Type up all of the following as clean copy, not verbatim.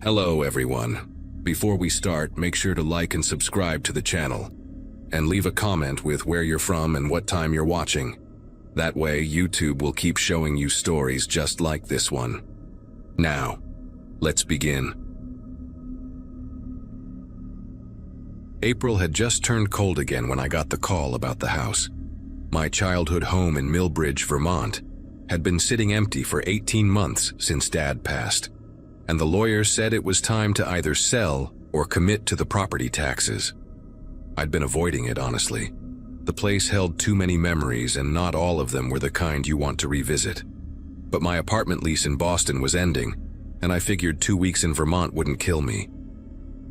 Hello everyone. Before we start, make sure to like and subscribe to the channel. And leave a comment with where you're from and what time you're watching. That way, YouTube will keep showing you stories just like this one. Now, let's begin. April had just turned cold again when I got the call about the house. My childhood home in Millbridge, Vermont, had been sitting empty for 18 months since Dad passed, and the lawyer said it was time to either sell or commit to the property taxes. I'd been avoiding it, honestly. The place held too many memories, and not all of them were the kind you want to revisit. But my apartment lease in Boston was ending, and I figured 2 weeks in Vermont wouldn't kill me.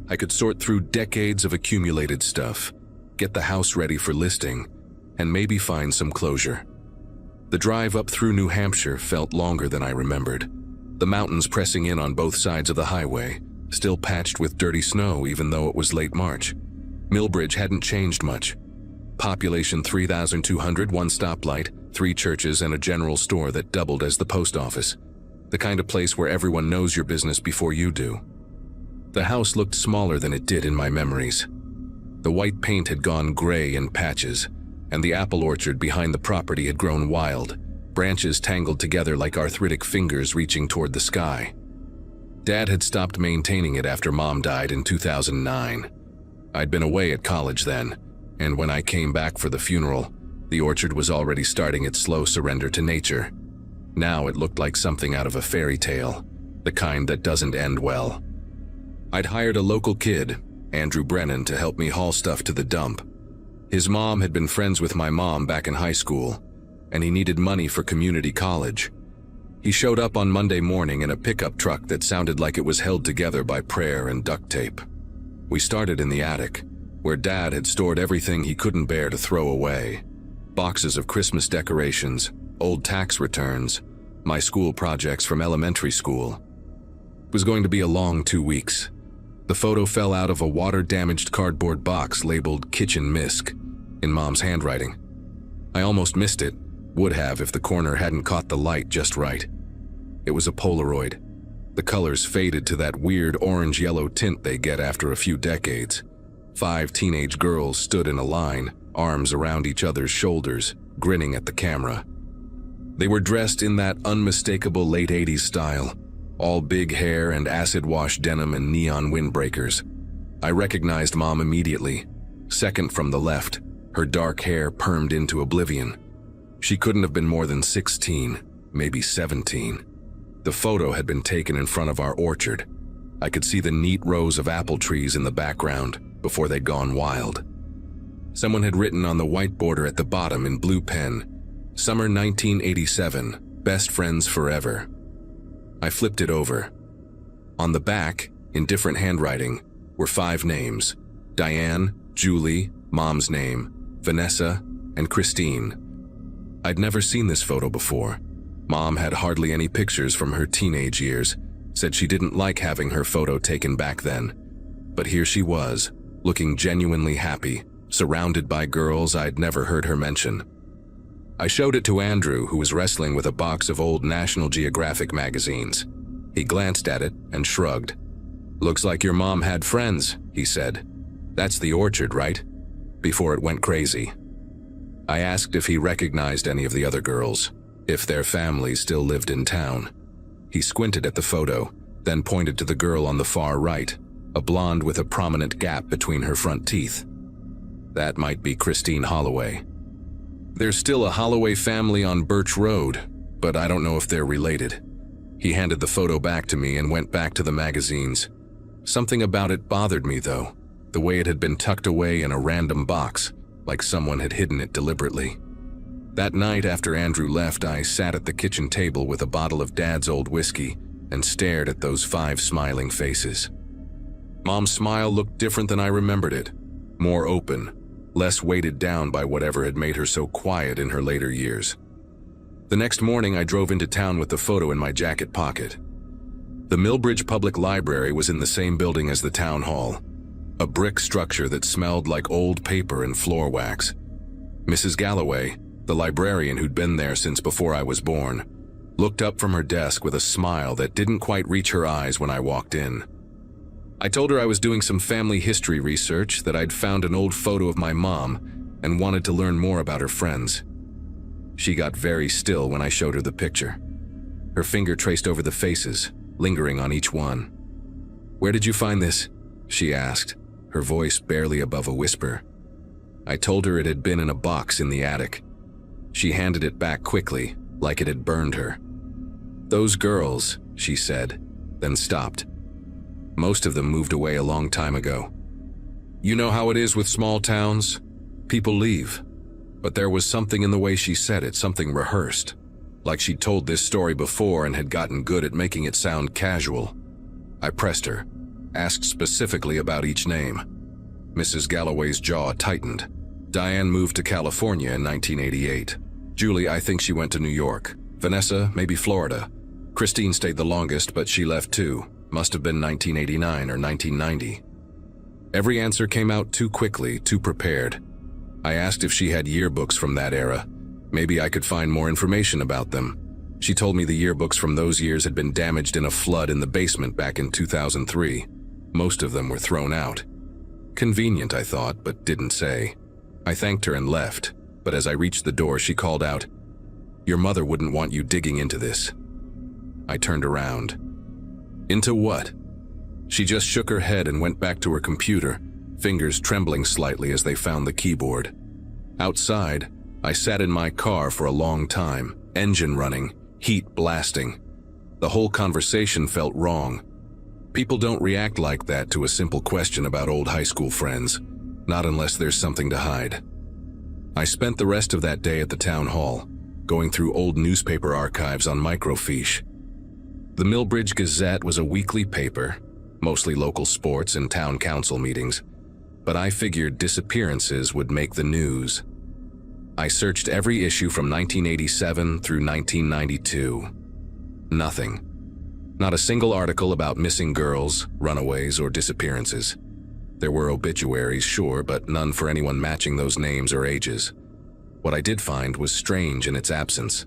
I could sort through decades of accumulated stuff, get the house ready for listing, and maybe find some closure. The drive up through New Hampshire felt longer than I remembered. The mountains pressing in on both sides of the highway, still patched with dirty snow even though it was late March. Millbridge hadn't changed much. Population 3,200, one stoplight, 3 churches, and a general store that doubled as the post office. The kind of place where everyone knows your business before you do. The house looked smaller than it did in my memories. The white paint had gone gray in patches, and the apple orchard behind the property had grown wild, branches tangled together like arthritic fingers reaching toward the sky. Dad had stopped maintaining it after Mom died in 2009. I'd been away at college then, and when I came back for the funeral, the orchard was already starting its slow surrender to nature. Now it looked like something out of a fairy tale, the kind that doesn't end well. I'd hired a local kid, Andrew Brennan, to help me haul stuff to the dump. His mom had been friends with my mom back in high school, and he needed money for community college. He showed up on Monday morning in a pickup truck that sounded like it was held together by prayer and duct tape. We started in the attic, where Dad had stored everything he couldn't bear to throw away. Boxes of Christmas decorations, old tax returns, my school projects from elementary school. It was going to be a long 2 weeks. The photo fell out of a water-damaged cardboard box labeled Kitchen Misc in Mom's handwriting. I almost missed it, would have if the corner hadn't caught the light just right. It was a Polaroid. The colors faded to that weird orange-yellow tint they get after a few decades. 5 teenage girls stood in a line, arms around each other's shoulders, grinning at the camera. They were dressed in that unmistakable late 80s style, all big hair and acid-wash denim and neon windbreakers. I recognized Mom immediately, second from the left, her dark hair permed into oblivion. She couldn't have been more than 16, maybe 17. The photo had been taken in front of our orchard. I could see the neat rows of apple trees in the background before they'd gone wild. Someone had written on the white border at the bottom in blue pen, "Summer 1987, best friends forever." I flipped it over. On the back, in different handwriting, were 5 names: Diane, Julie, Mom's name, Vanessa, and Christine. I'd never seen this photo before. Mom had hardly any pictures from her teenage years, said she didn't like having her photo taken back then. But here she was, looking genuinely happy, surrounded by girls I'd never heard her mention. I showed it to Andrew, who was wrestling with a box of old National Geographic magazines. He glanced at it and shrugged. "Looks like your mom had friends," he said. "That's the orchard, right?" Before it went crazy. I asked if he recognized any of the other girls, if their families still lived in town. He squinted at the photo, then pointed to the girl on the far right, a blonde with a prominent gap between her front teeth. That might be Christine Holloway. "There's still a Holloway family on Birch Road, but I don't know if they're related." He handed the photo back to me and went back to the magazines. Something about it bothered me, though, the way it had been tucked away in a random box, like someone had hidden it deliberately. That night after Andrew left, I sat at the kitchen table with a bottle of Dad's old whiskey and stared at those 5 smiling faces. Mom's smile looked different than I remembered it, more open, less weighted down by whatever had made her so quiet in her later years. The next morning, I drove into town with the photo in my jacket pocket. The Millbridge Public Library was in the same building as the town hall, a brick structure that smelled like old paper and floor wax. Mrs. Galloway, the librarian who'd been there since before I was born, looked up from her desk with a smile that didn't quite reach her eyes when I walked in. I told her I was doing some family history research, that I'd found an old photo of my mom and wanted to learn more about her friends. She got very still when I showed her the picture. Her finger traced over the faces, lingering on each one. "Where did you find this?" she asked, her voice barely above a whisper. I told her it had been in a box in the attic. She handed it back quickly, like it had burned her. "Those girls," she said, then stopped. "Most of them moved away a long time ago. You know how it is with small towns? People leave." But there was something in the way she said it, something rehearsed. Like she'd told this story before and had gotten good at making it sound casual. I pressed her, asked specifically about each name. Mrs. Galloway's jaw tightened. Diane moved to California in 1988. Julie, I think she went to New York. Vanessa, maybe Florida. Christine stayed the longest, but she left too. Must have been 1989 or 1990. Every answer came out too quickly, too prepared. I asked if she had yearbooks from that era. Maybe I could find more information about them. She told me the yearbooks from those years had been damaged in a flood in the basement back in 2003. Most of them were thrown out. Convenient, I thought, but didn't say. I thanked her and left, but as I reached the door, she called out, "Your mother wouldn't want you digging into this." I turned around. "Into what?" She just shook her head and went back to her computer, fingers trembling slightly as they found the keyboard. Outside, I sat in my car for a long time, engine running, heat blasting. The whole conversation felt wrong. People don't react like that to a simple question about old high school friends, not unless there's something to hide. I spent the rest of that day at the town hall, going through old newspaper archives on microfiche. The Millbridge Gazette was a weekly paper, mostly local sports and town council meetings, but I figured disappearances would make the news. I searched every issue from 1987 through 1992. Nothing. Not a single article about missing girls, runaways, or disappearances. There were obituaries, sure, but none for anyone matching those names or ages. What I did find was strange in its absence.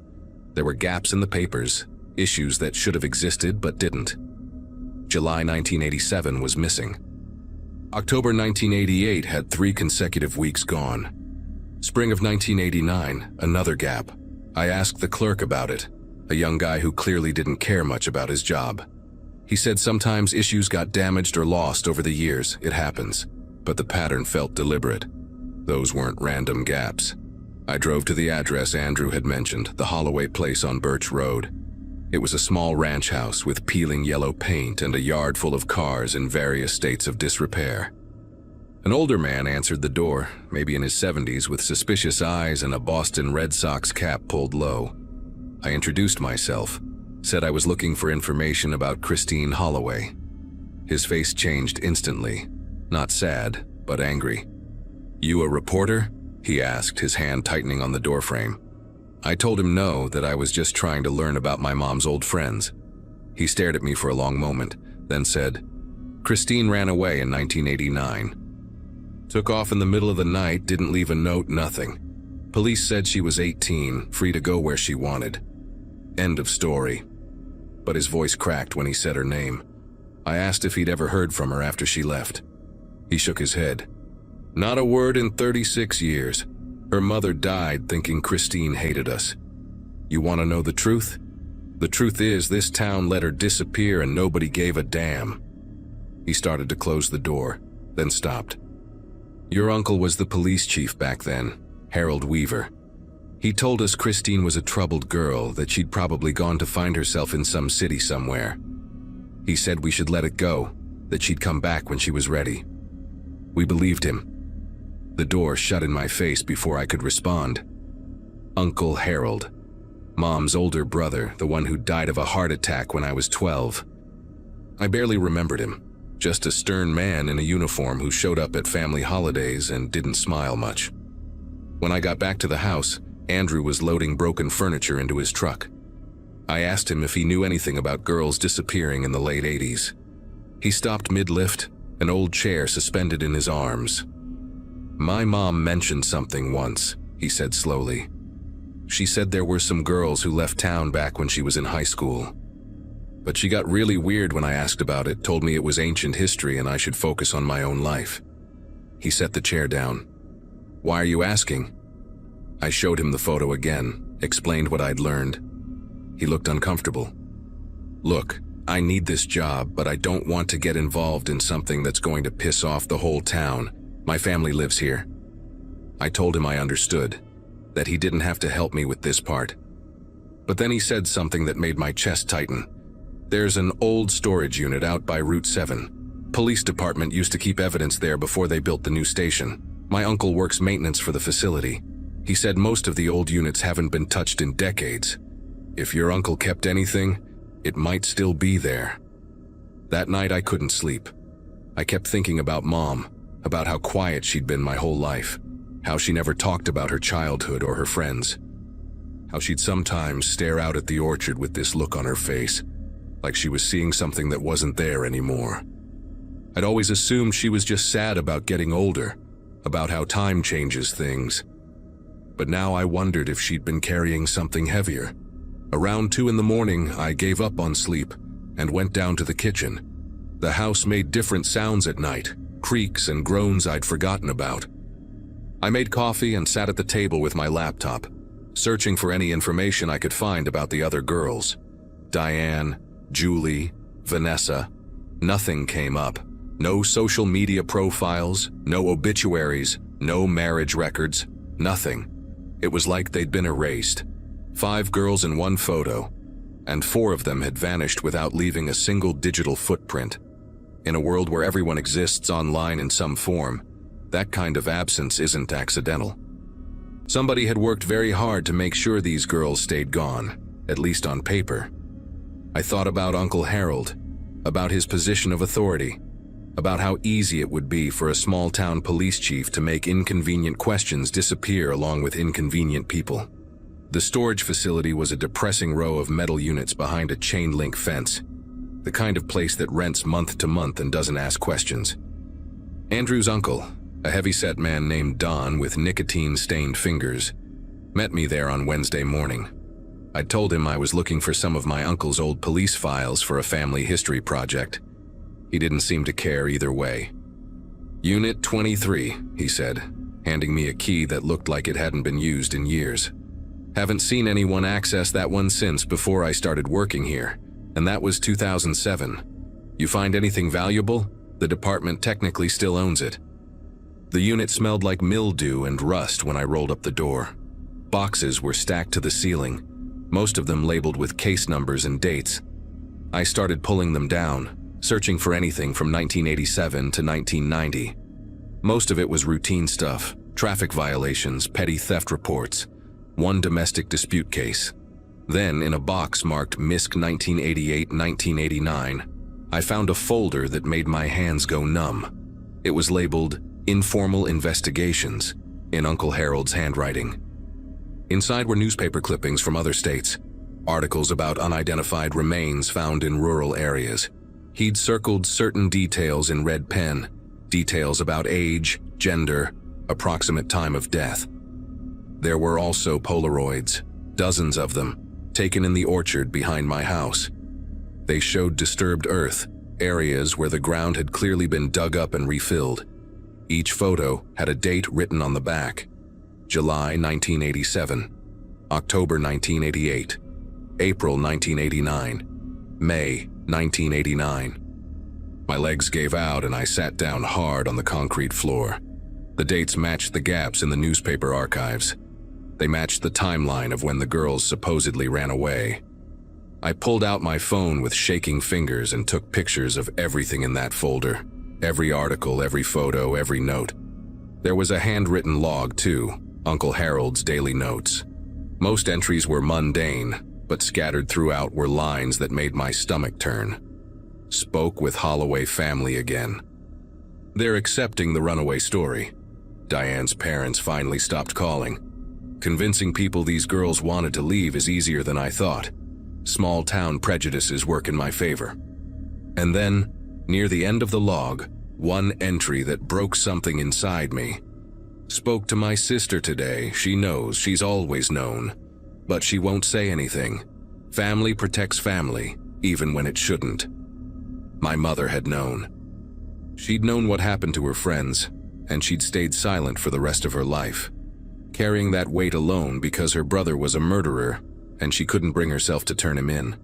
There were gaps in the papers, issues that should have existed but didn't. July 1987 was missing. October 1988 had 3 consecutive weeks gone. Spring of 1989, another gap. I asked the clerk about it, a young guy who clearly didn't care much about his job. He said sometimes issues got damaged or lost over the years, it happens, but the pattern felt deliberate. Those weren't random gaps. I drove to the address Andrew had mentioned, the Holloway place on Birch Road. It was a small ranch house with peeling yellow paint and a yard full of cars in various states of disrepair. An older man answered the door, maybe in his 70s, with suspicious eyes and a Boston Red Sox cap pulled low. I introduced myself, said I was looking for information about Christine Holloway. His face changed instantly, not sad, but angry. "You a reporter?" he asked, his hand tightening on the doorframe. I told him no, that I was just trying to learn about my mom's old friends. He stared at me for a long moment, then said, "Christine ran away in 1989. Took off in the middle of the night, didn't leave a note, nothing. Police said she was 18, free to go where she wanted. End of story." But his voice cracked when he said her name. I asked if he'd ever heard from her after she left. He shook his head. "Not a word in 36 years. Her mother died thinking Christine hated us. You want to know the truth? The truth is this town let her disappear and nobody gave a damn." He started to close the door, then stopped. "Your uncle was the police chief back then, Harold Weaver. He told us Christine was a troubled girl, that she'd probably gone to find herself in some city somewhere. He said we should let it go, that she'd come back when she was ready. We believed him." The door shut in my face before I could respond. Uncle Harold. Mom's older brother, the one who died of a heart attack when I was 12. I barely remembered him, just a stern man in a uniform who showed up at family holidays and didn't smile much. When I got back to the house, Andrew was loading broken furniture into his truck. I asked him if he knew anything about girls disappearing in the late 80s. He stopped mid-lift, an old chair suspended in his arms. "My mom mentioned something once," he said slowly. "She said there were some girls who left town back when she was in high school. But she got really weird when I asked about it, told me it was ancient history and I should focus on my own life. He set the chair down. Why are you asking? I showed him the photo again, explained what I'd learned. He looked uncomfortable. Look, I need this job, but I don't want to get involved in something that's going to piss off the whole town. My family lives here. I told him I understood, that he didn't have to help me with this part. But then he said something that made my chest tighten. There's an old storage unit out by Route 7. Police department used to keep evidence there before they built the new station. My uncle works maintenance for the facility. He said most of the old units haven't been touched in decades. If your uncle kept anything, it might still be there. That night I couldn't sleep. I kept thinking about Mom, about how quiet she'd been my whole life, how she never talked about her childhood or her friends, how she'd sometimes stare out at the orchard with this look on her face, like she was seeing something that wasn't there anymore. I'd always assumed she was just sad about getting older, about how time changes things. But now I wondered if she'd been carrying something heavier. Around 2 in the morning, I gave up on sleep and went down to the kitchen. The house made different sounds at night, creaks and groans I'd forgotten about. I made coffee and sat at the table with my laptop, searching for any information I could find about the other girls. Diane, Julie, Vanessa. Nothing came up. No social media profiles, no obituaries, no marriage records, nothing. It was like they'd been erased. 5 girls in one photo, and 4 of them had vanished without leaving a single digital footprint. In a world where everyone exists online in some form, that kind of absence isn't accidental. Somebody had worked very hard to make sure these girls stayed gone, at least on paper. I thought about Uncle Harold, about his position of authority, about how easy it would be for a small-town police chief to make inconvenient questions disappear along with inconvenient people. The storage facility was a depressing row of metal units behind a chain-link fence, the kind of place that rents month to month and doesn't ask questions. Andrew's uncle, a heavy-set man named Don with nicotine-stained fingers, met me there on Wednesday morning. I'd told him I was looking for some of my uncle's old police files for a family history project. He didn't seem to care either way. Unit 23, he said, handing me a key that looked like it hadn't been used in years. Haven't seen anyone access that one since before I started working here, and that was 2007. You find anything valuable? The department technically still owns it. The unit smelled like mildew and rust when I rolled up the door. Boxes were stacked to the ceiling, most of them labeled with case numbers and dates. I started pulling them down, searching for anything from 1987 to 1990. Most of it was routine stuff, traffic violations, petty theft reports, one domestic dispute case. Then, in a box marked MISC 1988-1989, I found a folder that made my hands go numb. It was labeled Informal Investigations in Uncle Harold's handwriting. Inside were newspaper clippings from other states, articles about unidentified remains found in rural areas. He'd circled certain details in red pen, details about age, gender, approximate time of death. There were also Polaroids, dozens of them, taken in the orchard behind my house. They showed disturbed earth, areas where the ground had clearly been dug up and refilled. Each photo had a date written on the back: July 1987, October 1988, April 1989, May 1989. My legs gave out and I sat down hard on the concrete floor. The dates matched the gaps in the newspaper archives. They matched the timeline of when the girls supposedly ran away. I pulled out my phone with shaking fingers and took pictures of everything in that folder. Every article, every photo, every note. There was a handwritten log too, Uncle Harold's daily notes. Most entries were mundane, but scattered throughout were lines that made my stomach turn. Spoke with Holloway family again. They're accepting the runaway story. Diane's parents finally stopped calling. Convincing people these girls wanted to leave is easier than I thought. Small-town prejudices work in my favor. And then, near the end of the log, one entry that broke something inside me. Spoke to my sister today. She knows, she's always known. But she won't say anything. Family protects family, even when it shouldn't. My mother had known. She'd known what happened to her friends, and she'd stayed silent for the rest of her life, carrying that weight alone because her brother was a murderer and she couldn't bring herself to turn him in.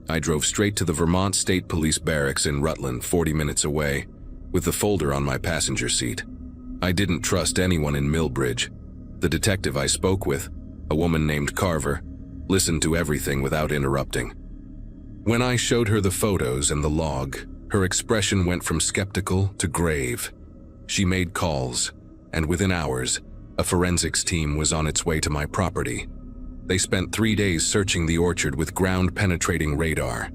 I drove straight to the Vermont State Police Barracks in Rutland, 40 minutes away, with the folder on my passenger seat. I didn't trust anyone in Millbridge. The detective I spoke with, a woman named Carver, listened to everything without interrupting. When I showed her the photos and the log, her expression went from skeptical to grave. She made calls, and within hours, a forensics team was on its way to my property. They spent 3 days searching the orchard with ground-penetrating radar.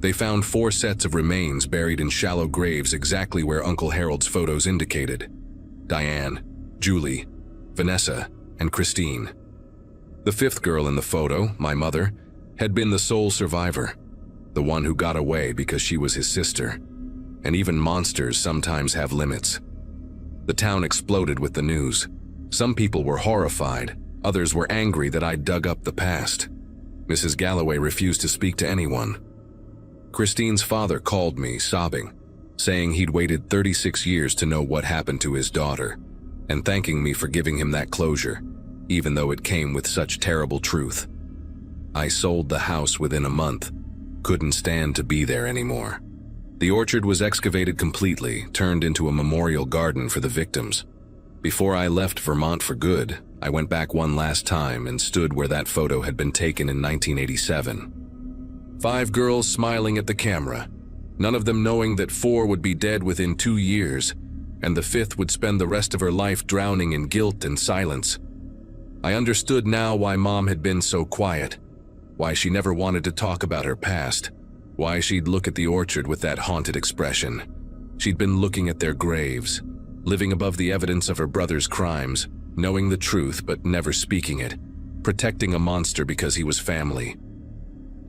They found 4 sets of remains buried in shallow graves exactly where Uncle Harold's photos indicated: Diane, Julie, Vanessa, and Christine. The 5th girl in the photo, my mother, had been the sole survivor, the one who got away because she was his sister. And even monsters sometimes have limits. The town exploded with the news. Some people were horrified, others were angry that I'd dug up the past. Mrs. Galloway refused to speak to anyone. Christine's father called me, sobbing, saying he'd waited 36 years to know what happened to his daughter, and thanking me for giving him that closure, even though it came with such terrible truth. I sold the house within a month, couldn't stand to be there anymore. The orchard was excavated completely, turned into a memorial garden for the victims. Before I left Vermont for good, I went back one last time and stood where that photo had been taken in 1987. 5 girls smiling at the camera, none of them knowing that 4 would be dead within 2 years, and the 5th would spend the rest of her life drowning in guilt and silence. I understood now why Mom had been so quiet, why she never wanted to talk about her past, why she'd look at the orchard with that haunted expression. She'd been looking at their graves, living above the evidence of her brother's crimes, knowing the truth but never speaking it, protecting a monster because he was family.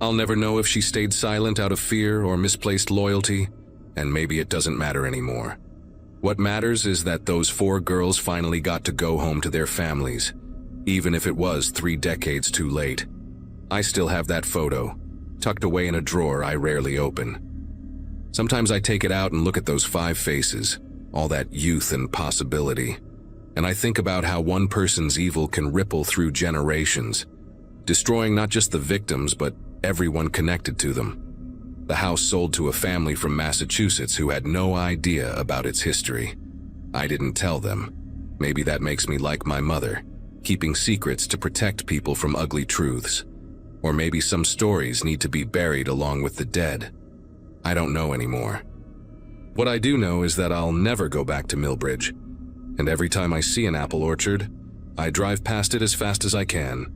I'll never know if she stayed silent out of fear or misplaced loyalty, and maybe it doesn't matter anymore. What matters is that those 4 girls finally got to go home to their families, even if it was 3 decades too late. I still have that photo, tucked away in a drawer I rarely open. Sometimes I take it out and look at those 5 faces, all that youth and possibility, and I think about how one person's evil can ripple through generations, destroying not just the victims but everyone connected to them. The house sold to a family from Massachusetts who had no idea about its history. I didn't tell them. Maybe that makes me like my mother, keeping secrets to protect people from ugly truths. Or maybe some stories need to be buried along with the dead. I don't know anymore. What I do know is that I'll never go back to Millbridge, and every time I see an apple orchard, I drive past it as fast as I can.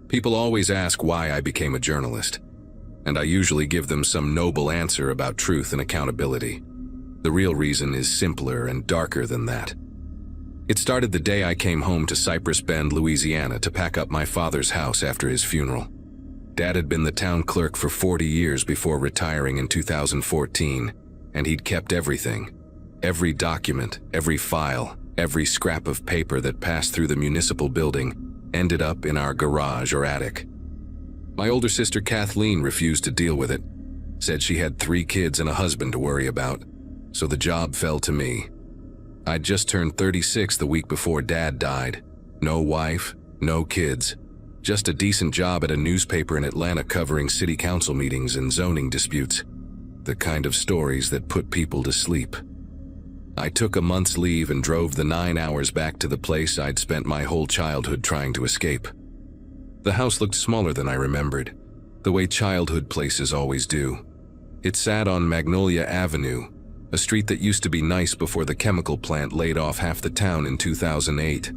People always ask why I became a journalist, and I usually give them some noble answer about truth and accountability. The real reason is simpler and darker than that. It started the day I came home to Cypress Bend, Louisiana to pack up my father's house after his funeral. Dad had been the town clerk for 40 years before retiring in 2014, and he'd kept everything. Every document, every file, every scrap of paper that passed through the municipal building ended up in our garage or attic. My older sister Kathleen refused to deal with it, said she had 3 kids and a husband to worry about, so the job fell to me. I'd just turned 36 the week before Dad died. No wife, no kids, just a decent job at a newspaper in Atlanta covering city council meetings and zoning disputes, the kind of stories that put people to sleep. I took a month's leave and drove the 9 hours back to the place I'd spent my whole childhood trying to escape. The house looked smaller than I remembered, the way childhood places always do. It sat on Magnolia Avenue, a street that used to be nice before the chemical plant laid off half the town in 2008.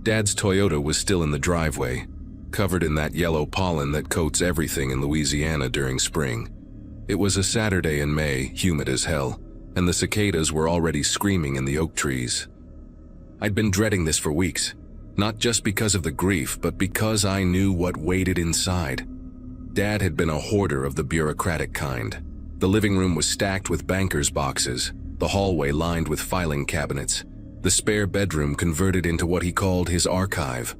Dad's Toyota was still in the driveway, covered in that yellow pollen that coats everything in Louisiana during spring. It was a Saturday in May, humid as hell, and the cicadas were already screaming in the oak trees. I'd been dreading this for weeks, not just because of the grief, but because I knew what waited inside. Dad had been a hoarder of the bureaucratic kind. The living room was stacked with bankers' boxes, the hallway lined with filing cabinets, the spare bedroom converted into what he called his archive.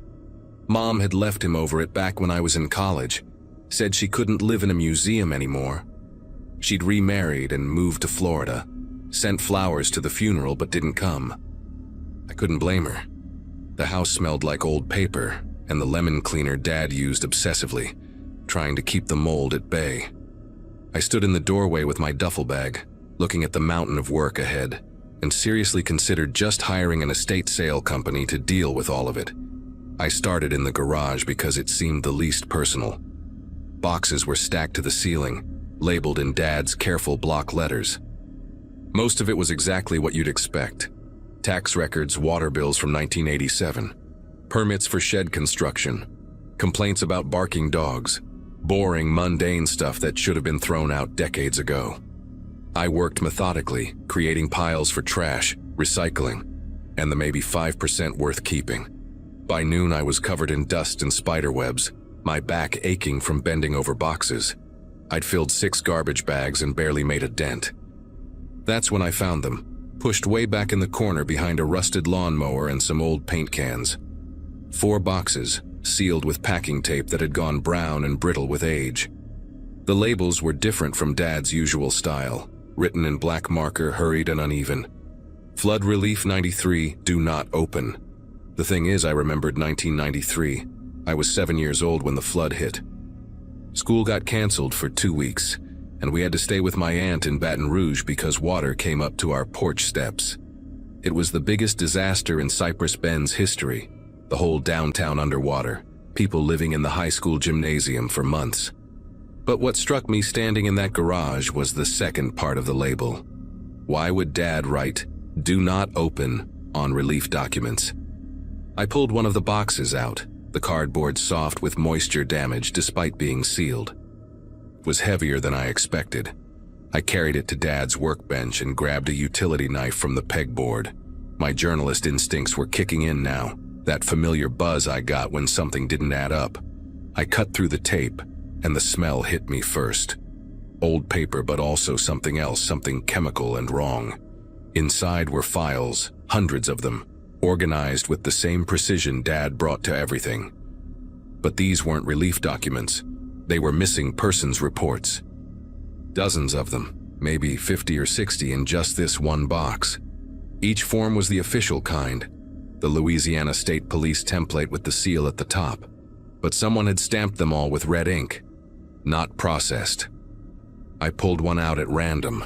Mom had left him over it back when I was in college, said she couldn't live in a museum anymore. She'd remarried and moved to Florida, sent flowers to the funeral but didn't come. I couldn't blame her. The house smelled like old paper and the lemon cleaner Dad used obsessively, trying to keep the mold at bay. I stood in the doorway with my duffel bag, looking at the mountain of work ahead, and seriously considered just hiring an estate sale company to deal with all of it. I started in the garage because it seemed the least personal. Boxes were stacked to the ceiling, labeled in Dad's careful block letters. Most of it was exactly what you'd expect. Tax records, water bills from 1987, permits for shed construction, complaints about barking dogs, boring, mundane stuff that should have been thrown out decades ago. I worked methodically, creating piles for trash, recycling, and the maybe 5% worth keeping. By noon, I was covered in dust and spider webs, my back aching from bending over boxes. I'd filled 6 garbage bags and barely made a dent. That's when I found them, pushed way back in the corner behind a rusted lawnmower and some old paint cans. 4 boxes, sealed with packing tape that had gone brown and brittle with age. The labels were different from Dad's usual style, written in black marker, hurried and uneven. Flood Relief 93, do not open. The thing is, I remembered 1993. I was 7 years old when the flood hit. School got canceled for 2 weeks, and we had to stay with my aunt in Baton Rouge because water came up to our porch steps. It was the biggest disaster in Cypress Bend's history, the whole downtown underwater, people living in the high school gymnasium for months. But what struck me standing in that garage was the second part of the label. Why would Dad write, "Do not open," on relief documents? I pulled one of the boxes out, the cardboard soft with moisture damage despite being sealed. It was heavier than I expected. I carried it to Dad's workbench and grabbed a utility knife from the pegboard. My journalist instincts were kicking in now, that familiar buzz I got when something didn't add up. I cut through the tape, and the smell hit me first. Old paper, but also something else, something chemical and wrong. Inside were files, hundreds of them, organized with the same precision Dad brought to everything. But these weren't relief documents. They were missing persons reports. Dozens of them, maybe 50 or 60 in just this one box. Each form was the official kind, the Louisiana State Police template with the seal at the top. But someone had stamped them all with red ink. Not processed. I pulled one out at random.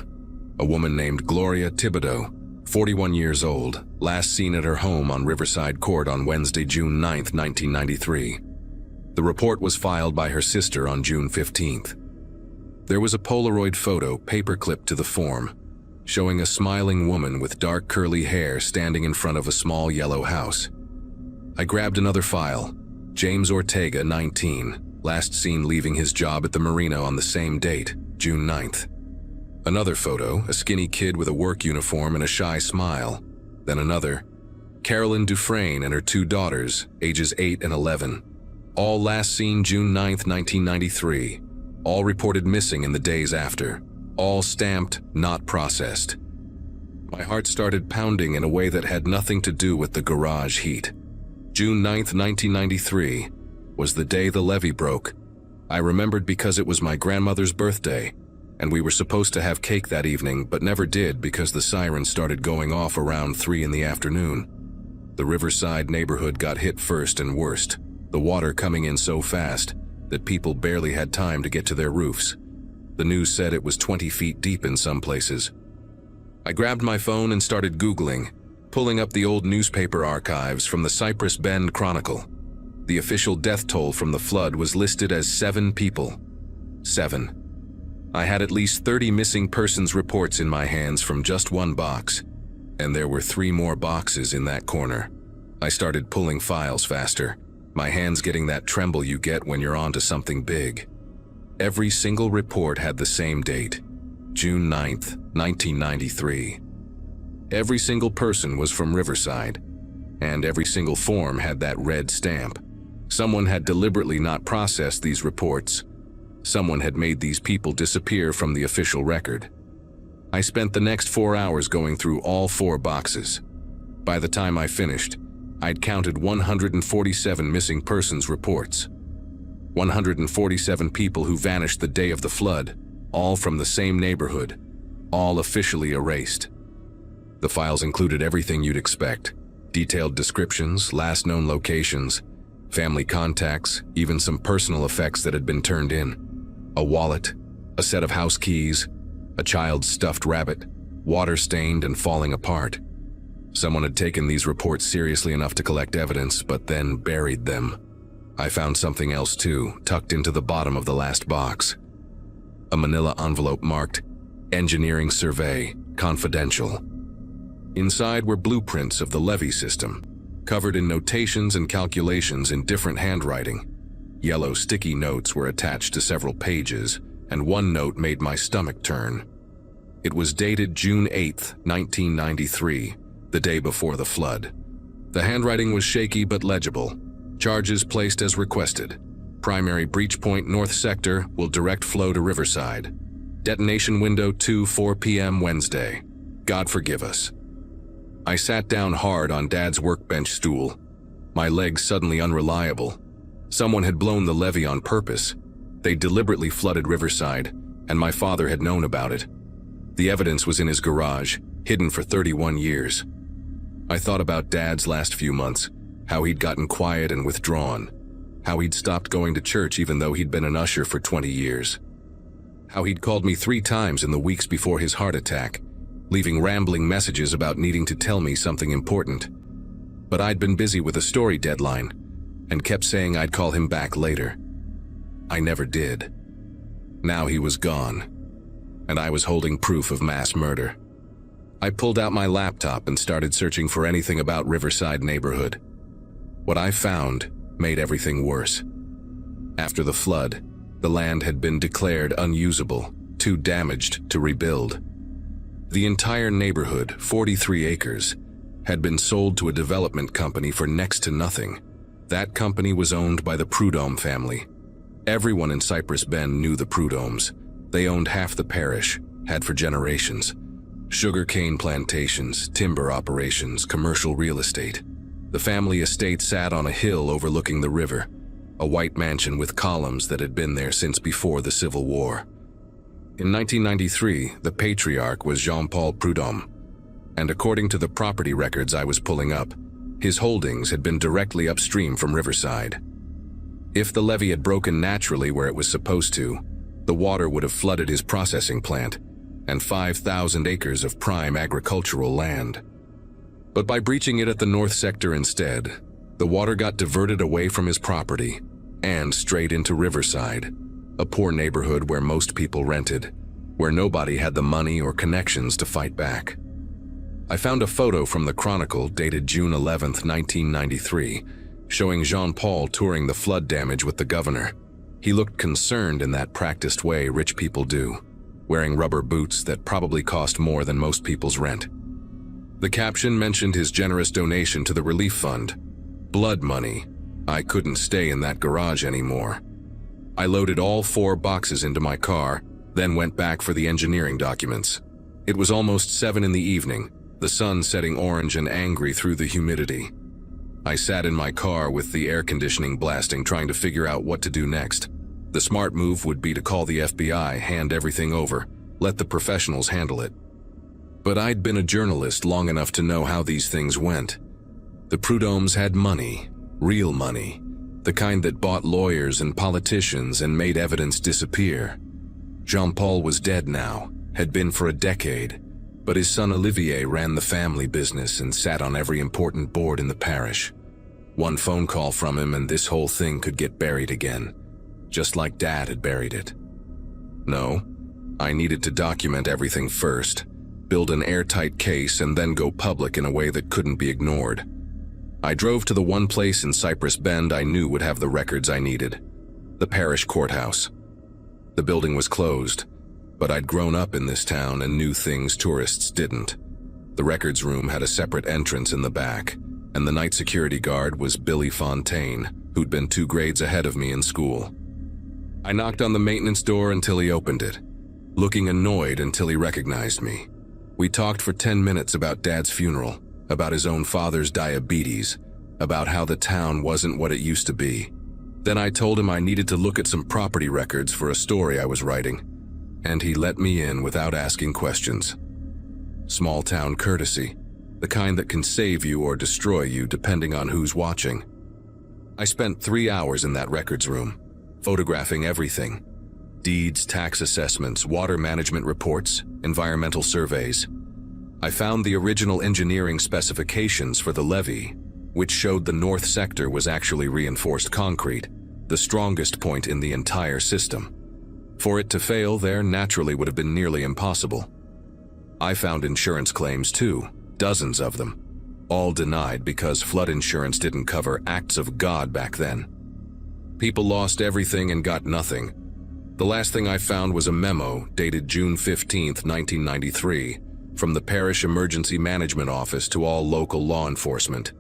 A woman named Gloria Thibodeau, 41 years old, last seen at her home on Riverside Court on Wednesday, June 9, 1993. The report was filed by her sister on June 15th. There was a Polaroid photo paper-clipped to the form, showing a smiling woman with dark curly hair standing in front of a small yellow house. I grabbed another file. James Ortega, 19, last seen leaving his job at the marina on the same date, June 9th. Another photo, a skinny kid with a work uniform and a shy smile. Then another, Carolyn Dufresne and her 2 daughters, ages 8 and 11. All last seen June 9th, 1993. All reported missing in the days after. All stamped, not processed. My heart started pounding in a way that had nothing to do with the garage heat. June 9th, 1993 was the day the levee broke. I remembered because it was my grandmother's birthday, and we were supposed to have cake that evening, but never did because the sirens started going off around 3 in the afternoon. The Riverside neighborhood got hit first and worst, the water coming in so fast that people barely had time to get to their roofs. The news said it was 20 feet deep in some places. I grabbed my phone and started Googling, pulling up the old newspaper archives from the Cypress Bend Chronicle. The official death toll from the flood was listed as 7 people. 7. I had at least 30 missing persons reports in my hands from just one box, and there were 3 more boxes in that corner. I started pulling files faster, my hands getting that tremble you get when you're onto something big. Every single report had the same date, June 9th, 1993. Every single person was from Riverside, and every single form had that red stamp. Someone had deliberately not processed these reports. Someone had made these people disappear from the official record. I spent the next 4 hours going through all 4 boxes. By the time I finished, I'd counted 147 missing persons reports. 147 people who vanished the day of the flood, all from the same neighborhood, all officially erased. The files included everything you'd expect: detailed descriptions, last known locations, family contacts, even some personal effects that had been turned in. A wallet, a set of house keys, a child's stuffed rabbit, water-stained and falling apart. Someone had taken these reports seriously enough to collect evidence, but then buried them. I found something else too, tucked into the bottom of the last box. A manila envelope marked, "Engineering Survey, Confidential." Inside were blueprints of the levee system, covered in notations and calculations in different handwriting. Yellow sticky notes were attached to several pages, and one note made my stomach turn. It was dated June 8, 1993, the day before the flood. The handwriting was shaky but legible. Charges placed as requested. Primary breach point north sector will direct flow to Riverside. Detonation window 2:04 p.m. Wednesday. God forgive us. I sat down hard on Dad's workbench stool, my legs suddenly unreliable. Someone had blown the levee on purpose. They deliberately flooded Riverside, and my father had known about it. The evidence was in his garage, hidden for 31 years. I thought about Dad's last few months, how he'd gotten quiet and withdrawn, how he'd stopped going to church even though he'd been an usher for 20 years, how he'd called me 3 times in the weeks before his heart attack, leaving rambling messages about needing to tell me something important. But I'd been busy with a story deadline and kept saying I'd call him back later. I never did. Now he was gone, and I was holding proof of mass murder. I pulled out my laptop and started searching for anything about Riverside neighborhood. What I found made everything worse. After the flood, the land had been declared unusable, too damaged to rebuild. The entire neighborhood, 43 acres, had been sold to a development company for next to nothing. That company was owned by the Prudhomme family. Everyone in Cypress Bend knew the Prudhommes. They owned half the parish, had for generations. Sugarcane plantations, timber operations, commercial real estate. The family estate sat on a hill overlooking the river, a white mansion with columns that had been there since before the Civil War. In 1993, the patriarch was Jean-Paul Prudhomme, and according to the property records I was pulling up, his holdings had been directly upstream from Riverside. If the levee had broken naturally where it was supposed to, the water would have flooded his processing plant and 5,000 acres of prime agricultural land. But by breaching it at the north sector instead, the water got diverted away from his property and straight into Riverside, a poor neighborhood where most people rented, where nobody had the money or connections to fight back. I found a photo from the Chronicle dated June 11, 1993, showing Jean-Paul touring the flood damage with the governor. He looked concerned in that practiced way rich people do, wearing rubber boots that probably cost more than most people's rent. The caption mentioned his generous donation to the relief fund. Blood money. I couldn't stay in that garage anymore. I loaded all 4 boxes into my car, then went back for the engineering documents. It was almost 7 in the evening, the sun setting orange and angry through the humidity. I sat in my car with the air conditioning blasting, trying to figure out what to do next. The smart move would be to call the FBI, hand everything over, let the professionals handle it. But I'd been a journalist long enough to know how these things went. The Prudhommes had money, real money, the kind that bought lawyers and politicians and made evidence disappear. Jean-Paul was dead now, had been for a decade, but his son Olivier ran the family business and sat on every important board in the parish. One phone call from him and this whole thing could get buried again, just like Dad had buried it. No, I needed to document everything first, build an airtight case, and then go public in a way that couldn't be ignored. I drove to the one place in Cypress Bend I knew would have the records I needed, the parish courthouse. The building was closed, but I'd grown up in this town and knew things tourists didn't. The records room had a separate entrance in the back, and the night security guard was Billy Fontaine, who'd been 2 grades ahead of me in school. I knocked on the maintenance door until he opened it. looking annoyed until he recognized me. We talked for 10 minutes about Dad's funeral, about his own father's diabetes, about how the town wasn't what it used to be. Then I told him I needed to look at some property records for a story I was writing, and he let me in without asking questions. Small town courtesy, the kind that can save you or destroy you depending on who's watching. I spent 3 hours in that records room, photographing everything. Deeds, tax assessments, water management reports, environmental surveys. I found the original engineering specifications for the levee, which showed the north sector was actually reinforced concrete, the strongest point in the entire system. For it to fail there naturally would have been nearly impossible. I found insurance claims too, dozens of them, all denied because flood insurance didn't cover acts of God back then. People lost everything and got nothing. The last thing I found was a memo dated June 15, 1993, from the Parish Emergency Management Office to all local law enforcement.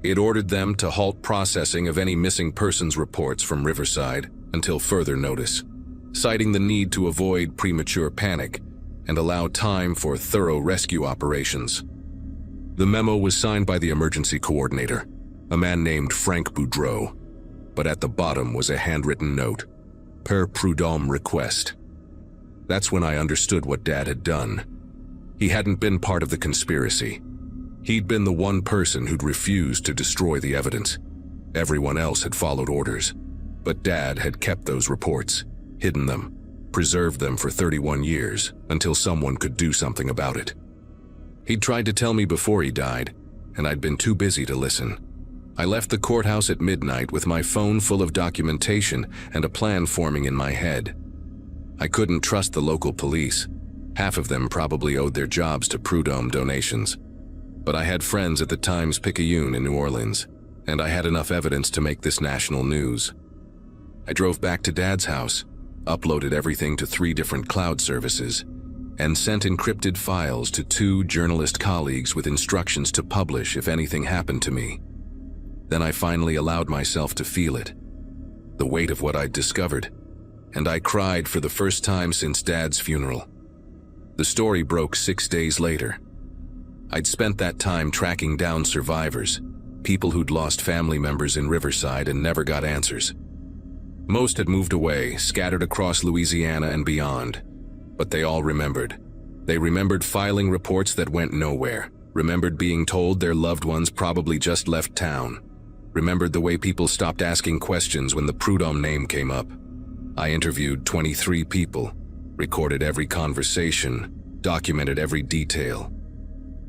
It ordered them to halt processing of any missing persons reports from Riverside until further notice, citing the need to avoid premature panic and allow time for thorough rescue operations. The memo was signed by the emergency coordinator, a man named Frank Boudreau, but at the bottom was a handwritten note, per prud'homme request. That's when I understood what Dad had done. He hadn't been part of the conspiracy. He'd been the one person who'd refused to destroy the evidence. Everyone else had followed orders, but Dad had kept those reports, hidden them, preserved them for 31 years until someone could do something about it. He'd tried to tell me before he died, and I'd been too busy to listen. I left the courthouse at midnight with my phone full of documentation and a plan forming in my head. I couldn't trust the local police. Half of them probably owed their jobs to Prud'homme donations. But I had friends at the Times-Picayune in New Orleans, and I had enough evidence to make this national news. I drove back to Dad's house, uploaded everything to 3 different cloud services, and sent encrypted files to 2 journalist colleagues with instructions to publish if anything happened to me. Then I finally allowed myself to feel it, the weight of what I'd discovered, and I cried for the first time since Dad's funeral. The story broke 6 days later. I'd spent that time tracking down survivors, people who'd lost family members in Riverside and never got answers. Most had moved away, scattered across Louisiana and beyond, but they all remembered. They remembered filing reports that went nowhere, remembered being told their loved ones probably just left town, remembered the way people stopped asking questions when the Prud'homme name came up. I interviewed 23 people, recorded every conversation, documented every detail.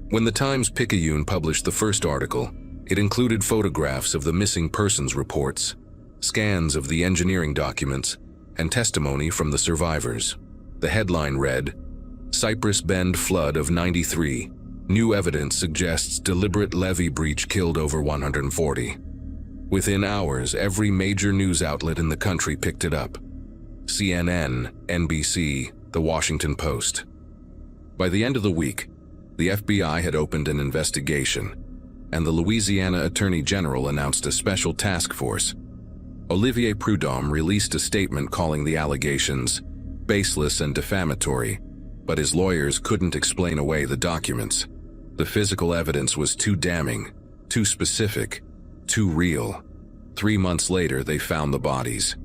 When the Times-Picayune published the first article, it included photographs of the missing persons reports, scans of the engineering documents, and testimony from the survivors. The headline read, "Cypress Bend Flood of '93. New evidence suggests deliberate levee breach killed over 140. Within hours, every major news outlet in the country picked it up. CNN, NBC, The Washington Post. By the end of the week, the FBI had opened an investigation, and the Louisiana Attorney General announced a special task force. Olivier Prud'homme released a statement calling the allegations baseless and defamatory, but his lawyers couldn't explain away the documents. The physical evidence was too damning, too specific, too real. 3 months later, they found the bodies.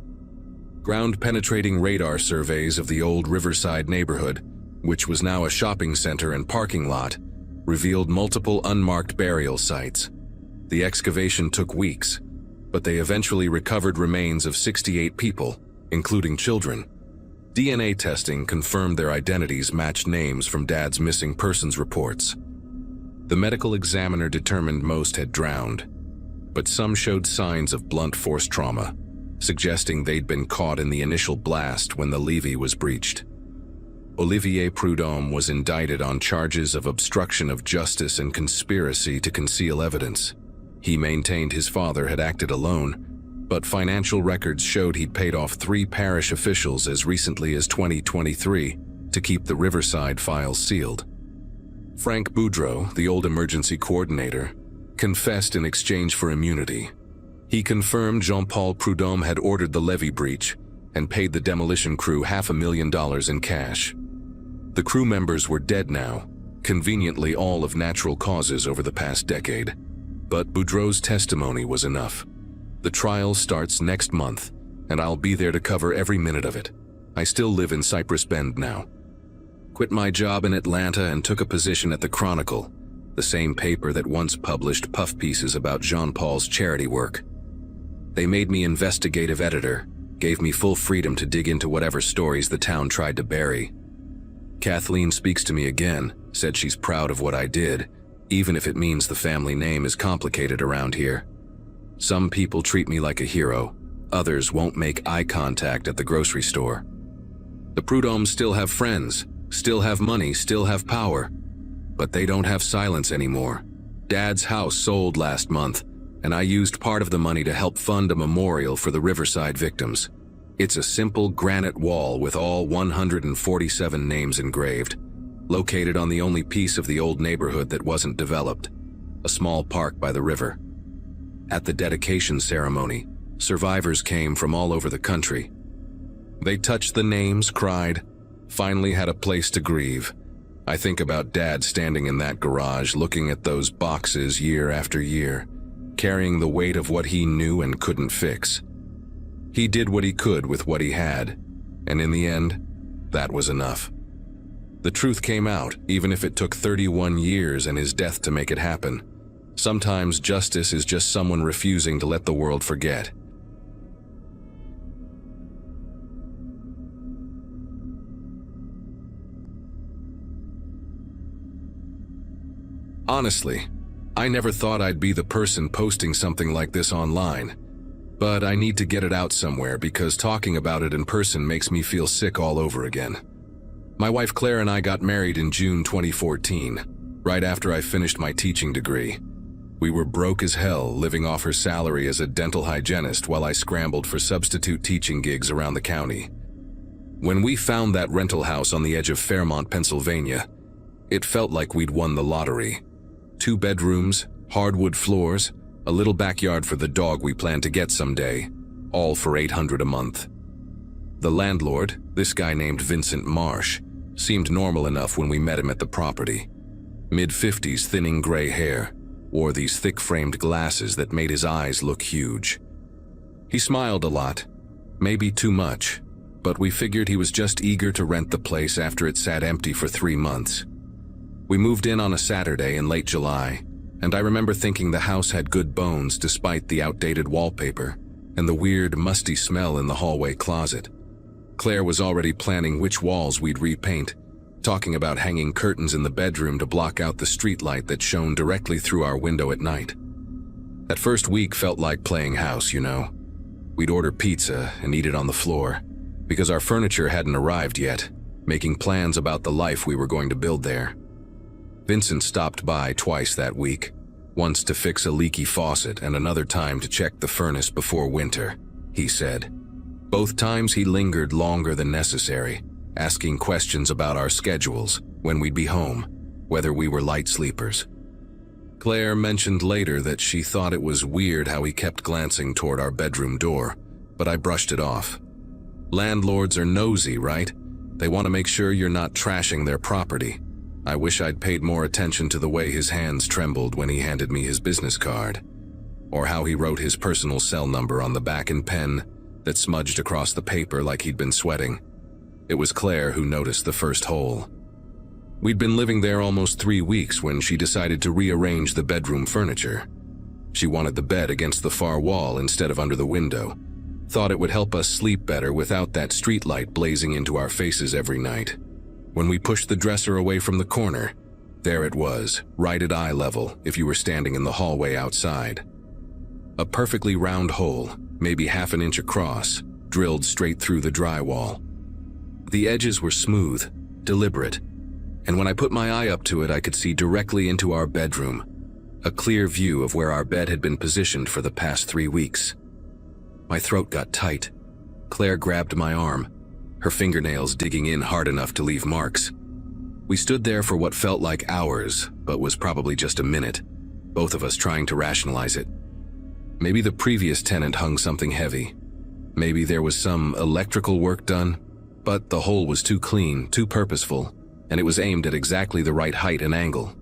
Ground-penetrating radar surveys of the old Riverside neighborhood, which was now a shopping center and parking lot, revealed multiple unmarked burial sites. The excavation took weeks, but they eventually recovered remains of 68 people, including children. DNA testing confirmed their identities matched names from Dad's missing persons reports. The medical examiner determined most had drowned, but some showed signs of blunt force trauma, suggesting they'd been caught in the initial blast when the levee was breached. Olivier Prud'homme was indicted on charges of obstruction of justice and conspiracy to conceal evidence. He maintained his father had acted alone, but financial records showed he'd paid off 3 parish officials as recently as 2023 to keep the Riverside files sealed. Frank Boudreau, the old emergency coordinator, confessed in exchange for immunity. He confirmed Jean-Paul Prud'homme had ordered the levee breach and paid the demolition crew $500,000 in cash. The crew members were dead now, conveniently all of natural causes over the past decade. But Boudreaux's testimony was enough. The trial starts next month, and I'll be there to cover every minute of it. I still live in Cypress Bend now. Quit my job in Atlanta and took a position at the Chronicle, the same paper that once published puff pieces about Jean-Paul's charity work. They made me investigative editor, gave me full freedom to dig into whatever stories the town tried to bury. Kathleen speaks to me again, said she's proud of what I did, even if it means the family name is complicated around here. Some people treat me like a hero, others won't make eye contact at the grocery store. The Prud'hommes still have friends, still have money, still have power, but they don't have silence anymore. Dad's house sold last month, and I used part of the money to help fund a memorial for the Riverside victims. It's a simple granite wall with all 147 names engraved, located on the only piece of the old neighborhood that wasn't developed, a small park by the river. At the dedication ceremony, survivors came from all over the country. They touched the names, cried, finally had a place to grieve. I think about Dad standing in that garage looking at those boxes year after year, carrying the weight of what he knew and couldn't fix. He did what he could with what he had, and in the end, that was enough. The truth came out, even if it took 31 years and his death to make it happen. Sometimes justice is just someone refusing to let the world forget. Honestly, I never thought I'd be the person posting something like this online, but I need to get it out somewhere because talking about it in person makes me feel sick all over again. My wife Claire and I got married in June 2014, right after I finished my teaching degree. We were broke as hell, living off her salary as a dental hygienist while I scrambled for substitute teaching gigs around the county. When we found that rental house on the edge of Fairmont, Pennsylvania, it felt like we'd won the lottery. 2 bedrooms, hardwood floors, a little backyard for the dog we planned to get someday, all for $800 a month. The landlord, this guy named Vincent Marsh, seemed normal enough when we met him at the property. Mid-50s, thinning gray hair, wore these thick-framed glasses that made his eyes look huge. He smiled a lot, maybe too much, but we figured he was just eager to rent the place after it sat empty for 3 months. We moved in on a Saturday in late July, and I remember thinking the house had good bones despite the outdated wallpaper and the weird, musty smell in the hallway closet. Claire was already planning which walls we'd repaint, talking about hanging curtains in the bedroom to block out the streetlight that shone directly through our window at night. That first week felt like playing house, you know. We'd order pizza and eat it on the floor, because our furniture hadn't arrived yet, making plans about the life we were going to build there. Vincent stopped by twice that week, once to fix a leaky faucet and another time to check the furnace before winter, he said. Both times he lingered longer than necessary, asking questions about our schedules, when we'd be home, whether we were light sleepers. Claire mentioned later that she thought it was weird how he kept glancing toward our bedroom door, but I brushed it off. Landlords are nosy, right? They want to make sure you're not trashing their property. I wish I'd paid more attention to the way his hands trembled when he handed me his business card, or how he wrote his personal cell number on the back in pen that smudged across the paper like he'd been sweating. It was Claire who noticed the first hole. We'd been living there almost 3 weeks when she decided to rearrange the bedroom furniture. She wanted the bed against the far wall instead of under the window, thought it would help us sleep better without that streetlight blazing into our faces every night. When we pushed the dresser away from the corner, there it was, right at eye level if you were standing in the hallway outside. A perfectly round hole, maybe half an inch across, drilled straight through the drywall. The edges were smooth, deliberate, and when I put my eye up to it, I could see directly into our bedroom, a clear view of where our bed had been positioned for the past 3 weeks. My throat got tight. Claire grabbed my arm, her fingernails digging in hard enough to leave marks. We stood there for what felt like hours, but was probably just a minute, both of us trying to rationalize it. Maybe the previous tenant hung something heavy. Maybe there was some electrical work done, but the hole was too clean, too purposeful, and it was aimed at exactly the right height and angle.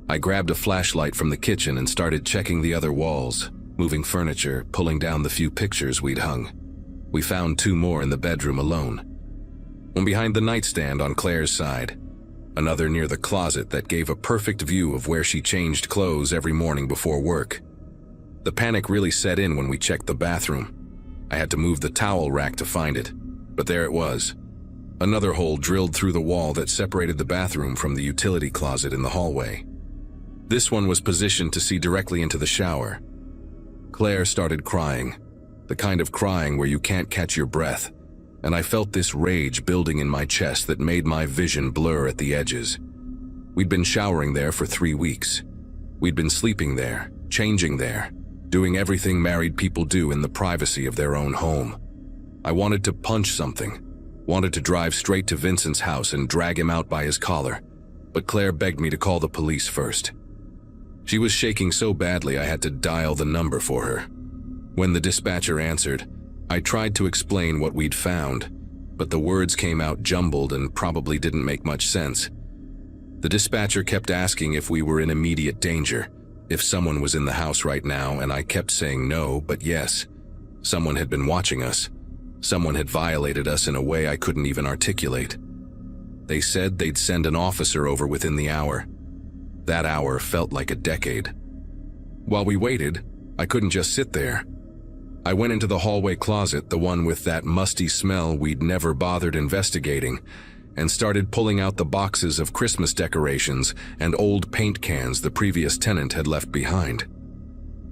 I grabbed a flashlight from the kitchen and started checking the other walls, moving furniture, pulling down the few pictures we'd hung. We found 2 more in the bedroom alone. One behind the nightstand on Claire's side, another near the closet that gave a perfect view of where she changed clothes every morning before work. The panic really set in when we checked the bathroom. I had to move the towel rack to find it, but there it was. Another hole drilled through the wall that separated the bathroom from the utility closet in the hallway. This one was positioned to see directly into the shower. Claire started crying, the kind of crying where you can't catch your breath, and I felt this rage building in my chest that made my vision blur at the edges. We'd been showering there for 3 weeks. We'd been sleeping there, changing there, doing everything married people do in the privacy of their own home. I wanted to punch something, wanted to drive straight to Vincent's house and drag him out by his collar, but Claire begged me to call the police first. She was shaking so badly I had to dial the number for her. When the dispatcher answered, I tried to explain what we'd found, but the words came out jumbled and probably didn't make much sense. The dispatcher kept asking if we were in immediate danger, if someone was in the house right now, and I kept saying no, but yes. Someone had been watching us. Someone had violated us in a way I couldn't even articulate. They said they'd send an officer over within the hour. That hour felt like a decade. While we waited, I couldn't just sit there. I went into the hallway closet, the one with that musty smell we'd never bothered investigating, and started pulling out the boxes of Christmas decorations and old paint cans the previous tenant had left behind.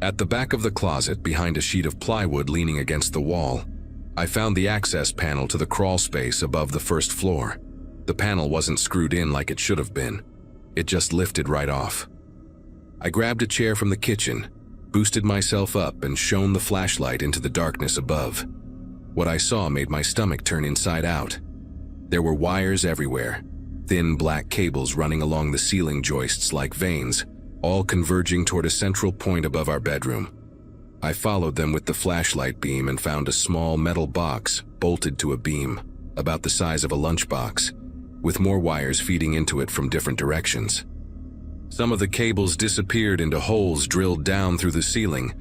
At the back of the closet, behind a sheet of plywood leaning against the wall, I found the access panel to the crawl space above the first floor. The panel wasn't screwed in like it should have been. It just lifted right off. I grabbed a chair from the kitchen, boosted myself up, and shone the flashlight into the darkness above. What I saw made my stomach turn inside out. There were wires everywhere, thin black cables running along the ceiling joists like veins, all converging toward a central point above our bedroom. I followed them with the flashlight beam and found a small metal box bolted to a beam, about the size of a lunchbox, with more wires feeding into it from different directions. Some of the cables disappeared into holes drilled down through the ceiling,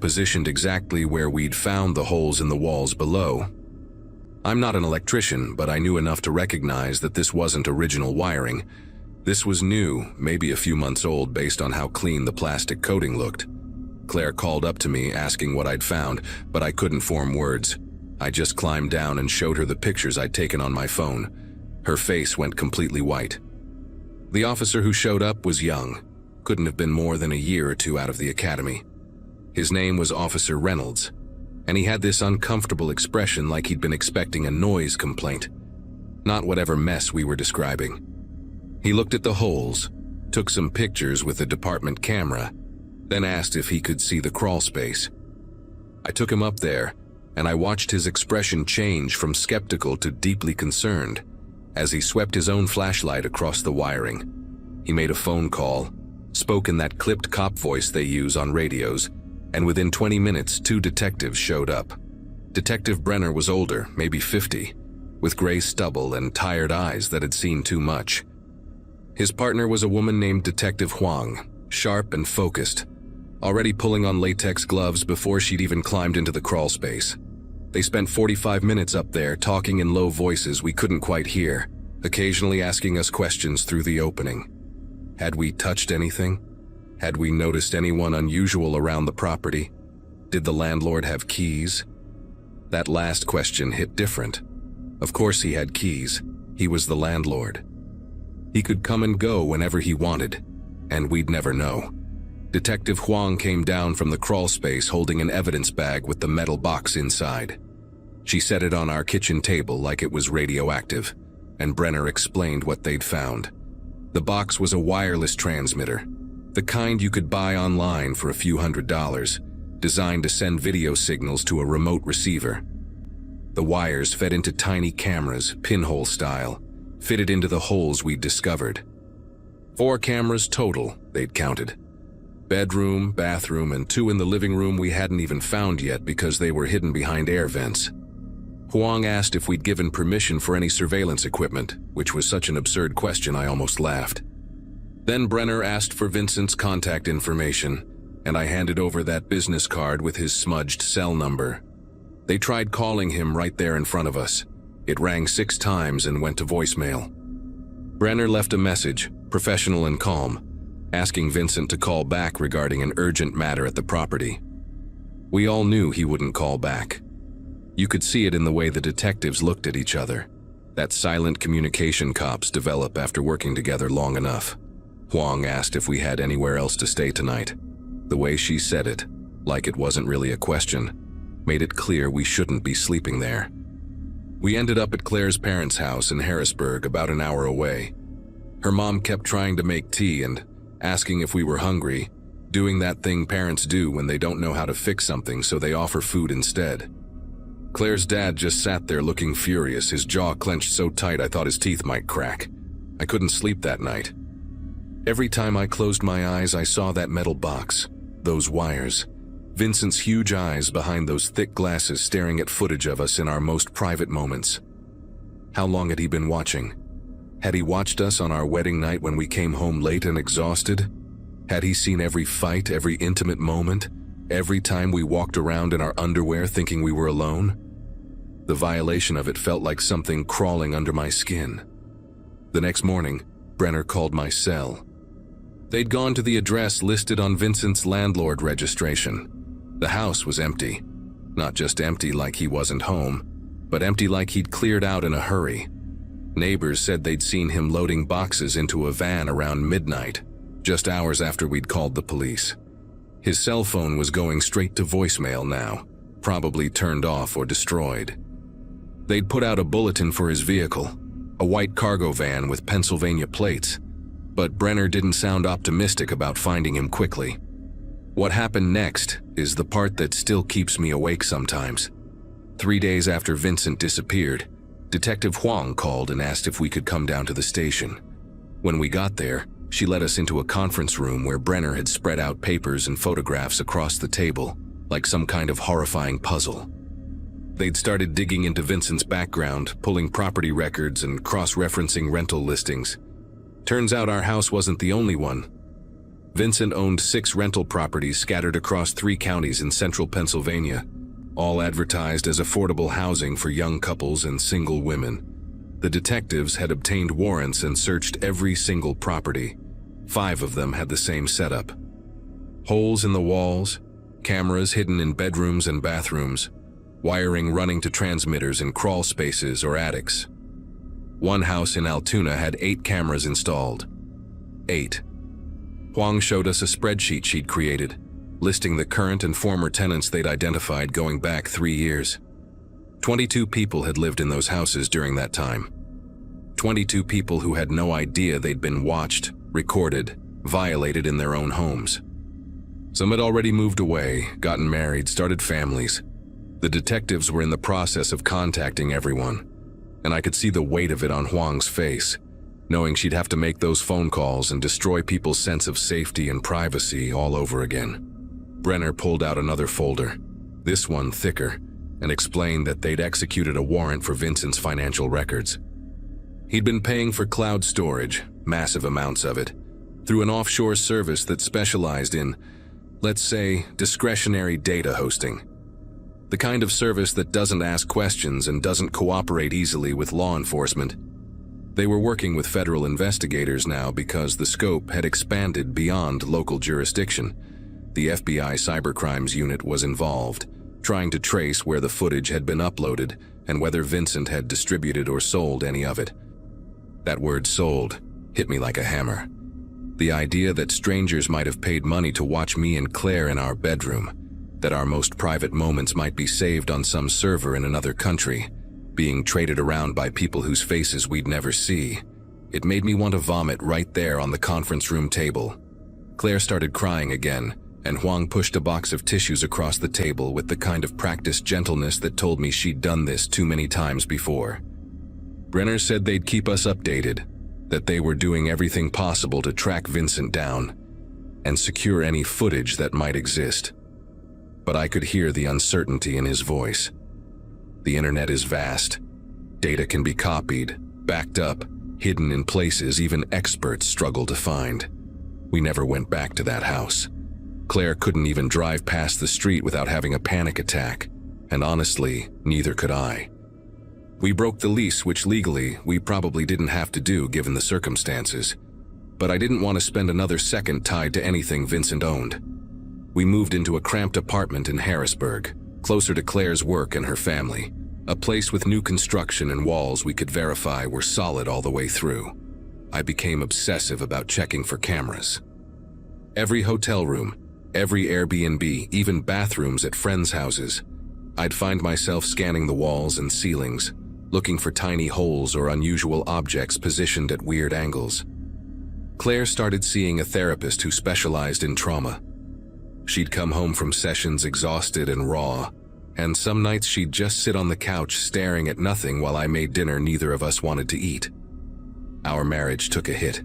positioned exactly where we'd found the holes in the walls below. I'm not an electrician, but I knew enough to recognize that this wasn't original wiring. This was new, maybe a few months old based on how clean the plastic coating looked. Claire called up to me asking what I'd found, but I couldn't form words. I just climbed down and showed her the pictures I'd taken on my phone. Her face went completely white. The officer who showed up was young, couldn't have been more than a year or 2 out of the academy. His name was Officer Reynolds, and he had this uncomfortable expression like he'd been expecting a noise complaint, not whatever mess we were describing. He looked at the holes, took some pictures with the department camera, then asked if he could see the crawl space. I took him up there, and I watched his expression change from skeptical to deeply concerned as he swept his own flashlight across the wiring. He made a phone call, spoke in that clipped cop voice they use on radios, and within 20 minutes, 2 detectives showed up. Detective Brenner was older, maybe 50, with gray stubble and tired eyes that had seen too much. His partner was a woman named Detective Huang, sharp and focused, already pulling on latex gloves before she'd even climbed into the crawl space. They spent 45 minutes up there talking in low voices we couldn't quite hear, occasionally asking us questions through the opening. Had we touched anything? Had we noticed anyone unusual around the property? Did the landlord have keys? That last question hit different. Of course he had keys. He was the landlord. He could come and go whenever he wanted, and we'd never know. Detective Huang came down from the crawl space holding an evidence bag with the metal box inside. She set it on our kitchen table like it was radioactive, and Brenner explained what they'd found. The box was a wireless transmitter, the kind you could buy online for a few $100s, designed to send video signals to a remote receiver. The wires fed into tiny cameras, pinhole style, fitted into the holes we'd discovered. 4 cameras total, they'd counted. Bedroom, bathroom, and 2 in the living room we hadn't even found yet because they were hidden behind air vents. Huang asked if we'd given permission for any surveillance equipment, which was such an absurd question I almost laughed. Then Brenner asked for Vincent's contact information, and I handed over that business card with his smudged cell number. They tried calling him right there in front of us. It rang 6 times and went to voicemail. Brenner left a message, professional and calm, asking Vincent to call back regarding an urgent matter at the property. We all knew he wouldn't call back. You could see it in the way the detectives looked at each other. That silent communication cops develop after working together long enough. Huang asked if we had anywhere else to stay tonight. The way she said it, like it wasn't really a question, made it clear we shouldn't be sleeping there. We ended up at Claire's parents' house in Harrisburg, about an hour away. Her mom kept trying to make tea and asking if we were hungry, doing that thing parents do when they don't know how to fix something, so they offer food instead. Claire's dad just sat there looking furious, his jaw clenched so tight I thought his teeth might crack. I couldn't sleep that night. Every time I closed my eyes, I saw that metal box, those wires, Vincent's huge eyes behind those thick glasses staring at footage of us in our most private moments. How long had he been watching? Had he watched us on our wedding night when we came home late and exhausted? Had he seen every fight, every intimate moment, every time we walked around in our underwear thinking we were alone? The violation of it felt like something crawling under my skin. The next morning, Brenner called my cell. They'd gone to the address listed on Vincent's landlord registration. The house was empty. Not just empty like he wasn't home, but empty like he'd cleared out in a hurry. Neighbors said they'd seen him loading boxes into a van around midnight, just hours after we'd called the police. His cell phone was going straight to voicemail now, probably turned off or destroyed. They'd put out a bulletin for his vehicle, a white cargo van with Pennsylvania plates, but Brenner didn't sound optimistic about finding him quickly. What happened next is the part that still keeps me awake sometimes. 3 days after Vincent disappeared, Detective Huang called and asked if we could come down to the station. When we got there, she led us into a conference room where Brenner had spread out papers and photographs across the table, like some kind of horrifying puzzle. They'd started digging into Vincent's background, pulling property records and cross-referencing rental listings. Turns out our house wasn't the only one. Vincent owned 6 rental properties scattered across 3 counties in central Pennsylvania, all advertised as affordable housing for young couples and single women. The detectives had obtained warrants and searched every single property. 5 of them had the same setup. Holes in the walls, cameras hidden in bedrooms and bathrooms, wiring running to transmitters in crawl spaces or attics. One house in Altoona had 8 cameras installed. 8. Huang showed us a spreadsheet she'd created, listing the current and former tenants they'd identified going back 3 years. 22 people had lived in those houses during that time. 22 people who had no idea they'd been watched, recorded, violated in their own homes. Some had already moved away, gotten married, started families. The detectives were in the process of contacting everyone, and I could see the weight of it on Huang's face, knowing she'd have to make those phone calls and destroy people's sense of safety and privacy all over again. Brenner pulled out another folder, this one thicker, and explained that they'd executed a warrant for Vincent's financial records. He'd been paying for cloud storage, massive amounts of it, through an offshore service that specialized in, let's say, discretionary data hosting. The kind of service that doesn't ask questions and doesn't cooperate easily with law enforcement. They were working with federal investigators now because the scope had expanded beyond local jurisdiction. The FBI cybercrimes unit was involved, trying to trace where the footage had been uploaded and whether Vincent had distributed or sold any of it. That word "sold" hit me like a hammer. The idea that strangers might have paid money to watch me and Claire in our bedroom, that our most private moments might be saved on some server in another country, being traded around by people whose faces we'd never see. It made me want to vomit right there on the conference room table. Claire started crying again, and Huang pushed a box of tissues across the table with the kind of practiced gentleness that told me she'd done this too many times before. Brenner said they'd keep us updated, that they were doing everything possible to track Vincent down and secure any footage that might exist. But I could hear the uncertainty in his voice. The internet is vast. Data can be copied, backed up, hidden in places even experts struggle to find. We never went back to that house. Claire couldn't even drive past the street without having a panic attack, and honestly, neither could I. We broke the lease, which legally we probably didn't have to do given the circumstances, but I didn't want to spend another second tied to anything Vincent owned. We moved into a cramped apartment in Harrisburg, closer to Claire's work and her family, a place with new construction and walls we could verify were solid all the way through. I became obsessive about checking for cameras. Every hotel room, every Airbnb, even bathrooms at friends' houses, I'd find myself scanning the walls and ceilings, looking for tiny holes or unusual objects positioned at weird angles. Claire started seeing a therapist who specialized in trauma. She'd come home from sessions exhausted and raw, and some nights she'd just sit on the couch staring at nothing while I made dinner neither of us wanted to eat. Our marriage took a hit.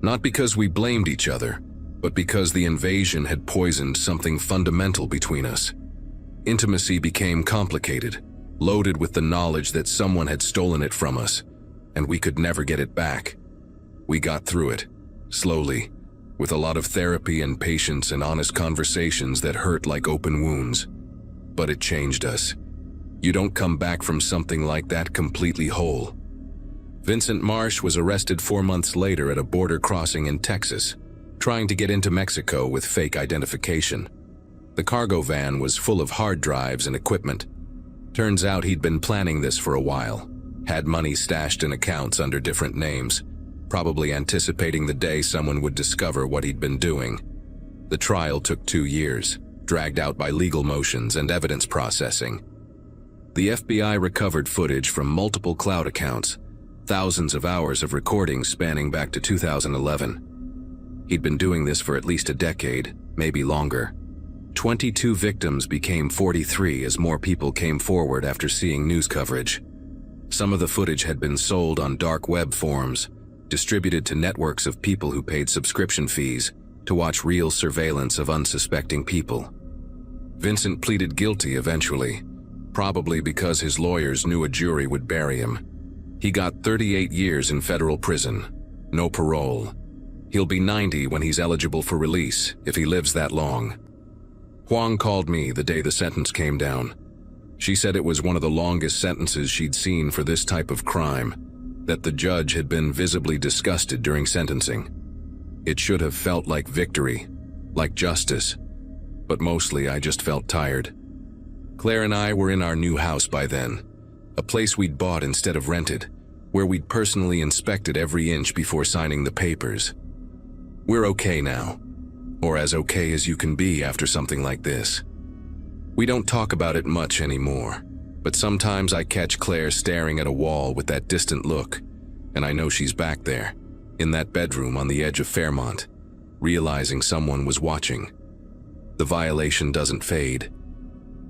Not because we blamed each other, but because the invasion had poisoned something fundamental between us. Intimacy became complicated, loaded with the knowledge that someone had stolen it from us, and we could never get it back. We got through it, slowly, with a lot of therapy and patience and honest conversations that hurt like open wounds. But it changed us. You don't come back from something like that completely whole. Vincent Marsh was arrested 4 months later at a border crossing in Texas, trying to get into Mexico with fake identification. The cargo van was full of hard drives and equipment. Turns out he'd been planning this for a while, had money stashed in accounts under different names, probably anticipating the day someone would discover what he'd been doing. The trial took 2 years, dragged out by legal motions and evidence processing. The FBI recovered footage from multiple cloud accounts, thousands of hours of recordings spanning back to 2011. He'd been doing this for at least a decade, maybe longer. 22 victims became 43 as more people came forward after seeing news coverage. Some of the footage had been sold on dark web forums, distributed to networks of people who paid subscription fees to watch real surveillance of unsuspecting people. Vincent pleaded guilty eventually, probably because his lawyers knew a jury would bury him. He got 38 years in federal prison, no parole. He'll be 90 when he's eligible for release, if he lives that long. Huang called me the day the sentence came down. She said it was one of the longest sentences she'd seen for this type of crime, that the judge had been visibly disgusted during sentencing. It should have felt like victory, like justice, but mostly I just felt tired. Claire and I were in our new house by then, a place we'd bought instead of rented, where we'd personally inspected every inch before signing the papers. We're okay now, or as okay as you can be after something like this. We don't talk about it much anymore, but sometimes I catch Claire staring at a wall with that distant look, and I know she's back there, in that bedroom on the edge of Fairmont, realizing someone was watching. The violation doesn't fade.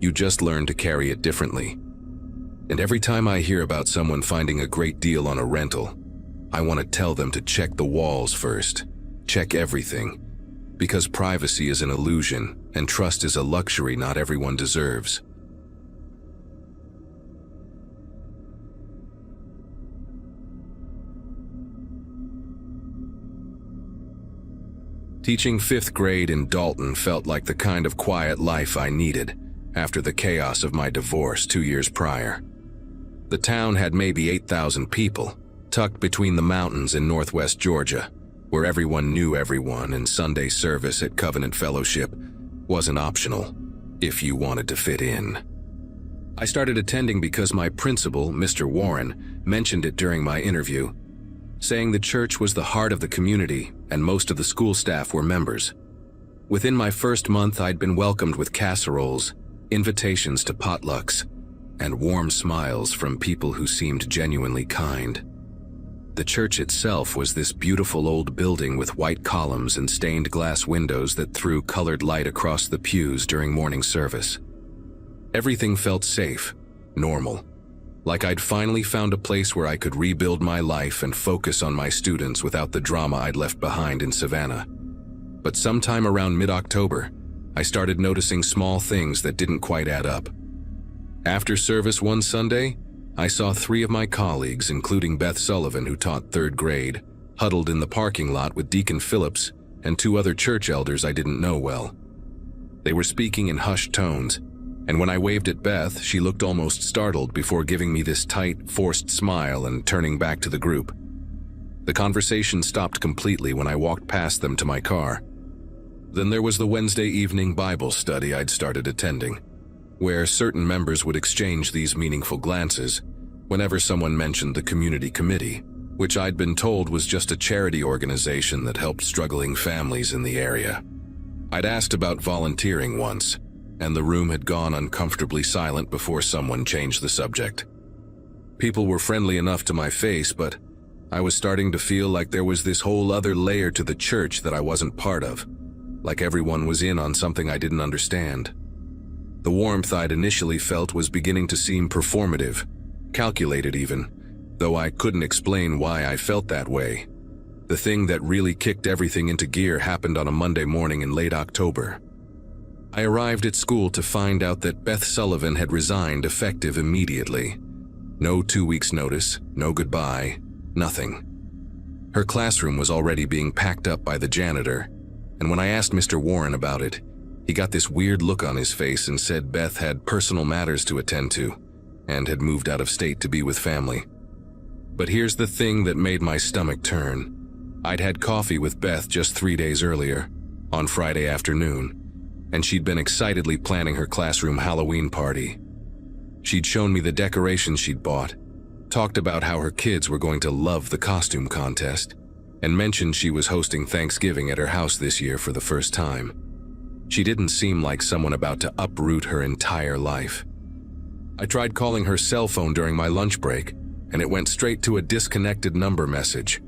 You just learn to carry it differently. And every time I hear about someone finding a great deal on a rental, I want to tell them to check the walls first. Check everything. Because privacy is an illusion, and trust is a luxury not everyone deserves. Teaching 5th grade in Dalton felt like the kind of quiet life I needed after the chaos of my divorce 2 years prior. The town had maybe 8,000 people, tucked between the mountains in northwest Georgia, where everyone knew everyone and Sunday service at Covenant Fellowship wasn't optional if you wanted to fit in. I started attending because my principal, Mr. Warren, mentioned it during my interview, saying the church was the heart of the community and most of the school staff were members. Within my first month, I'd been welcomed with casseroles, invitations to potlucks, and warm smiles from people who seemed genuinely kind. The church itself was this beautiful old building with white columns and stained glass windows that threw colored light across the pews during morning service. Everything felt safe, normal, like I'd finally found a place where I could rebuild my life and focus on my students without the drama I'd left behind in Savannah. But sometime around mid-October, I started noticing small things that didn't quite add up. After service one Sunday, I saw 3 of my colleagues, including Beth Sullivan, who taught 3rd grade, huddled in the parking lot with Deacon Phillips and 2 other church elders I didn't know well. They were speaking in hushed tones, and when I waved at Beth, she looked almost startled before giving me this tight, forced smile and turning back to the group. The conversation stopped completely when I walked past them to my car. Then there was the Wednesday evening Bible study I'd started attending, where certain members would exchange these meaningful glances whenever someone mentioned the community committee, which I'd been told was just a charity organization that helped struggling families in the area. I'd asked about volunteering once, and the room had gone uncomfortably silent before someone changed the subject. People were friendly enough to my face, but I was starting to feel like there was this whole other layer to the church that I wasn't part of, like everyone was in on something I didn't understand. The warmth I'd initially felt was beginning to seem performative, calculated even, though I couldn't explain why I felt that way. The thing that really kicked everything into gear happened on a Monday morning in late October. I arrived at school to find out that Beth Sullivan had resigned effective immediately. No 2 weeks notice, no goodbye, nothing. Her classroom was already being packed up by the janitor, and when I asked Mr. Warren about it, he got this weird look on his face and said Beth had personal matters to attend to and had moved out of state to be with family. But here's the thing that made my stomach turn. I'd had coffee with Beth just 3 days earlier, on Friday afternoon, and she'd been excitedly planning her classroom Halloween party. She'd shown me the decorations she'd bought, talked about how her kids were going to love the costume contest, and mentioned she was hosting Thanksgiving at her house this year for the first time. She didn't seem like someone about to uproot her entire life. I tried calling her cell phone during my lunch break, and it went straight to a disconnected number message.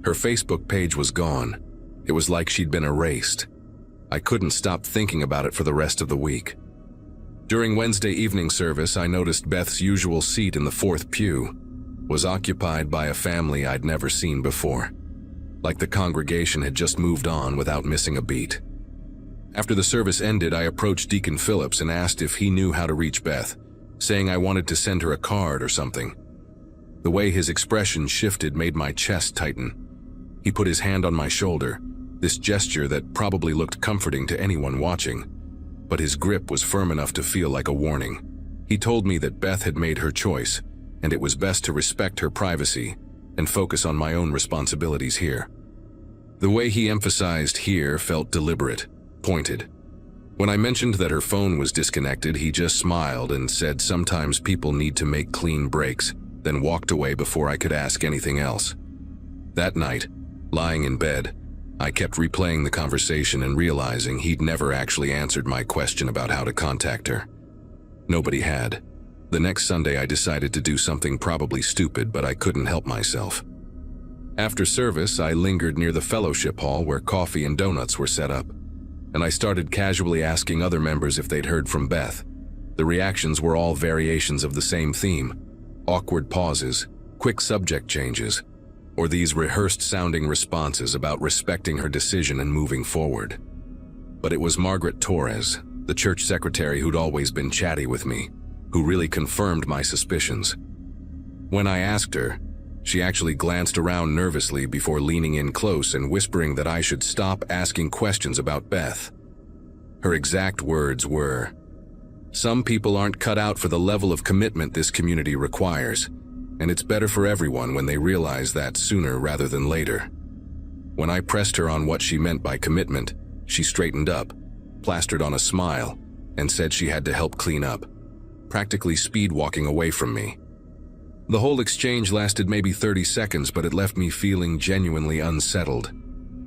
Her Facebook page was gone. It was like she'd been erased. I couldn't stop thinking about it for the rest of the week. During Wednesday evening service, I noticed Beth's usual seat in the 4th pew was occupied by a family I'd never seen before, like the congregation had just moved on without missing a beat. After the service ended, I approached Deacon Phillips and asked if he knew how to reach Beth, saying I wanted to send her a card or something. The way his expression shifted made my chest tighten. He put his hand on my shoulder, this gesture that probably looked comforting to anyone watching, but his grip was firm enough to feel like a warning. He told me that Beth had made her choice, and it was best to respect her privacy and focus on my own responsibilities here. The way he emphasized here felt deliberate, pointed. When I mentioned that her phone was disconnected, he just smiled and said sometimes people need to make clean breaks, then walked away before I could ask anything else. That night, lying in bed, I kept replaying the conversation and realizing he'd never actually answered my question about how to contact her. Nobody had. The next Sunday I decided to do something probably stupid, but I couldn't help myself. After service, I lingered near the fellowship hall where coffee and donuts were set up, and I started casually asking other members if they'd heard from Beth. The reactions were all variations of the same theme: awkward pauses, quick subject changes, or these rehearsed-sounding responses about respecting her decision and moving forward. But it was Margaret Torres, the church secretary who'd always been chatty with me, who really confirmed my suspicions. When I asked her, she actually glanced around nervously before leaning in close and whispering that I should stop asking questions about Beth. Her exact words were, "Some people aren't cut out for the level of commitment this community requires, and it's better for everyone when they realize that sooner rather than later." When I pressed her on what she meant by commitment, she straightened up, plastered on a smile, and said she had to help clean up, practically speed walking away from me. The whole exchange lasted maybe 30 seconds, but it left me feeling genuinely unsettled.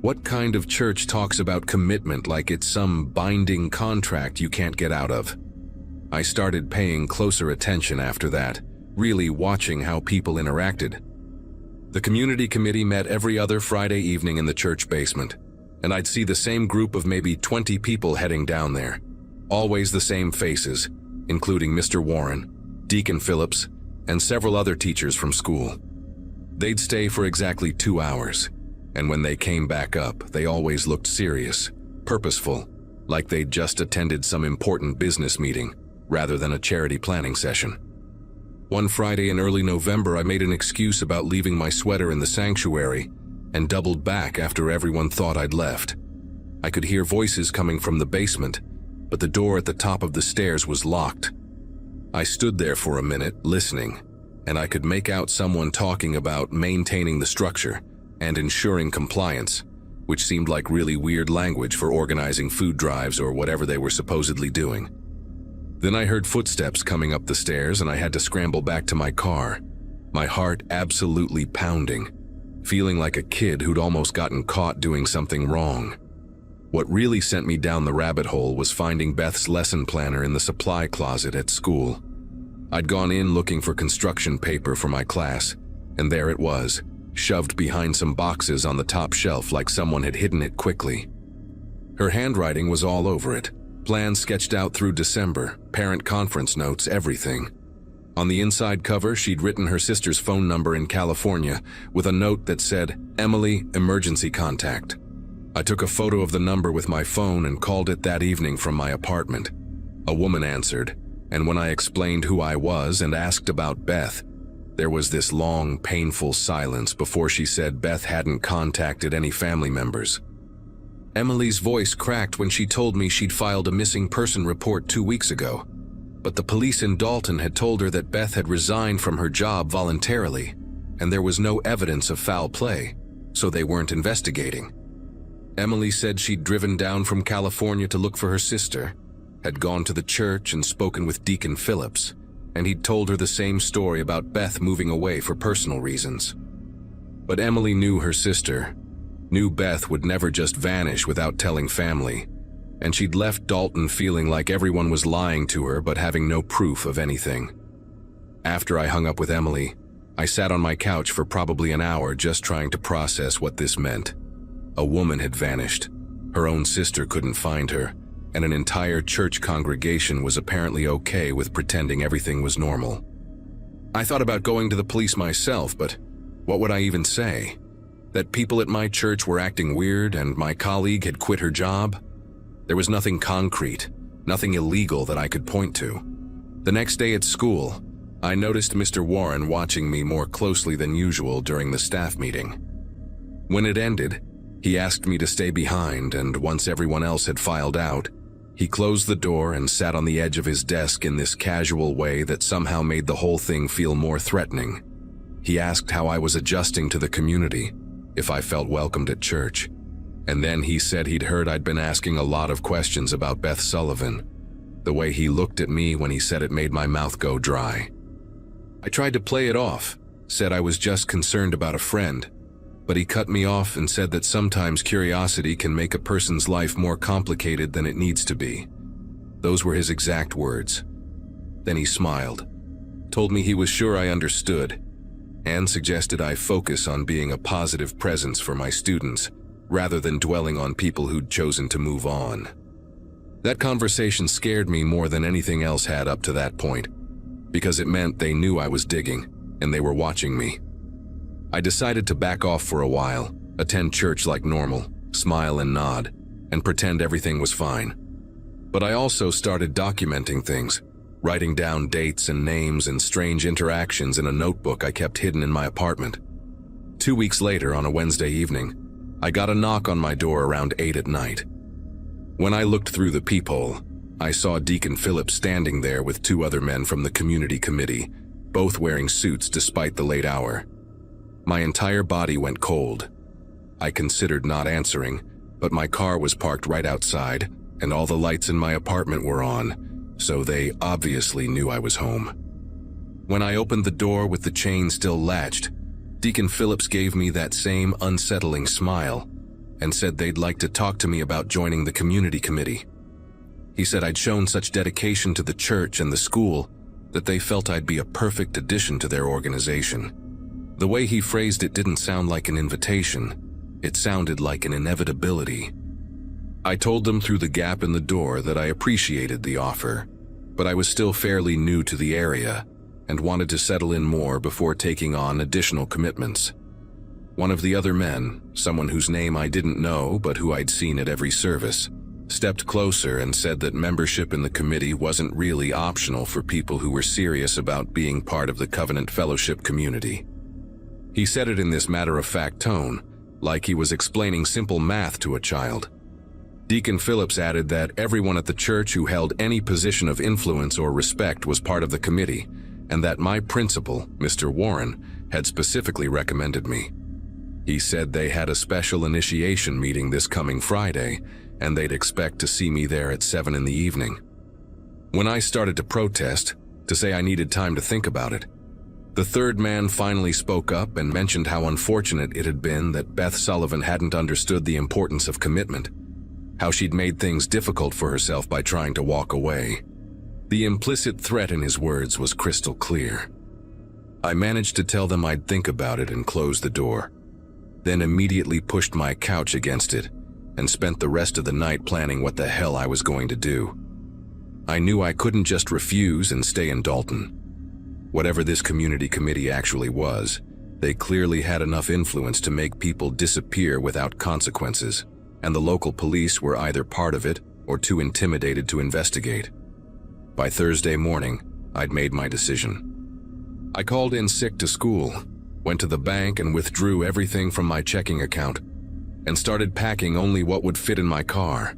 What kind of church talks about commitment like it's some binding contract you can't get out of? I started paying closer attention after that, really watching how people interacted. The community committee met every other Friday evening in the church basement, and I'd see the same group of maybe 20 people heading down there. Always the same faces, including Mr. Warren, Deacon Phillips, and several other teachers from school. They'd stay for exactly 2 hours, and when they came back up, they always looked serious, purposeful, like they'd just attended some important business meeting. rather than a charity planning session. One Friday in early November, I made an excuse about leaving my sweater in the sanctuary and doubled back after everyone thought I'd left. I could hear voices coming from the basement, but the door at the top of the stairs was locked. I stood there for a minute, listening, and I could make out someone talking about maintaining the structure and ensuring compliance, which seemed like really weird language for organizing food drives or whatever they were supposedly doing. Then I heard footsteps coming up the stairs and I had to scramble back to my car, my heart absolutely pounding, feeling like a kid who'd almost gotten caught doing something wrong. What really sent me down the rabbit hole was finding Beth's lesson planner in the supply closet at school. I'd gone in looking for construction paper for my class, and there it was, shoved behind some boxes on the top shelf like someone had hidden it quickly. Her handwriting was all over it, plans sketched out through December, parent conference notes, everything. On the inside cover, she'd written her sister's phone number in California with a note that said, "Emily, emergency contact." I took a photo of the number with my phone and called it that evening from my apartment. A woman answered, and when I explained who I was and asked about Beth, there was this long, painful silence before she said Beth hadn't contacted any family members. Emily's voice cracked when she told me she'd filed a missing person report 2 weeks ago, but the police in Dalton had told her that Beth had resigned from her job voluntarily, and there was no evidence of foul play, so they weren't investigating. Emily said she'd driven down from California to look for her sister, had gone to the church and spoken with Deacon Phillips, and he'd told her the same story about Beth moving away for personal reasons. But Emily knew her sister, knew Beth would never just vanish without telling family, and she'd left Dalton feeling like everyone was lying to her but having no proof of anything. After I hung up with Emily, I sat on my couch for probably an hour just trying to process what this meant. A woman had vanished, her own sister couldn't find her, and an entire church congregation was apparently okay with pretending everything was normal. I thought about going to the police myself, but what would I even say? That people at my church were acting weird and my colleague had quit her job? There was nothing concrete, nothing illegal that I could point to. The next day at school, I noticed Mr. Warren watching me more closely than usual during the staff meeting. When it ended, he asked me to stay behind, and once everyone else had filed out, he closed the door and sat on the edge of his desk in this casual way that somehow made the whole thing feel more threatening. He asked how I was adjusting to the community, if I felt welcomed at church, and then he said he'd heard I'd been asking a lot of questions about Beth Sullivan. The way he looked at me when he said it made my mouth go dry. I tried to play it off, said I was just concerned about a friend, but he cut me off and said that sometimes curiosity can make a person's life more complicated than it needs to be. Those were his exact words. Then he smiled, told me he was sure I understood, and suggested I focus on being a positive presence for my students, rather than dwelling on people who'd chosen to move on. That conversation scared me more than anything else had up to that point, because it meant they knew I was digging, and they were watching me. I decided to back off for a while, attend church like normal, smile and nod, and pretend everything was fine. But I also started documenting things, writing down dates and names and strange interactions in a notebook I kept hidden in my apartment. 2 weeks later, on a Wednesday evening, I got a knock on my door around 8 at night. When I looked through the peephole, I saw Deacon Phillips standing there with 2 other men from the community committee, both wearing suits despite the late hour. My entire body went cold. I considered not answering, but my car was parked right outside, and all the lights in my apartment were on, so they obviously knew I was home. When I opened the door with the chain still latched, Deacon Phillips gave me that same unsettling smile and said they'd like to talk to me about joining the community committee. He said I'd shown such dedication to the church and the school that they felt I'd be a perfect addition to their organization. The way he phrased it didn't sound like an invitation, it sounded like an inevitability. I told them through the gap in the door that I appreciated the offer, but I was still fairly new to the area and wanted to settle in more before taking on additional commitments. One of the other men, someone whose name I didn't know but who I'd seen at every service, stepped closer and said that membership in the committee wasn't really optional for people who were serious about being part of the Covenant Fellowship community. He said it in this matter-of-fact tone, like he was explaining simple math to a child. Deacon Phillips added that everyone at the church who held any position of influence or respect was part of the committee, and that my principal, Mr. Warren, had specifically recommended me. He said they had a special initiation meeting this coming Friday, and they'd expect to see me there at 7 in the evening. When I started to protest, to say I needed time to think about it, the third man finally spoke up and mentioned how unfortunate it had been that Beth Sullivan hadn't understood the importance of commitment, how she'd made things difficult for herself by trying to walk away. The implicit threat in his words was crystal clear. I managed to tell them I'd think about it and close the door, then immediately pushed my couch against it and spent the rest of the night planning what the hell I was going to do. I knew I couldn't just refuse and stay in Dalton. Whatever this community committee actually was, they clearly had enough influence to make people disappear without consequences, and the local police were either part of it or too intimidated to investigate. By Thursday morning, I'd made my decision. I called in sick to school, went to the bank and withdrew everything from my checking account, and started packing only what would fit in my car.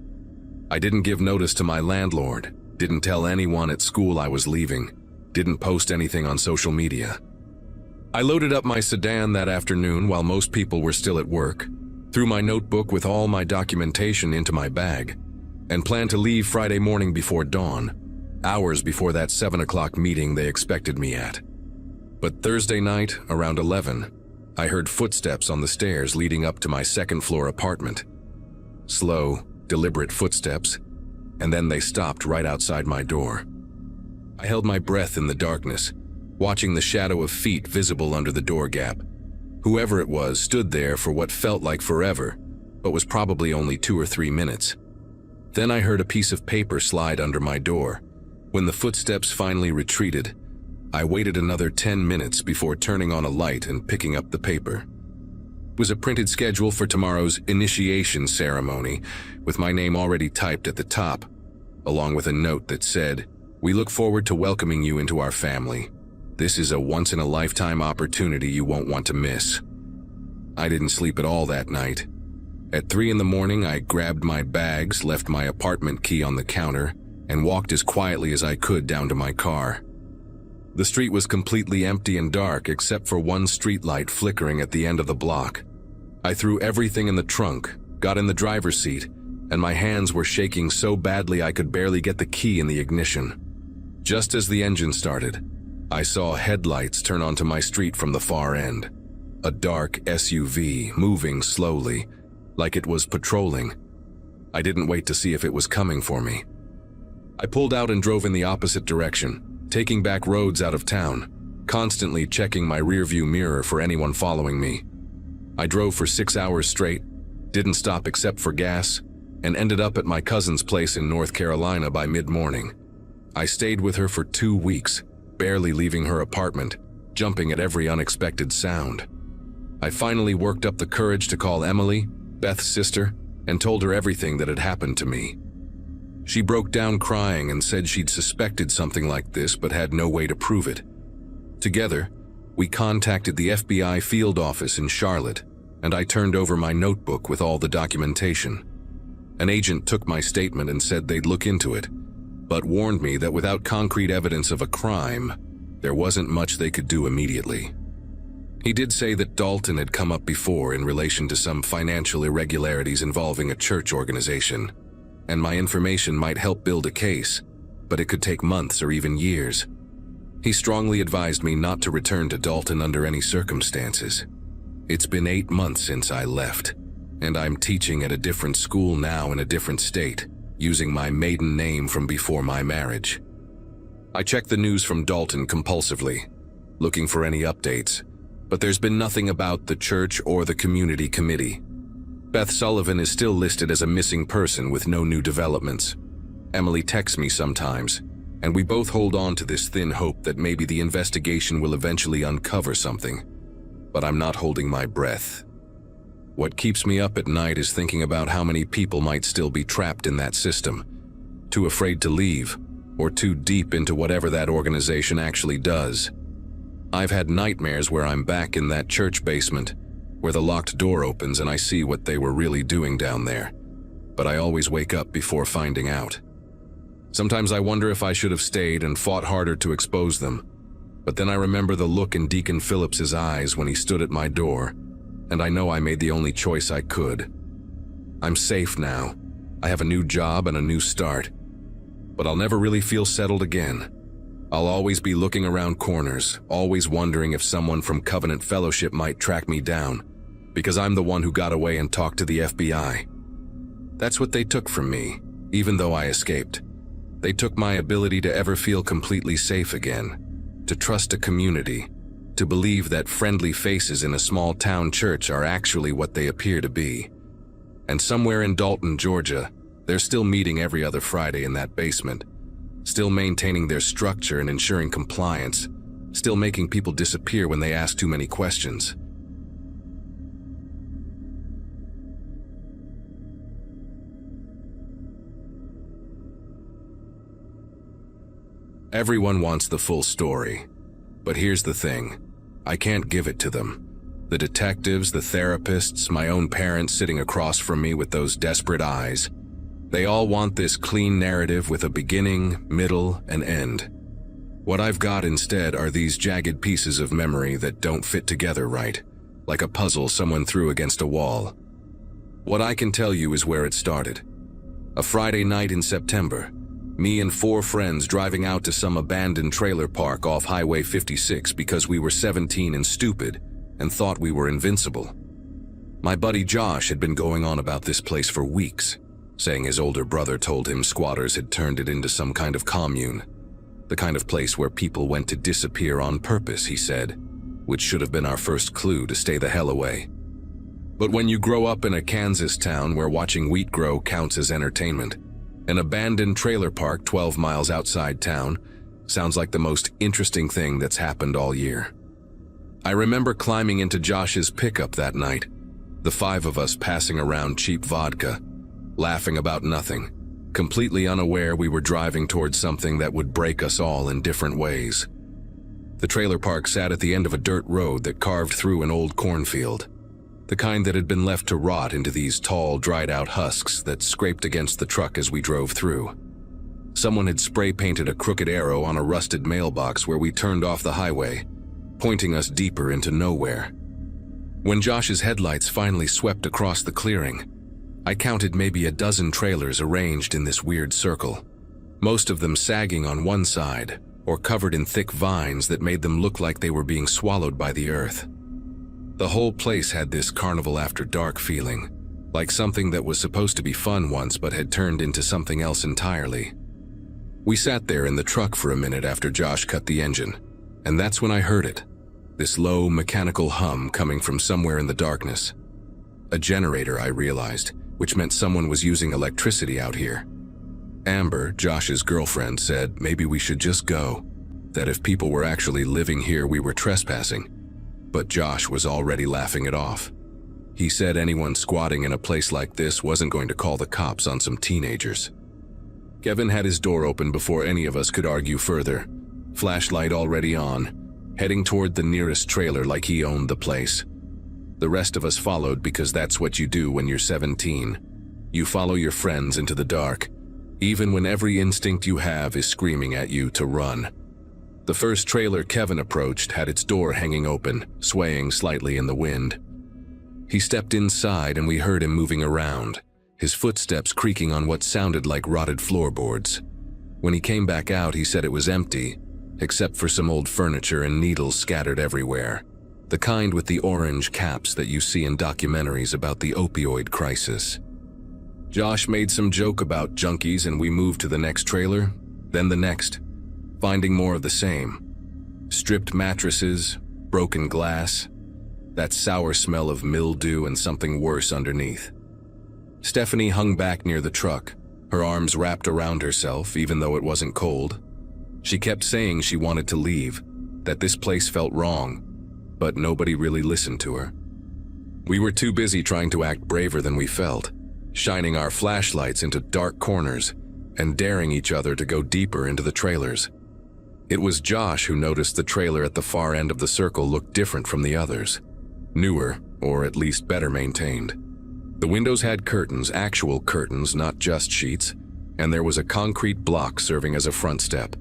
I didn't give notice to my landlord, didn't tell anyone at school I was leaving, didn't post anything on social media. I loaded up my sedan that afternoon while most people were still at work, threw my notebook with all my documentation into my bag, and planned to leave Friday morning before dawn, hours before that 7 o'clock meeting they expected me at. But Thursday night, around 11, I heard footsteps on the stairs leading up to my second-floor apartment. Slow, deliberate footsteps, and then they stopped right outside my door. I held my breath in the darkness, watching the shadow of feet visible under the door gap. Whoever it was stood there for what felt like forever, but was probably only 2 or 3 minutes. Then I heard a piece of paper slide under my door. When the footsteps finally retreated, I waited another 10 minutes before turning on a light and picking up the paper. It was a printed schedule for tomorrow's initiation ceremony, with my name already typed at the top, along with a note that said, "We look forward to welcoming you into our family. This is a once-in-a-lifetime opportunity you won't want to miss." I didn't sleep at all that night. At 3 in the morning, I grabbed my bags, left my apartment key on the counter, and walked as quietly as I could down to my car. The street was completely empty and dark except for one streetlight flickering at the end of the block. I threw everything in the trunk, got in the driver's seat, and my hands were shaking so badly I could barely get the key in the ignition. Just as the engine started, I saw headlights turn onto my street from the far end. A dark SUV moving slowly, like it was patrolling. I didn't wait to see if it was coming for me. I pulled out and drove in the opposite direction, taking back roads out of town, constantly checking my rearview mirror for anyone following me. I drove for 6 hours straight, didn't stop except for gas, and ended up at my cousin's place in North Carolina by mid-morning. I stayed with her for 2 weeks, barely leaving her apartment, jumping at every unexpected sound. I finally worked up the courage to call Emily, Beth's sister, and told her everything that had happened to me. She broke down crying and said she'd suspected something like this but had no way to prove it. Together, we contacted the FBI field office in Charlotte, and I turned over my notebook with all the documentation. An agent took my statement and said they'd look into it, but warned me that without concrete evidence of a crime, there wasn't much they could do immediately. He did say that Dalton had come up before in relation to some financial irregularities involving a church organization, and my information might help build a case, but it could take months or even years. He strongly advised me not to return to Dalton under any circumstances. It's been 8 months since I left, and I'm teaching at a different school now in a different state, using my maiden name from before my marriage. I checked the news from Dalton compulsively, looking for any updates, but there's been nothing about the church or the community committee. Beth Sullivan is still listed as a missing person with no new developments. Emily texts me sometimes, and we both hold on to this thin hope that maybe the investigation will eventually uncover something. But I'm not holding my breath. What keeps me up at night is thinking about how many people might still be trapped in that system, too afraid to leave, or too deep into whatever that organization actually does. I've had nightmares where I'm back in that church basement, where the locked door opens and I see what they were really doing down there. But I always wake up before finding out. Sometimes I wonder if I should have stayed and fought harder to expose them. But then I remember the look in Deacon Phillips's eyes when he stood at my door, and I know I made the only choice I could. I'm safe now. I have a new job and a new start. But I'll never really feel settled again. I'll always be looking around corners, always wondering if someone from Covenant Fellowship might track me down, because I'm the one who got away and talked to the FBI. That's what they took from me, even though I escaped. They took my ability to ever feel completely safe again, to trust a community, to believe that friendly faces in a small town church are actually what they appear to be. And somewhere in Dalton, Georgia, they're still meeting every other Friday in that basement, still maintaining their structure and ensuring compliance, still making people disappear when they ask too many questions. Everyone wants the full story, but here's the thing. I can't give it to them. The detectives, the therapists, my own parents sitting across from me with those desperate eyes, they all want this clean narrative with a beginning, middle, and end. What I've got instead are these jagged pieces of memory that don't fit together right, like a puzzle someone threw against a wall. What I can tell you is where it started. A Friday night in September, me and 4 friends driving out to some abandoned trailer park off Highway 56 because we were 17 and stupid and thought we were invincible. My buddy Josh had been going on about this place for weeks, saying his older brother told him squatters had turned it into some kind of commune, the kind of place where people went to disappear on purpose, he said, which should have been our first clue to stay the hell away. But when you grow up in a Kansas town where watching wheat grow counts as entertainment, an abandoned trailer park 12 miles outside town sounds like the most interesting thing that's happened all year. I remember climbing into Josh's pickup that night, the 5 of us passing around cheap vodka, laughing about nothing, completely unaware we were driving towards something that would break us all in different ways. The trailer park sat at the end of a dirt road that carved through an old cornfield, the kind that had been left to rot into these tall, dried-out husks that scraped against the truck as we drove through. Someone had spray-painted a crooked arrow on a rusted mailbox where we turned off the highway, pointing us deeper into nowhere. When Josh's headlights finally swept across the clearing, I counted maybe a dozen trailers arranged in this weird circle, most of them sagging on one side or covered in thick vines that made them look like they were being swallowed by the earth. The whole place had this carnival after dark feeling, like something that was supposed to be fun once but had turned into something else entirely. We sat there in the truck for a minute after Josh cut the engine, and that's when I heard it, this low mechanical hum coming from somewhere in the darkness. A generator, I realized, which meant someone was using electricity out here. Amber, Josh's girlfriend, said maybe we should just go, that if people were actually living here we were trespassing. But Josh was already laughing it off. He said anyone squatting in a place like this wasn't going to call the cops on some teenagers. Kevin had his door open before any of us could argue further, flashlight already on, heading toward the nearest trailer like he owned the place. The rest of us followed because that's what you do when you're 17. You follow your friends into the dark, even when every instinct you have is screaming at you to run. The first trailer Kevin approached had its door hanging open, swaying slightly in the wind. He stepped inside and we heard him moving around, his footsteps creaking on what sounded like rotted floorboards. When he came back out, he said it was empty, except for some old furniture and needles scattered everywhere, the kind with the orange caps that you see in documentaries about the opioid crisis. Josh made some joke about junkies and we moved to the next trailer, then the next, finding more of the same. Stripped mattresses, broken glass, that sour smell of mildew and something worse underneath. Stephanie hung back near the truck, her arms wrapped around herself even though it wasn't cold. She kept saying she wanted to leave, that this place felt wrong, but nobody really listened to her. We were too busy trying to act braver than we felt, shining our flashlights into dark corners and daring each other to go deeper into the trailers. It was Josh who noticed the trailer at the far end of the circle looked different from the others. Newer, or at least better maintained. The windows had curtains, actual curtains, not just sheets, and there was a concrete block serving as a front step.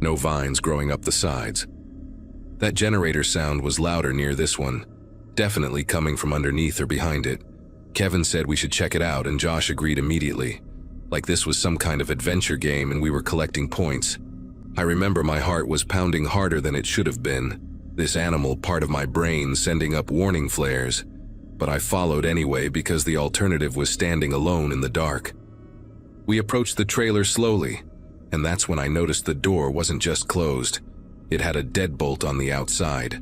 No vines growing up the sides. That generator sound was louder near this one, definitely coming from underneath or behind it. Kevin said we should check it out, and Josh agreed immediately, like this was some kind of adventure game and we were collecting points. I remember my heart was pounding harder than it should have been, this animal part of my brain sending up warning flares, but I followed anyway because the alternative was standing alone in the dark. We approached the trailer slowly, and that's when I noticed the door wasn't just closed. It had a deadbolt on the outside.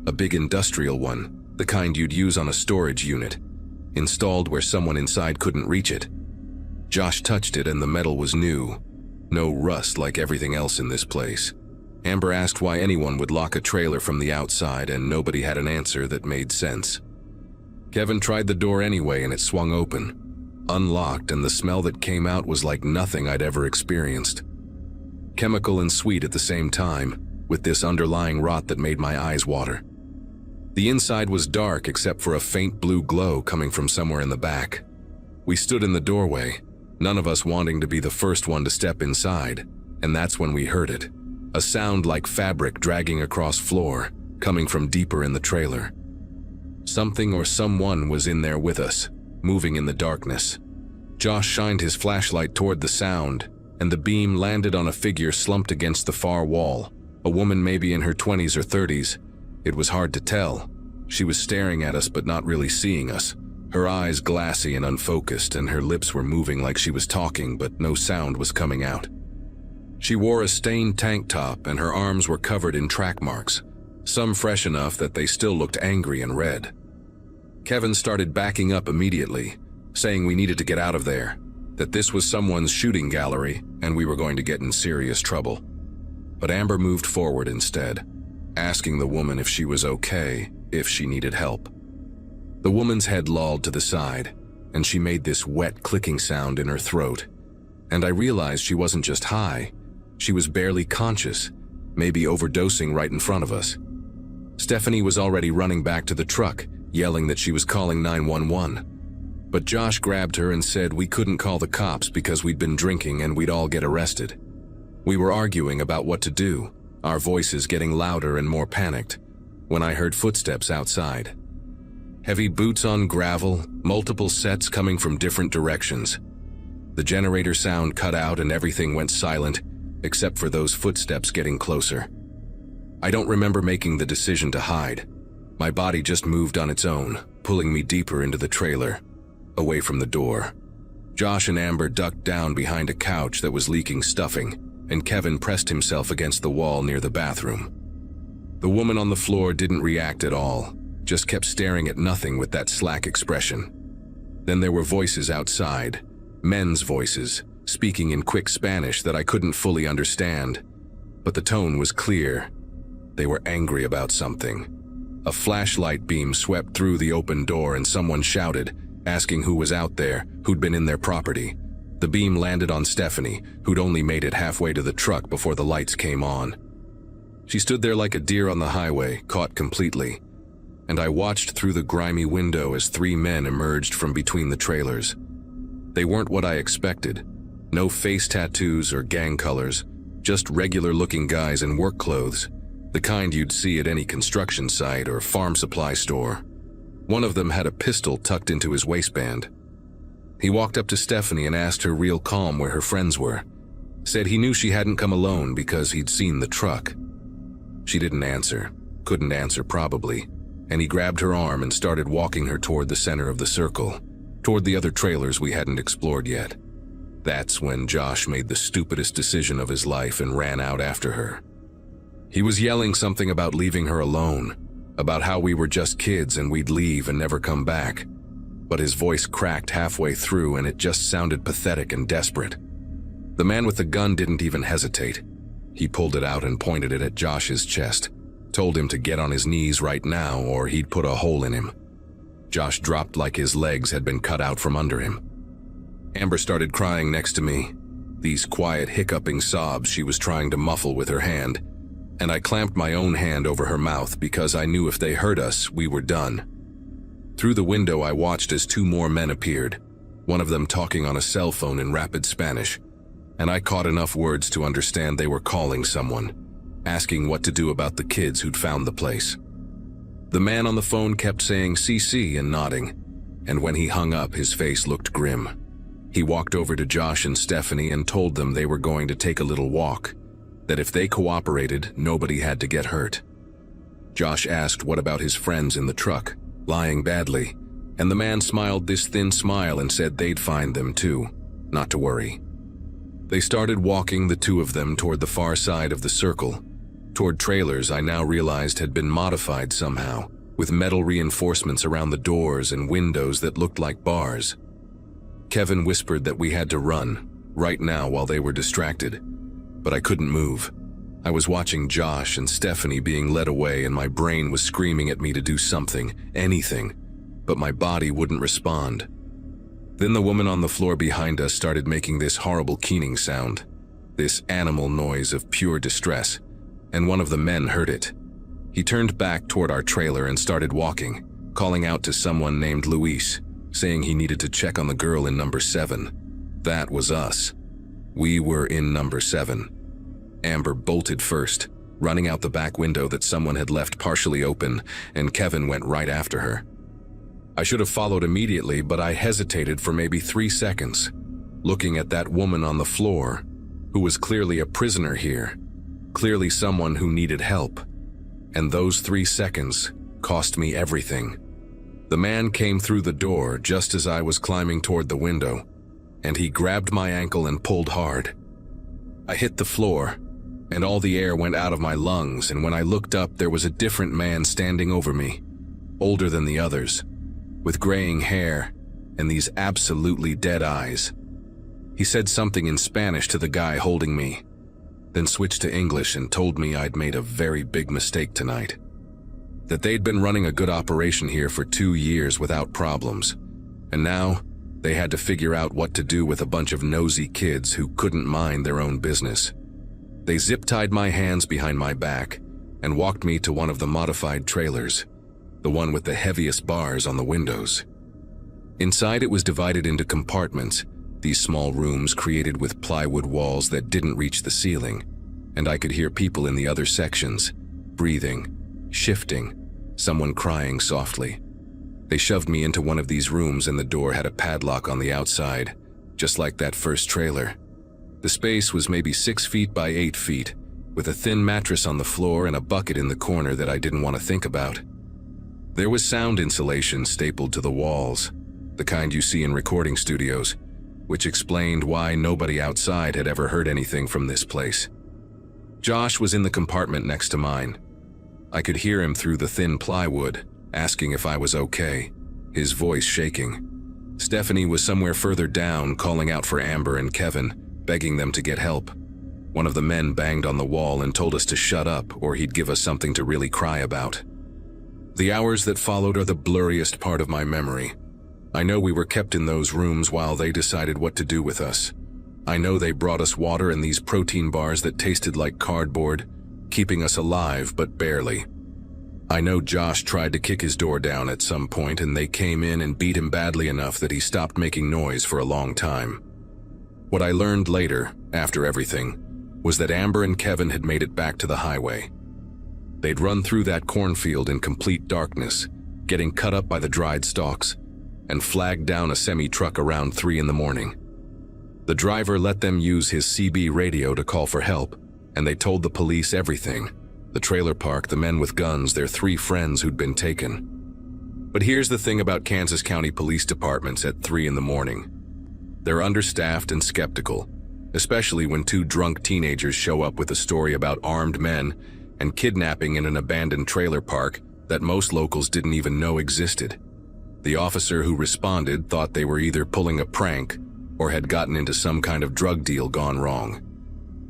A big industrial one, the kind you'd use on a storage unit, installed where someone inside couldn't reach it. Josh touched it and the metal was new. No rust like everything else in this place. Amber asked why anyone would lock a trailer from the outside, and nobody had an answer that made sense. Kevin tried the door anyway and it swung open. Unlocked, and the smell that came out was like nothing I'd ever experienced. Chemical and sweet at the same time, with this underlying rot that made my eyes water. The inside was dark except for a faint blue glow coming from somewhere in the back. We stood in the doorway, none of us wanting to be the first one to step inside, and that's when we heard it. A sound like fabric dragging across floor, coming from deeper in the trailer. Something or someone was in there with us, moving in the darkness. Josh shined his flashlight toward the sound, and the beam landed on a figure slumped against the far wall, a woman maybe in her 20s or 30s. It was hard to tell. She was staring at us but not really seeing us. Her eyes glassy and unfocused, and her lips were moving like she was talking, but no sound was coming out. She wore a stained tank top and her arms were covered in track marks, some fresh enough that they still looked angry and red. Kevin started backing up immediately, saying we needed to get out of there, that this was someone's shooting gallery and we were going to get in serious trouble. But Amber moved forward instead, asking the woman if she was okay, if she needed help. The woman's head lolled to the side, and she made this wet clicking sound in her throat. And I realized she wasn't just high, she was barely conscious, maybe overdosing right in front of us. Stephanie was already running back to the truck, yelling that she was calling 911. But Josh grabbed her and said we couldn't call the cops because we'd been drinking and we'd all get arrested. We were arguing about what to do, our voices getting louder and more panicked, when I heard footsteps outside. Heavy boots on gravel, multiple sets coming from different directions. The generator sound cut out and everything went silent, except for those footsteps getting closer. I don't remember making the decision to hide. My body just moved on its own, pulling me deeper into the trailer, away from the door. Josh and Amber ducked down behind a couch that was leaking stuffing, and Kevin pressed himself against the wall near the bathroom. The woman on the floor didn't react at all, just kept staring at nothing with that slack expression. Then there were voices outside, men's voices, speaking in quick Spanish that I couldn't fully understand, but the tone was clear. They were angry about something. A flashlight beam swept through the open door and someone shouted, asking who was out there, who'd been in their property. The beam landed on Stephanie, who'd only made it halfway to the truck before the lights came on. She stood there like a deer on the highway, caught completely, and I watched through the grimy window as 3 men emerged from between the trailers. They weren't what I expected. No face tattoos or gang colors, just regular-looking guys in work clothes, the kind you'd see at any construction site or farm supply store. One of them had a pistol tucked into his waistband. He walked up to Stephanie and asked her real calm where her friends were. Said he knew she hadn't come alone because he'd seen the truck. She didn't answer, couldn't answer probably, and he grabbed her arm and started walking her toward the center of the circle, toward the other trailers we hadn't explored yet. That's when Josh made the stupidest decision of his life and ran out after her. He was yelling something about leaving her alone, about how we were just kids and we'd leave and never come back. But his voice cracked halfway through and it just sounded pathetic and desperate. The man with the gun didn't even hesitate. He pulled it out and pointed it at Josh's chest, told him to get on his knees right now or he'd put a hole in him. Josh dropped like his legs had been cut out from under him. Amber started crying next to me, these quiet hiccuping sobs she was trying to muffle with her hand, and I clamped my own hand over her mouth because I knew if they heard us, we were done. Through the window, I watched as two more men appeared, one of them talking on a cell phone in rapid Spanish, and I caught enough words to understand they were calling someone, asking what to do about the kids who'd found the place. The man on the phone kept saying CC and nodding, and when he hung up, his face looked grim. He walked over to Josh and Stephanie and told them they were going to take a little walk, that if they cooperated, nobody had to get hurt. Josh asked what about his friends in the truck, lying badly, and the man smiled this thin smile and said they'd find them too, not to worry. They started walking, the two of them, toward the far side of the circle, toward trailers I now realized had been modified somehow, with metal reinforcements around the doors and windows that looked like bars. Kevin whispered that we had to run, right now while they were distracted, but I couldn't move. I was watching Josh and Stephanie being led away and my brain was screaming at me to do something, anything, but my body wouldn't respond. Then the woman on the floor behind us started making this horrible keening sound, this animal noise of pure distress, and one of the men heard it. He turned back toward our trailer and started walking, calling out to someone named Luis, saying he needed to check on the girl in number 7. That was us. We were in number 7. Amber bolted first, running out the back window that someone had left partially open, and Kevin went right after her. I should have followed immediately, but I hesitated for maybe 3 seconds, looking at that woman on the floor, who was clearly a prisoner here, clearly someone who needed help. And those 3 seconds cost me everything. The man came through the door just as I was climbing toward the window, and he grabbed my ankle and pulled hard. I hit the floor, and all the air went out of my lungs, and when I looked up, there was a different man standing over me, older than the others, with graying hair and these absolutely dead eyes. He said something in Spanish to the guy holding me, then switched to English and told me I'd made a very big mistake tonight. That they'd been running a good operation here for 2 years without problems, and now they had to figure out what to do with a bunch of nosy kids who couldn't mind their own business. They zip-tied my hands behind my back and walked me to one of the modified trailers, the one with the heaviest bars on the windows. Inside, it was divided into compartments, these small rooms created with plywood walls that didn't reach the ceiling, and I could hear people in the other sections, breathing, shifting, someone crying softly. They shoved me into one of these rooms and the door had a padlock on the outside, just like that first trailer. The space was maybe 6 feet by 8 feet, with a thin mattress on the floor and a bucket in the corner that I didn't want to think about. There was sound insulation stapled to the walls, the kind you see in recording studios, which explained why nobody outside had ever heard anything from this place. Josh was in the compartment next to mine. I could hear him through the thin plywood, asking if I was okay, his voice shaking. Stephanie was somewhere further down, calling out for Amber and Kevin, begging them to get help. One of the men banged on the wall and told us to shut up or he'd give us something to really cry about. The hours that followed are the blurriest part of my memory. I know we were kept in those rooms while they decided what to do with us. I know they brought us water and these protein bars that tasted like cardboard, keeping us alive but barely. I know Josh tried to kick his door down at some point and they came in and beat him badly enough that he stopped making noise for a long time. What I learned later, after everything, was that Amber and Kevin had made it back to the highway. They'd run through that cornfield in complete darkness, getting cut up by the dried stalks, and flagged down a semi-truck around 3 in the morning. The driver let them use his CB radio to call for help, and they told the police everything: the trailer park, the men with guns, their 3 friends who'd been taken. But here's the thing about Kansas County police departments at 3 in the morning. They're understaffed and skeptical, especially when 2 drunk teenagers show up with a story about armed men and kidnapping in an abandoned trailer park that most locals didn't even know existed. The officer who responded thought they were either pulling a prank or had gotten into some kind of drug deal gone wrong.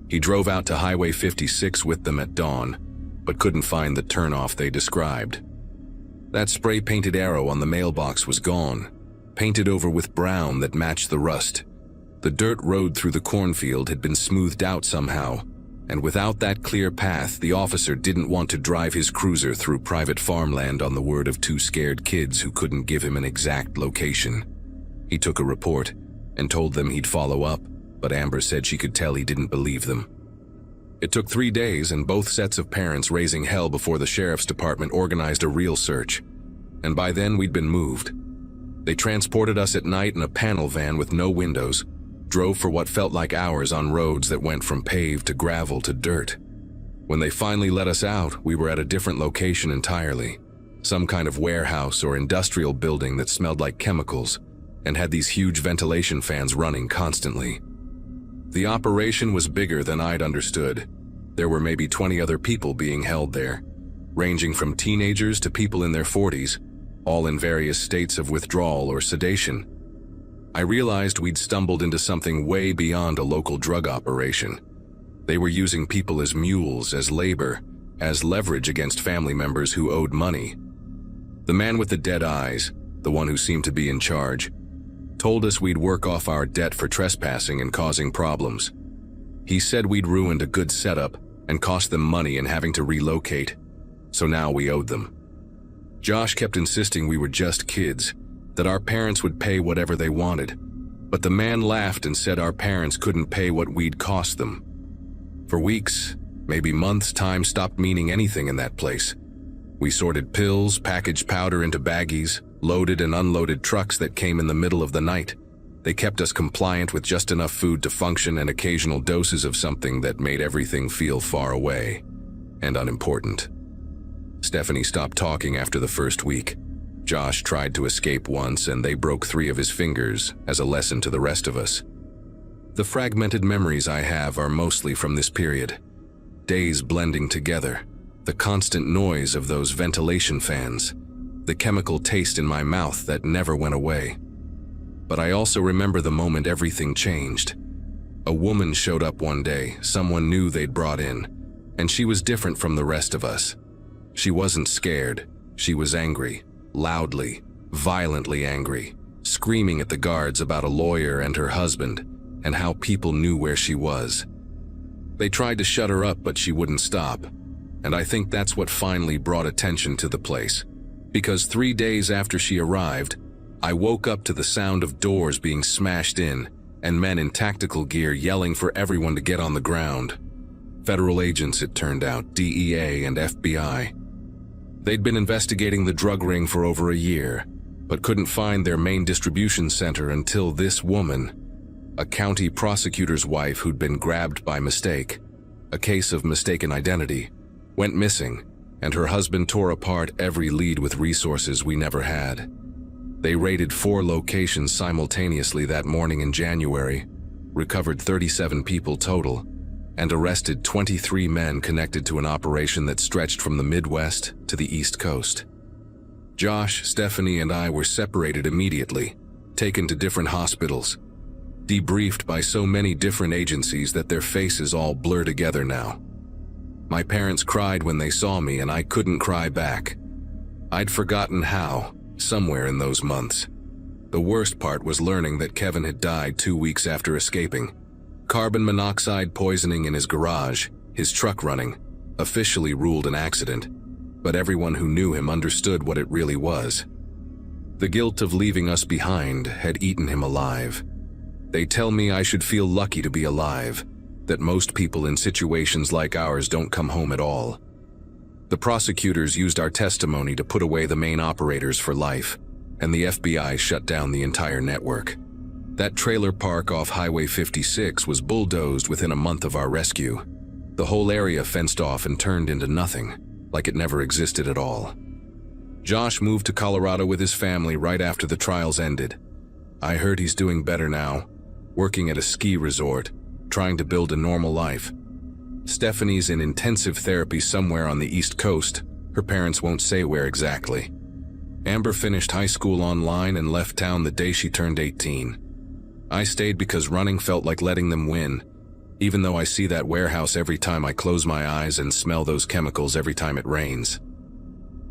He drove out to Highway 56 with them at dawn, but couldn't find the turnoff they described. That spray-painted arrow on the mailbox was gone, painted over with brown that matched the rust. The dirt road through the cornfield had been smoothed out somehow, and without that clear path, the officer didn't want to drive his cruiser through private farmland on the word of two scared kids who couldn't give him an exact location. He took a report and told them he'd follow up, but Amber said she could tell he didn't believe them. It took 3 days and both sets of parents raising hell before the sheriff's department organized a real search. And by then we'd been moved. They transported us at night in a panel van with no windows, drove for what felt like hours on roads that went from paved to gravel to dirt. When they finally let us out, we were at a different location entirely. Some kind of warehouse or industrial building that smelled like chemicals and had these huge ventilation fans running constantly. The operation was bigger than I'd understood. There were maybe 20 other people being held there, ranging from teenagers to people in their 40s, all in various states of withdrawal or sedation. I realized we'd stumbled into something way beyond a local drug operation. They were using people as mules, as labor, as leverage against family members who owed money. The man with the dead eyes, the one who seemed to be in charge, told us we'd work off our debt for trespassing and causing problems. He said we'd ruined a good setup and cost them money and having to relocate, so now we owed them. Josh kept insisting we were just kids, that our parents would pay whatever they wanted, but the man laughed and said our parents couldn't pay what we'd cost them. For weeks, maybe months, time stopped meaning anything in that place. We sorted pills, packaged powder into baggies, loaded and unloaded trucks that came in the middle of the night. They kept us compliant with just enough food to function and occasional doses of something that made everything feel far away and unimportant. Stephanie stopped talking after the first week. Josh tried to escape once and they broke 3 of his fingers as a lesson to the rest of us. The fragmented memories I have are mostly from this period. Days blending together, the constant noise of those ventilation fans, the chemical taste in my mouth that never went away. But I also remember the moment everything changed. A woman showed up one day, someone new they'd brought in, and she was different from the rest of us. She wasn't scared, she was angry, loudly, violently angry, screaming at the guards about a lawyer and her husband, and how people knew where she was. They tried to shut her up, but she wouldn't stop, and I think that's what finally brought attention to the place. Because 3 days after she arrived, I woke up to the sound of doors being smashed in and men in tactical gear yelling for everyone to get on the ground. Federal agents, it turned out, DEA and FBI. They'd been investigating the drug ring for over a year, but couldn't find their main distribution center until this woman, a county prosecutor's wife who'd been grabbed by mistake, a case of mistaken identity, went missing, and her husband tore apart every lead with resources we never had. They raided 4 locations simultaneously that morning in January, recovered 37 people total, and arrested 23 men connected to an operation that stretched from the Midwest to the East Coast. Josh, Stephanie, and I were separated immediately, taken to different hospitals, debriefed by so many different agencies that their faces all blur together now. My parents cried when they saw me, and I couldn't cry back. I'd forgotten how, somewhere in those months. The worst part was learning that Kevin had died 2 weeks after escaping. Carbon monoxide poisoning in his garage, his truck running, officially ruled an accident, but everyone who knew him understood what it really was. The guilt of leaving us behind had eaten him alive. They tell me I should feel lucky to be alive, that most people in situations like ours don't come home at all. The prosecutors used our testimony to put away the main operators for life, and the FBI shut down the entire network. That trailer park off Highway 56 was bulldozed within a month of our rescue. The whole area fenced off and turned into nothing, like it never existed at all. Josh moved to Colorado with his family right after the trials ended. I heard he's doing better now, working at a ski resort, trying to build a normal life. Stephanie's in intensive therapy somewhere on the East Coast. Her parents won't say where exactly. Amber finished high school online and left town the day she turned 18. I stayed because running felt like letting them win, even though I see that warehouse every time I close my eyes and smell those chemicals every time it rains.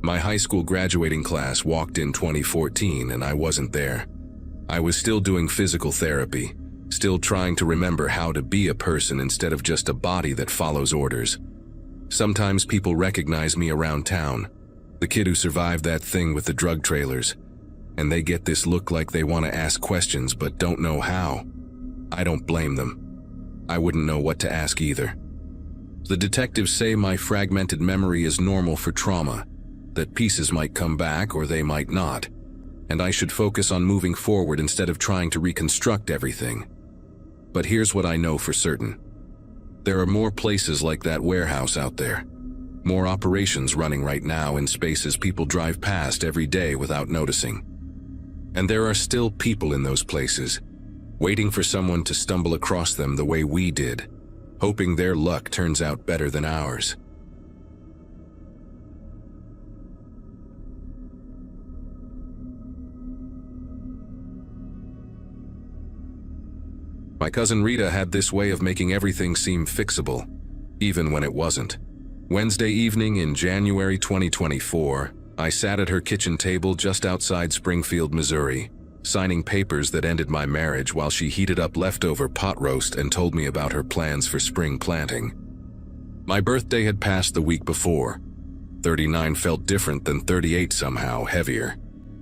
My high school graduating class walked in 2014 and I wasn't there. I was still doing physical therapy, still trying to remember how to be a person instead of just a body that follows orders. Sometimes people recognize me around town, the kid who survived that thing with the drug trailers, and they get this look like they want to ask questions but don't know how. I don't blame them. I wouldn't know what to ask either. The detectives say my fragmented memory is normal for trauma, that pieces might come back or they might not, and I should focus on moving forward instead of trying to reconstruct everything. But here's what I know for certain. There are more places like that warehouse out there. More operations running right now in spaces people drive past every day without noticing. And there are still people in those places, waiting for someone to stumble across them the way we did, hoping their luck turns out better than ours. My cousin Rita had this way of making everything seem fixable, even when it wasn't. Wednesday evening in January 2024, I sat at her kitchen table just outside Springfield, Missouri, signing papers that ended my marriage while she heated up leftover pot roast and told me about her plans for spring planting. My birthday had passed the week before. 39 felt different than 38 somehow, heavier.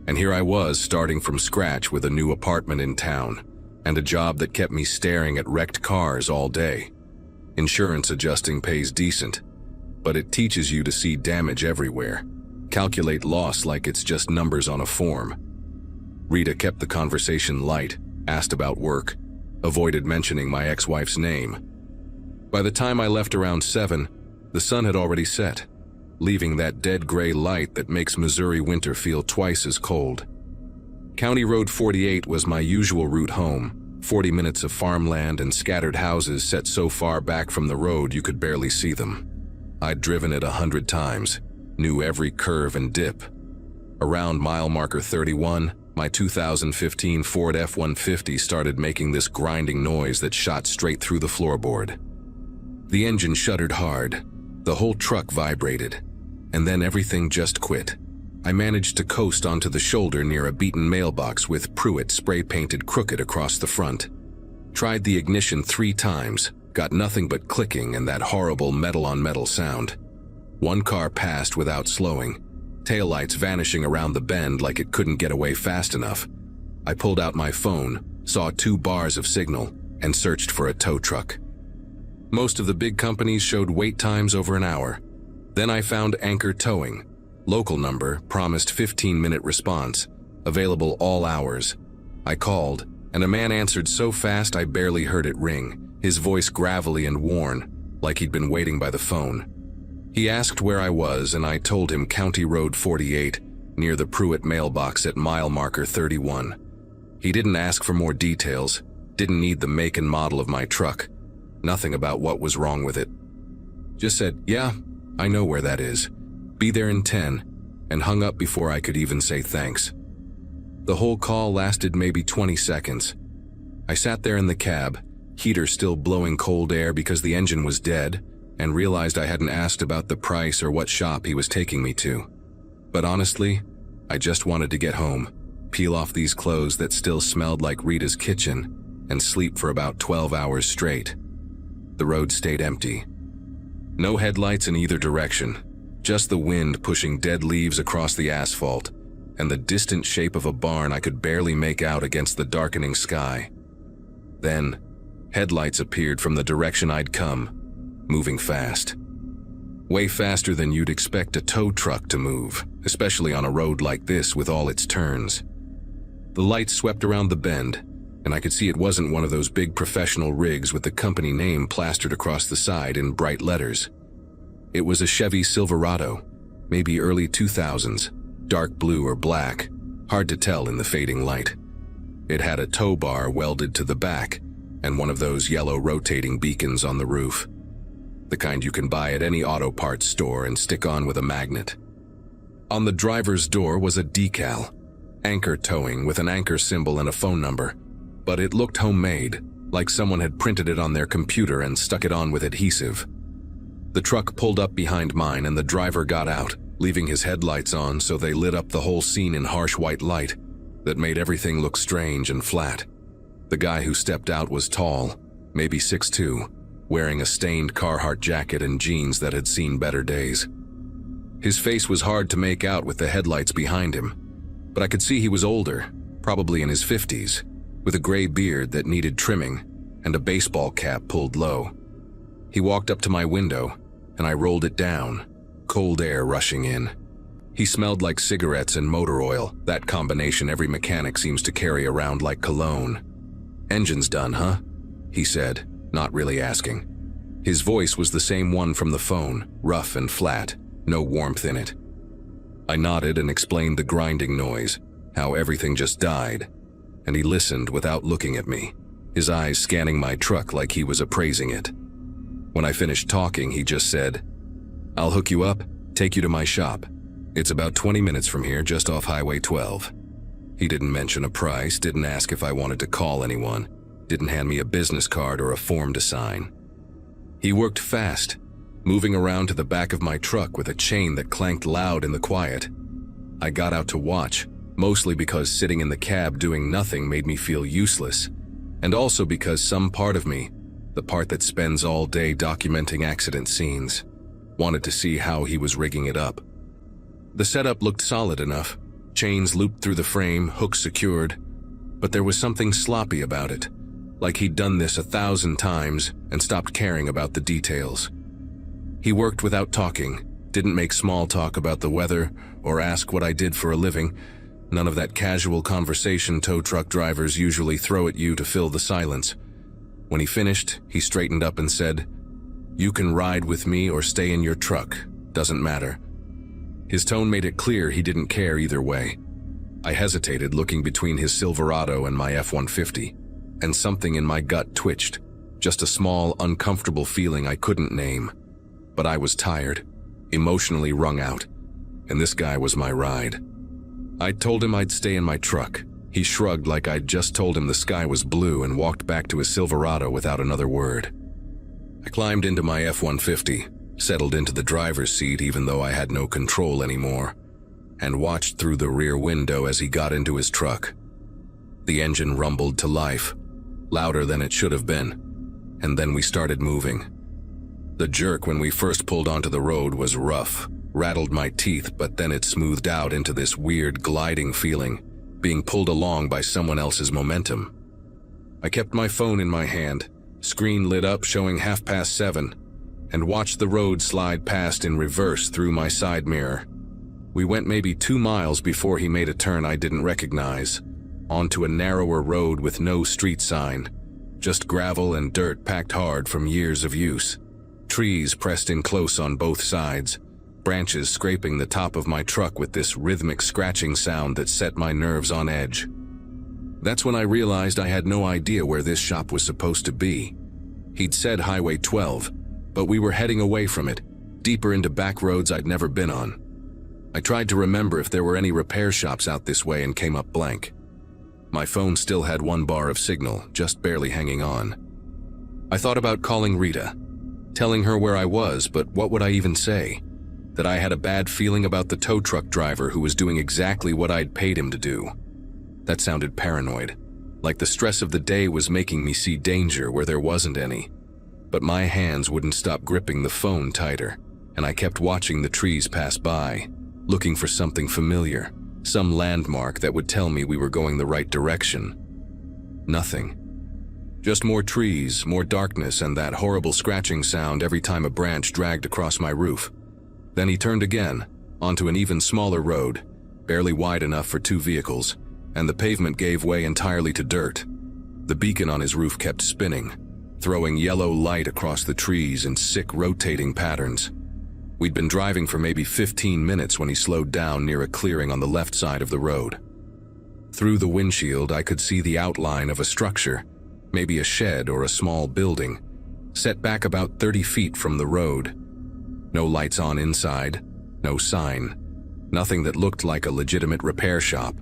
And here I was starting from scratch with a new apartment in town, and a job that kept me staring at wrecked cars all day. Insurance adjusting pays decent, but it teaches you to see damage everywhere, calculate loss like it's just numbers on a form. Rita kept the conversation light, asked about work, avoided mentioning my ex-wife's name. By the time I left around 7, the sun had already set, leaving that dead gray light that makes Missouri winter feel twice as cold. County Road 48 was my usual route home, 40 minutes of farmland and scattered houses set so far back from the road you could barely see them. I'd driven it 100 times, knew every curve and dip. Around mile marker 31, my 2015 Ford F-150 started making this grinding noise that shot straight through the floorboard. The engine shuddered hard, the whole truck vibrated, and then everything just quit. I managed to coast onto the shoulder near a beaten mailbox with Pruitt spray-painted crooked across the front. Tried the ignition 3 times, got nothing but clicking and that horrible metal-on-metal sound. One car passed without slowing, taillights vanishing around the bend like it couldn't get away fast enough. I pulled out my phone, saw 2 bars of signal, and searched for a tow truck. Most of the big companies showed wait times over an hour. Then I found Anchor Towing. Local number, promised 15-minute response, available all hours. I called, and a man answered so fast I barely heard it ring, his voice gravelly and worn, like he'd been waiting by the phone. He asked where I was, and I told him County Road 48, near the Pruitt mailbox at mile marker 31. He didn't ask for more details, didn't need the make and model of my truck, nothing about what was wrong with it. Just said, "Yeah, I know where that is. Be there in 10, and hung up before I could even say thanks. The whole call lasted maybe 20 seconds. I sat there in the cab, heater still blowing cold air because the engine was dead, and realized I hadn't asked about the price or what shop he was taking me to. But honestly, I just wanted to get home, peel off these clothes that still smelled like Rita's kitchen, and sleep for about 12 hours straight. The road stayed empty. No headlights in either direction. Just the wind pushing dead leaves across the asphalt, and the distant shape of a barn I could barely make out against the darkening sky. Then, headlights appeared from the direction I'd come, moving fast. Way faster than you'd expect a tow truck to move, especially on a road like this with all its turns. The lights swept around the bend, and I could see it wasn't one of those big professional rigs with the company name plastered across the side in bright letters. It was a Chevy Silverado, maybe early 2000s, dark blue or black, hard to tell in the fading light. It had a tow bar welded to the back, and one of those yellow rotating beacons on the roof. The kind you can buy at any auto parts store and stick on with a magnet. On the driver's door was a decal, Anchor Towing with an anchor symbol and a phone number, but it looked homemade, like someone had printed it on their computer and stuck it on with adhesive. The truck pulled up behind mine and the driver got out, leaving his headlights on so they lit up the whole scene in harsh white light that made everything look strange and flat. The guy who stepped out was tall, maybe 6'2", wearing a stained Carhartt jacket and jeans that had seen better days. His face was hard to make out with the headlights behind him, but I could see he was older, probably in his 50s, with a gray beard that needed trimming and a baseball cap pulled low. He walked up to my window, and I rolled it down, cold air rushing in. He smelled like cigarettes and motor oil, that combination every mechanic seems to carry around like cologne. "Engine's done, huh?" he said, not really asking. His voice was the same one from the phone, rough and flat, no warmth in it. I nodded and explained the grinding noise, how everything just died, and he listened without looking at me, his eyes scanning my truck like he was appraising it. When I finished talking, he just said, "I'll hook you up, take you to my shop. It's about 20 minutes from here, just off Highway 12. He didn't mention a price, didn't ask if I wanted to call anyone, didn't hand me a business card or a form to sign. He worked fast, moving around to the back of my truck with a chain that clanked loud in the quiet. I got out to watch, mostly because sitting in the cab doing nothing made me feel useless, and also because some part of me, the part that spends all day documenting accident scenes, wanted to see how he was rigging it up. The setup looked solid enough, chains looped through the frame, hooks secured, but there was something sloppy about it, like he'd done this 1,000 times and stopped caring about the details. He worked without talking, didn't make small talk about the weather or ask what I did for a living, none of that casual conversation tow truck drivers usually throw at you to fill the silence. When he finished, he straightened up and said, "You can ride with me or stay in your truck, doesn't matter." His tone made it clear he didn't care either way. I hesitated, looking between his Silverado and my F-150, and something in my gut twitched, just a small, uncomfortable feeling I couldn't name. But I was tired, emotionally wrung out, and this guy was my ride. I told him I'd stay in my truck. He shrugged like I'd just told him the sky was blue and walked back to his Silverado without another word. I climbed into my F-150, settled into the driver's seat even though I had no control anymore, and watched through the rear window as he got into his truck. The engine rumbled to life, louder than it should have been, and then we started moving. The jerk when we first pulled onto the road was rough, rattled my teeth, but then it smoothed out into this weird gliding feeling, being pulled along by someone else's momentum. I kept my phone in my hand, screen lit up showing 7:30, and watched the road slide past in reverse through my side mirror. We went maybe 2 miles before he made a turn I didn't recognize, onto a narrower road with no street sign, just gravel and dirt packed hard from years of use. Trees pressed in close on both sides, branches scraping the top of my truck with this rhythmic scratching sound that set my nerves on edge. That's when I realized I had no idea where this shop was supposed to be. He'd said Highway 12, but we were heading away from it, deeper into back roads I'd never been on. I tried to remember if there were any repair shops out this way and came up blank. My phone still had 1 bar of signal, just barely hanging on. I thought about calling Rita, telling her where I was, but what would I even say? That I had a bad feeling about the tow truck driver who was doing exactly what I'd paid him to do. That sounded paranoid, like the stress of the day was making me see danger where there wasn't any. But my hands wouldn't stop gripping the phone tighter, and I kept watching the trees pass by, looking for something familiar, some landmark that would tell me we were going the right direction. Nothing. Just more trees, more darkness, and that horrible scratching sound every time a branch dragged across my roof. Then he turned again, onto an even smaller road, barely wide enough for 2 vehicles, and the pavement gave way entirely to dirt. The beacon on his roof kept spinning, throwing yellow light across the trees in sick rotating patterns. We'd been driving for maybe 15 minutes when he slowed down near a clearing on the left side of the road. Through the windshield, I could see the outline of a structure, maybe a shed or a small building, set back about 30 feet from the road. No lights on inside, no sign, nothing that looked like a legitimate repair shop.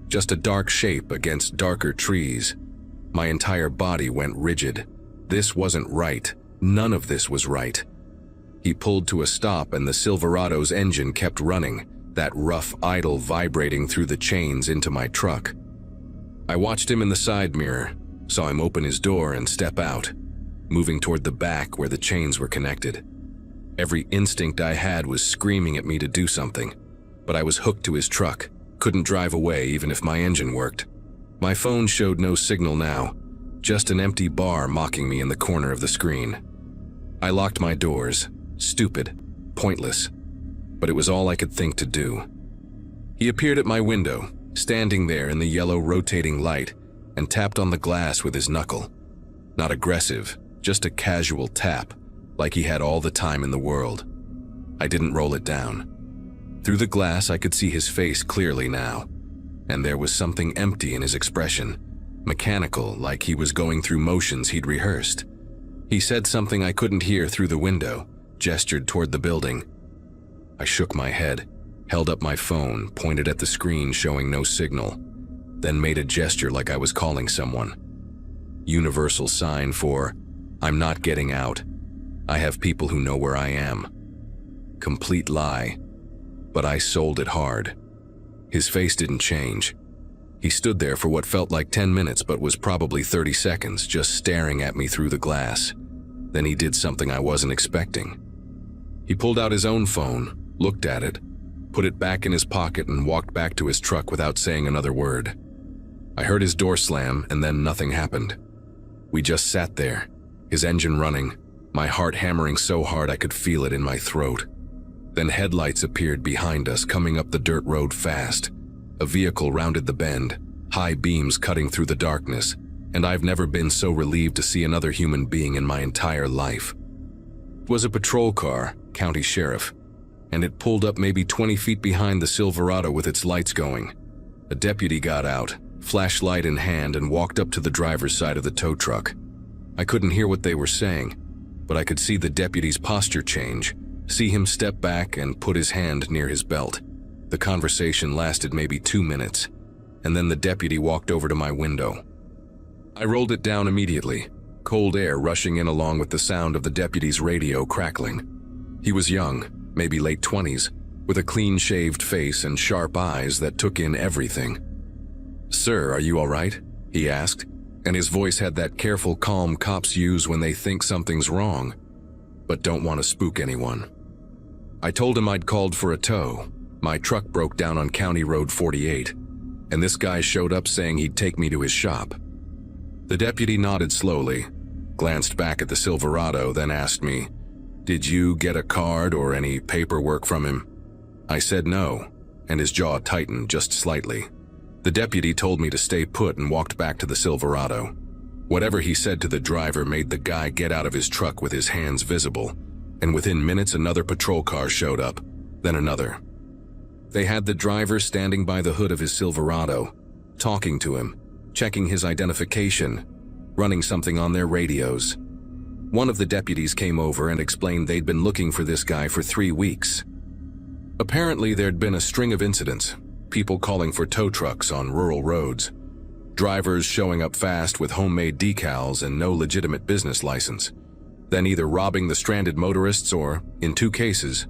Just a dark shape against darker trees. My entire body went rigid. This wasn't right. None of this was right. He pulled to a stop and the Silverado's engine kept running, that rough idle vibrating through the chains into my truck. I watched him in the side mirror, saw him open his door and step out, moving toward the back where the chains were connected. Every instinct I had was screaming at me to do something, but I was hooked to his truck, couldn't drive away even if my engine worked. My phone showed no signal now, just an empty bar mocking me in the corner of the screen. I locked my doors, stupid, pointless, but it was all I could think to do. He appeared at my window, standing there in the yellow rotating light, and tapped on the glass with his knuckle. Not aggressive, just a casual tap, like he had all the time in the world. I didn't roll it down. Through the glass I could see his face clearly now, and there was something empty in his expression, mechanical, like he was going through motions he'd rehearsed. He said something I couldn't hear through the window, gestured toward the building. I shook my head, held up my phone, pointed at the screen showing no signal, then made a gesture like I was calling someone. Universal sign for, I'm not getting out. I have people who know where I am. Complete lie, but I sold it hard. His face didn't change. He stood there for what felt like 10 minutes but was probably 30 seconds, just staring at me through the glass. Then he did something I wasn't expecting. He pulled out his own phone, looked at it, put it back in his pocket and walked back to his truck without saying another word. I heard his door slam and then nothing happened. We just sat there, his engine running, my heart hammering so hard I could feel it in my throat. Then headlights appeared behind us, coming up the dirt road fast. A vehicle rounded the bend, high beams cutting through the darkness, and I've never been so relieved to see another human being in my entire life. It was a patrol car, county sheriff, and it pulled up maybe 20 feet behind the Silverado with its lights going. A deputy got out, flashlight in hand, and walked up to the driver's side of the tow truck. I couldn't hear what they were saying, but I could see the deputy's posture change, see him step back and put his hand near his belt. The conversation lasted maybe 2 minutes, and then the deputy walked over to my window. I rolled it down immediately, cold air rushing in along with the sound of the deputy's radio crackling. He was young, maybe late 20s, with a clean-shaved face and sharp eyes that took in everything. "Sir, are you all right?" he asked, and his voice had that careful calm cops use when they think something's wrong, but don't want to spook anyone. I told him I'd called for a tow. My truck broke down on County Road 48, and this guy showed up saying he'd take me to his shop. The deputy nodded slowly, glanced back at the Silverado, then asked me, "Did you get a card or any paperwork from him?" I said no, and his jaw tightened just slightly. The deputy told me to stay put and walked back to the Silverado. Whatever he said to the driver made the guy get out of his truck with his hands visible, and within minutes another patrol car showed up, then another. They had the driver standing by the hood of his Silverado, talking to him, checking his identification, running something on their radios. One of the deputies came over and explained they'd been looking for this guy for 3 weeks. Apparently there'd been a string of incidents, people calling for tow trucks on rural roads, drivers showing up fast with homemade decals and no legitimate business license, then either robbing the stranded motorists or, in 2 cases,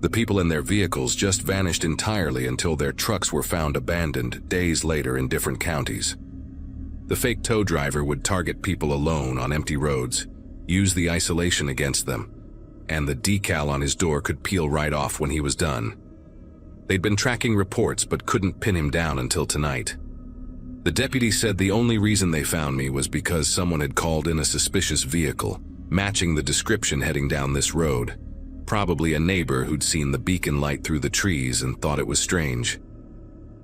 the people in their vehicles just vanished entirely until their trucks were found abandoned days later in different counties. The fake tow driver would target people alone on empty roads, use the isolation against them, and the decal on his door could peel right off when he was done. They'd been tracking reports but couldn't pin him down until tonight. The deputy said the only reason they found me was because someone had called in a suspicious vehicle, matching the description heading down this road. Probably a neighbor who'd seen the beacon light through the trees and thought it was strange.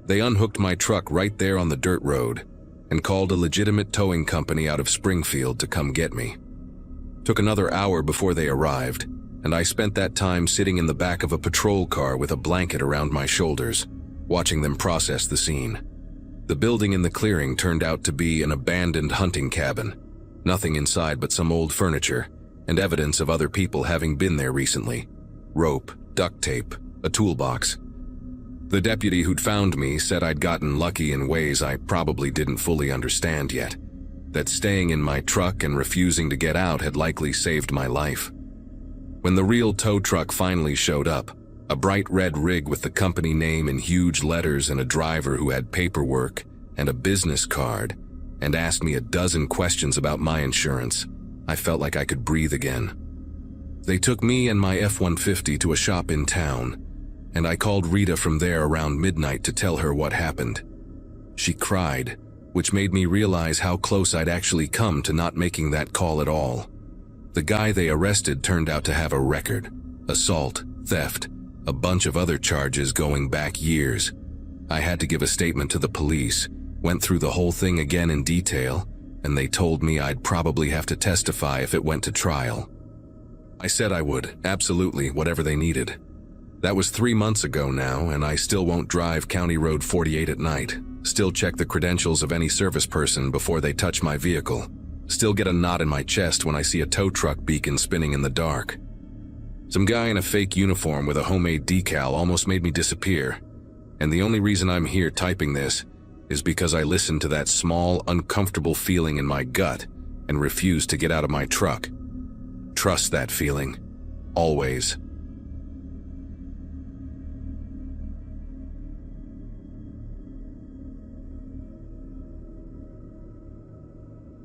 They unhooked my truck right there on the dirt road and called a legitimate towing company out of Springfield to come get me. Took another hour before they arrived, and I spent that time sitting in the back of a patrol car with a blanket around my shoulders, watching them process the scene. The building in the clearing turned out to be an abandoned hunting cabin. Nothing inside but some old furniture, and evidence of other people having been there recently. Rope, duct tape, a toolbox. The deputy who'd found me said I'd gotten lucky in ways I probably didn't fully understand yet, that staying in my truck and refusing to get out had likely saved my life. When the real tow truck finally showed up, a bright red rig with the company name in huge letters and a driver who had paperwork and a business card, and asked me a dozen questions about my insurance, I felt like I could breathe again. They took me and my F-150 to a shop in town, and I called Rita from there around midnight to tell her what happened. She cried, which made me realize how close I'd actually come to not making that call at all. The guy they arrested turned out to have a record: assault, theft, a bunch of other charges going back years. I had to give a statement to the police, went through the whole thing again in detail, and they told me I'd probably have to testify if it went to trial. I said I would, absolutely, whatever they needed. That was 3 months ago now, and I still won't drive County Road 48 at night. Still check the credentials of any service person before they touch my vehicle. Still get a knot in my chest when I see a tow truck beacon spinning in the dark. Some guy in a fake uniform with a homemade decal almost made me disappear. And the only reason I'm here typing this is because I listened to that small, uncomfortable feeling in my gut and refused to get out of my truck. Trust that feeling. Always.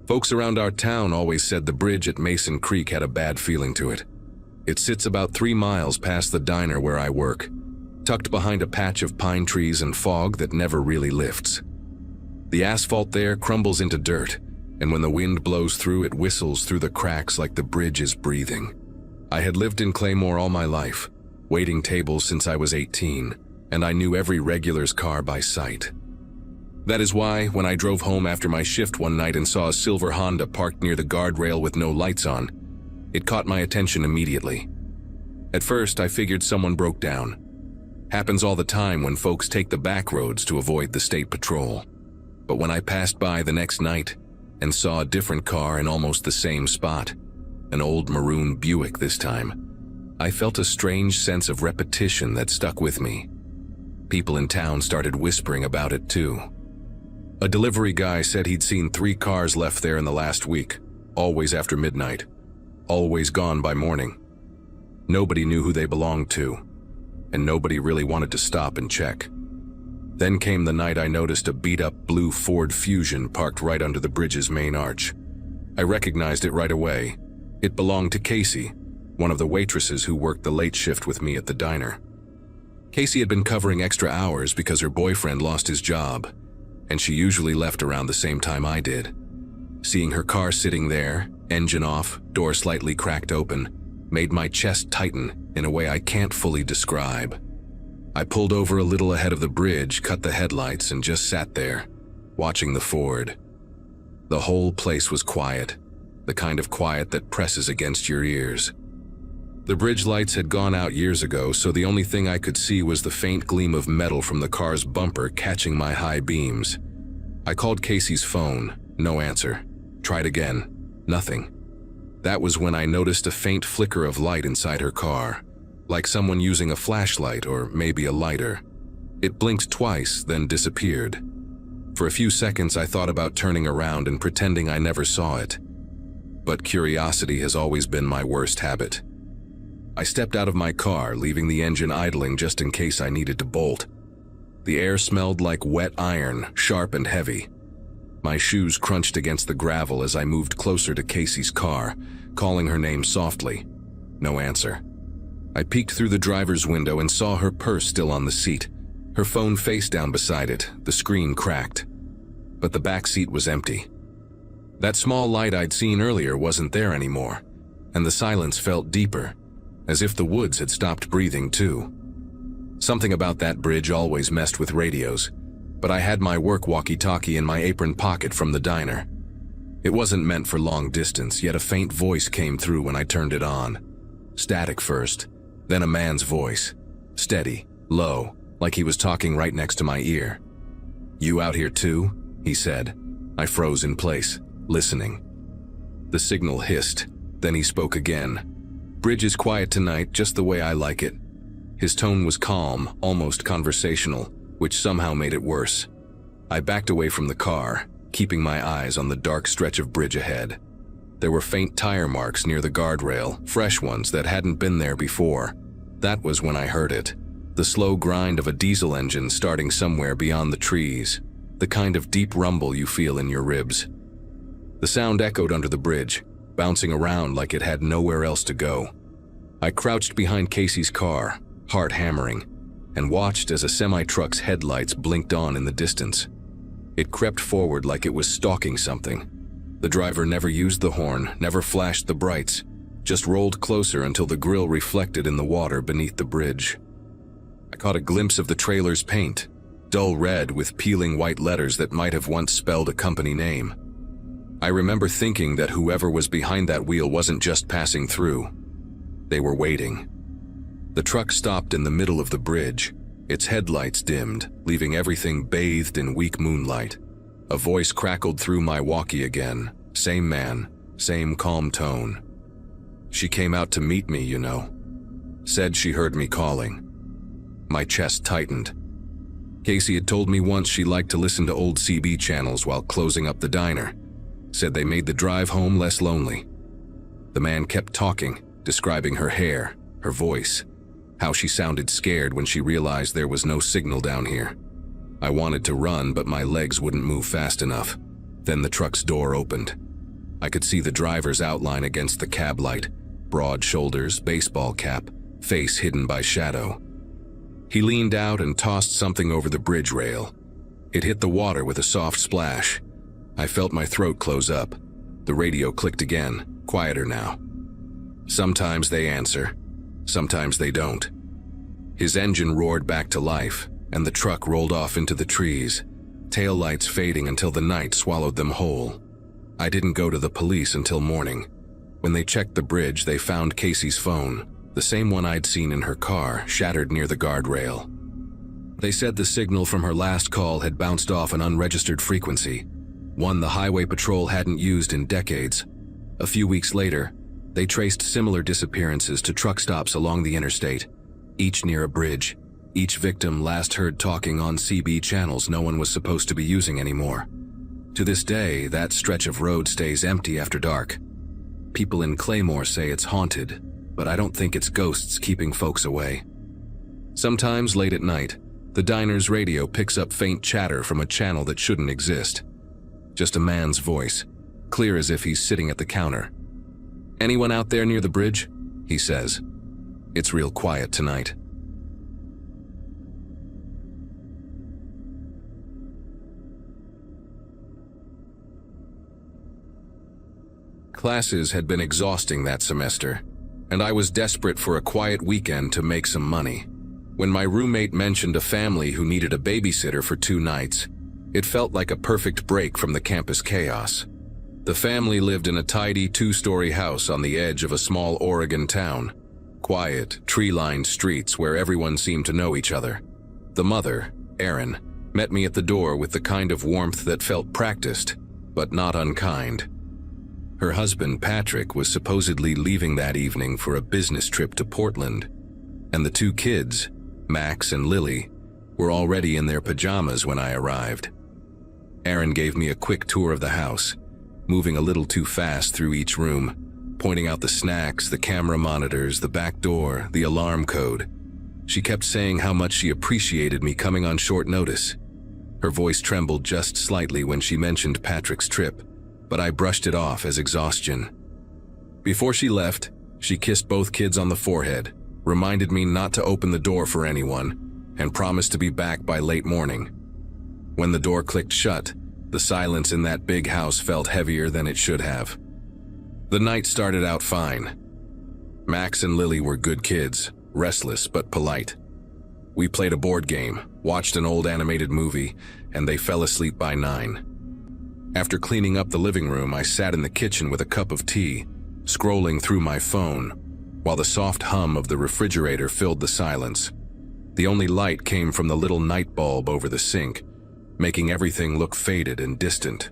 Folks around our town always said the bridge at Mason Creek had a bad feeling to it. It sits about 3 miles past the diner where I work, tucked behind a patch of pine trees and fog that never really lifts. The asphalt there crumbles into dirt, and when the wind blows through, it whistles through the cracks like the bridge is breathing. I had lived in Claymore all my life, waiting tables since I was 18, and I knew every regular's car by sight. That is why, when I drove home after my shift one night and saw a silver Honda parked near the guardrail with no lights on, it caught my attention immediately. At first, I figured someone broke down. Happens all the time when folks take the back roads to avoid the state patrol. But when I passed by the next night and saw a different car in almost the same spot, an old maroon Buick this time, I felt a strange sense of repetition that stuck with me. People in town started whispering about it too. A delivery guy said he'd seen 3 cars left there in the last week, always after midnight, always gone by morning. Nobody knew who they belonged to, and nobody really wanted to stop and check. Then came the night I noticed a beat-up blue Ford Fusion parked right under the bridge's main arch. I recognized it right away. It belonged to Casey, one of the waitresses who worked the late shift with me at the diner. Casey had been covering extra hours because her boyfriend lost his job, and she usually left around the same time I did. Seeing her car sitting there, engine off, door slightly cracked open, made my chest tighten in a way I can't fully describe. I pulled over a little ahead of the bridge, cut the headlights, and just sat there, watching the Ford. The whole place was quiet, the kind of quiet that presses against your ears. The bridge lights had gone out years ago, so the only thing I could see was the faint gleam of metal from the car's bumper catching my high beams. I called Casey's phone, no answer. Tried again, nothing. That was when I noticed a faint flicker of light inside her car, like someone using a flashlight or maybe a lighter. It blinked twice, then disappeared. For a few seconds I thought about turning around and pretending I never saw it. But curiosity has always been my worst habit. I stepped out of my car, leaving the engine idling just in case I needed to bolt. The air smelled like wet iron, sharp and heavy. My shoes crunched against the gravel as I moved closer to Casey's car, calling her name softly. No answer. I peeked through the driver's window and saw her purse still on the seat, her phone face down beside it, the screen cracked. But the back seat was empty. That small light I'd seen earlier wasn't there anymore, and the silence felt deeper, as if the woods had stopped breathing too. Something about that bridge always messed with radios, but I had my work walkie-talkie in my apron pocket from the diner. It wasn't meant for long distance, yet a faint voice came through when I turned it on. Static first, then a man's voice. Steady, low, like he was talking right next to my ear. "You out here too?" he said. I froze in place, listening. The signal hissed, then he spoke again. "Bridge is quiet tonight, just the way I like it." His tone was calm, almost conversational, which somehow made it worse. I backed away from the car, keeping my eyes on the dark stretch of bridge ahead. There were faint tire marks near the guardrail, fresh ones that hadn't been there before. That was when I heard it. The slow grind of a diesel engine starting somewhere beyond the trees. The kind of deep rumble you feel in your ribs. The sound echoed under the bridge, bouncing around like it had nowhere else to go. I crouched behind Casey's car, heart hammering, and watched as a semi-truck's headlights blinked on in the distance. It crept forward like it was stalking something. The driver never used the horn, never flashed the brights, just rolled closer until the grille reflected in the water beneath the bridge. I caught a glimpse of the trailer's paint, dull red with peeling white letters that might have once spelled a company name. I remember thinking that whoever was behind that wheel wasn't just passing through. They were waiting. The truck stopped in the middle of the bridge, its headlights dimmed, leaving everything bathed in weak moonlight. A voice crackled through my walkie again. Same man, same calm tone. She came out to meet me, you know. Said she heard me calling. My chest tightened. Casey had told me once she liked to listen to old CB channels while closing up the diner. Said they made the drive home less lonely. The man kept talking, describing her hair, her voice, how she sounded scared when she realized there was no signal down here. I wanted to run, but my legs wouldn't move fast enough. Then the truck's door opened. I could see the driver's outline against the cab light, broad shoulders, baseball cap, face hidden by shadow. He leaned out and tossed something over the bridge rail. It hit the water with a soft splash. I felt my throat close up. The radio clicked again, quieter now. Sometimes they answer, sometimes they don't. His engine roared back to life, and the truck rolled off into the trees, taillights fading until the night swallowed them whole. I didn't go to the police until morning. When they checked the bridge, they found Casey's phone, the same one I'd seen in her car, shattered near the guardrail. They said the signal from her last call had bounced off an unregistered frequency, one the highway patrol hadn't used in decades. A few weeks later, they traced similar disappearances to truck stops along the interstate, each near a bridge. Each victim last heard talking on CB channels no one was supposed to be using anymore. To this day, that stretch of road stays empty after dark. People in Claymore say it's haunted, but I don't think it's ghosts keeping folks away. Sometimes late at night, the diner's radio picks up faint chatter from a channel that shouldn't exist. Just a man's voice, clear as if he's sitting at the counter. "Anyone out there near the bridge?" he says. It's real quiet tonight. Classes had been exhausting that semester, and I was desperate for a quiet weekend to make some money. When my roommate mentioned a family who needed a babysitter for 2 nights, it felt like a perfect break from the campus chaos. The family lived in a tidy 2-story house on the edge of a small Oregon town. Quiet, tree-lined streets where everyone seemed to know each other. The mother, Erin, met me at the door with the kind of warmth that felt practiced, but not unkind. Her husband, Patrick, was supposedly leaving that evening for a business trip to Portland, and the 2 kids, Max and Lily, were already in their pajamas when I arrived. Erin gave me a quick tour of the house, moving a little too fast through each room, pointing out the snacks, the camera monitors, the back door, the alarm code. She kept saying how much she appreciated me coming on short notice. Her voice trembled just slightly when she mentioned Patrick's trip, but I brushed it off as exhaustion. Before she left, she kissed both kids on the forehead, reminded me not to open the door for anyone, and promised to be back by late morning. When the door clicked shut, the silence in that big house felt heavier than it should have. The night started out fine. Max and Lily were good kids, restless but polite. We played a board game, watched an old animated movie, and they fell asleep by 9. After cleaning up the living room, I sat in the kitchen with a cup of tea, scrolling through my phone, while the soft hum of the refrigerator filled the silence. The only light came from the little night bulb over the sink, making everything look faded and distant.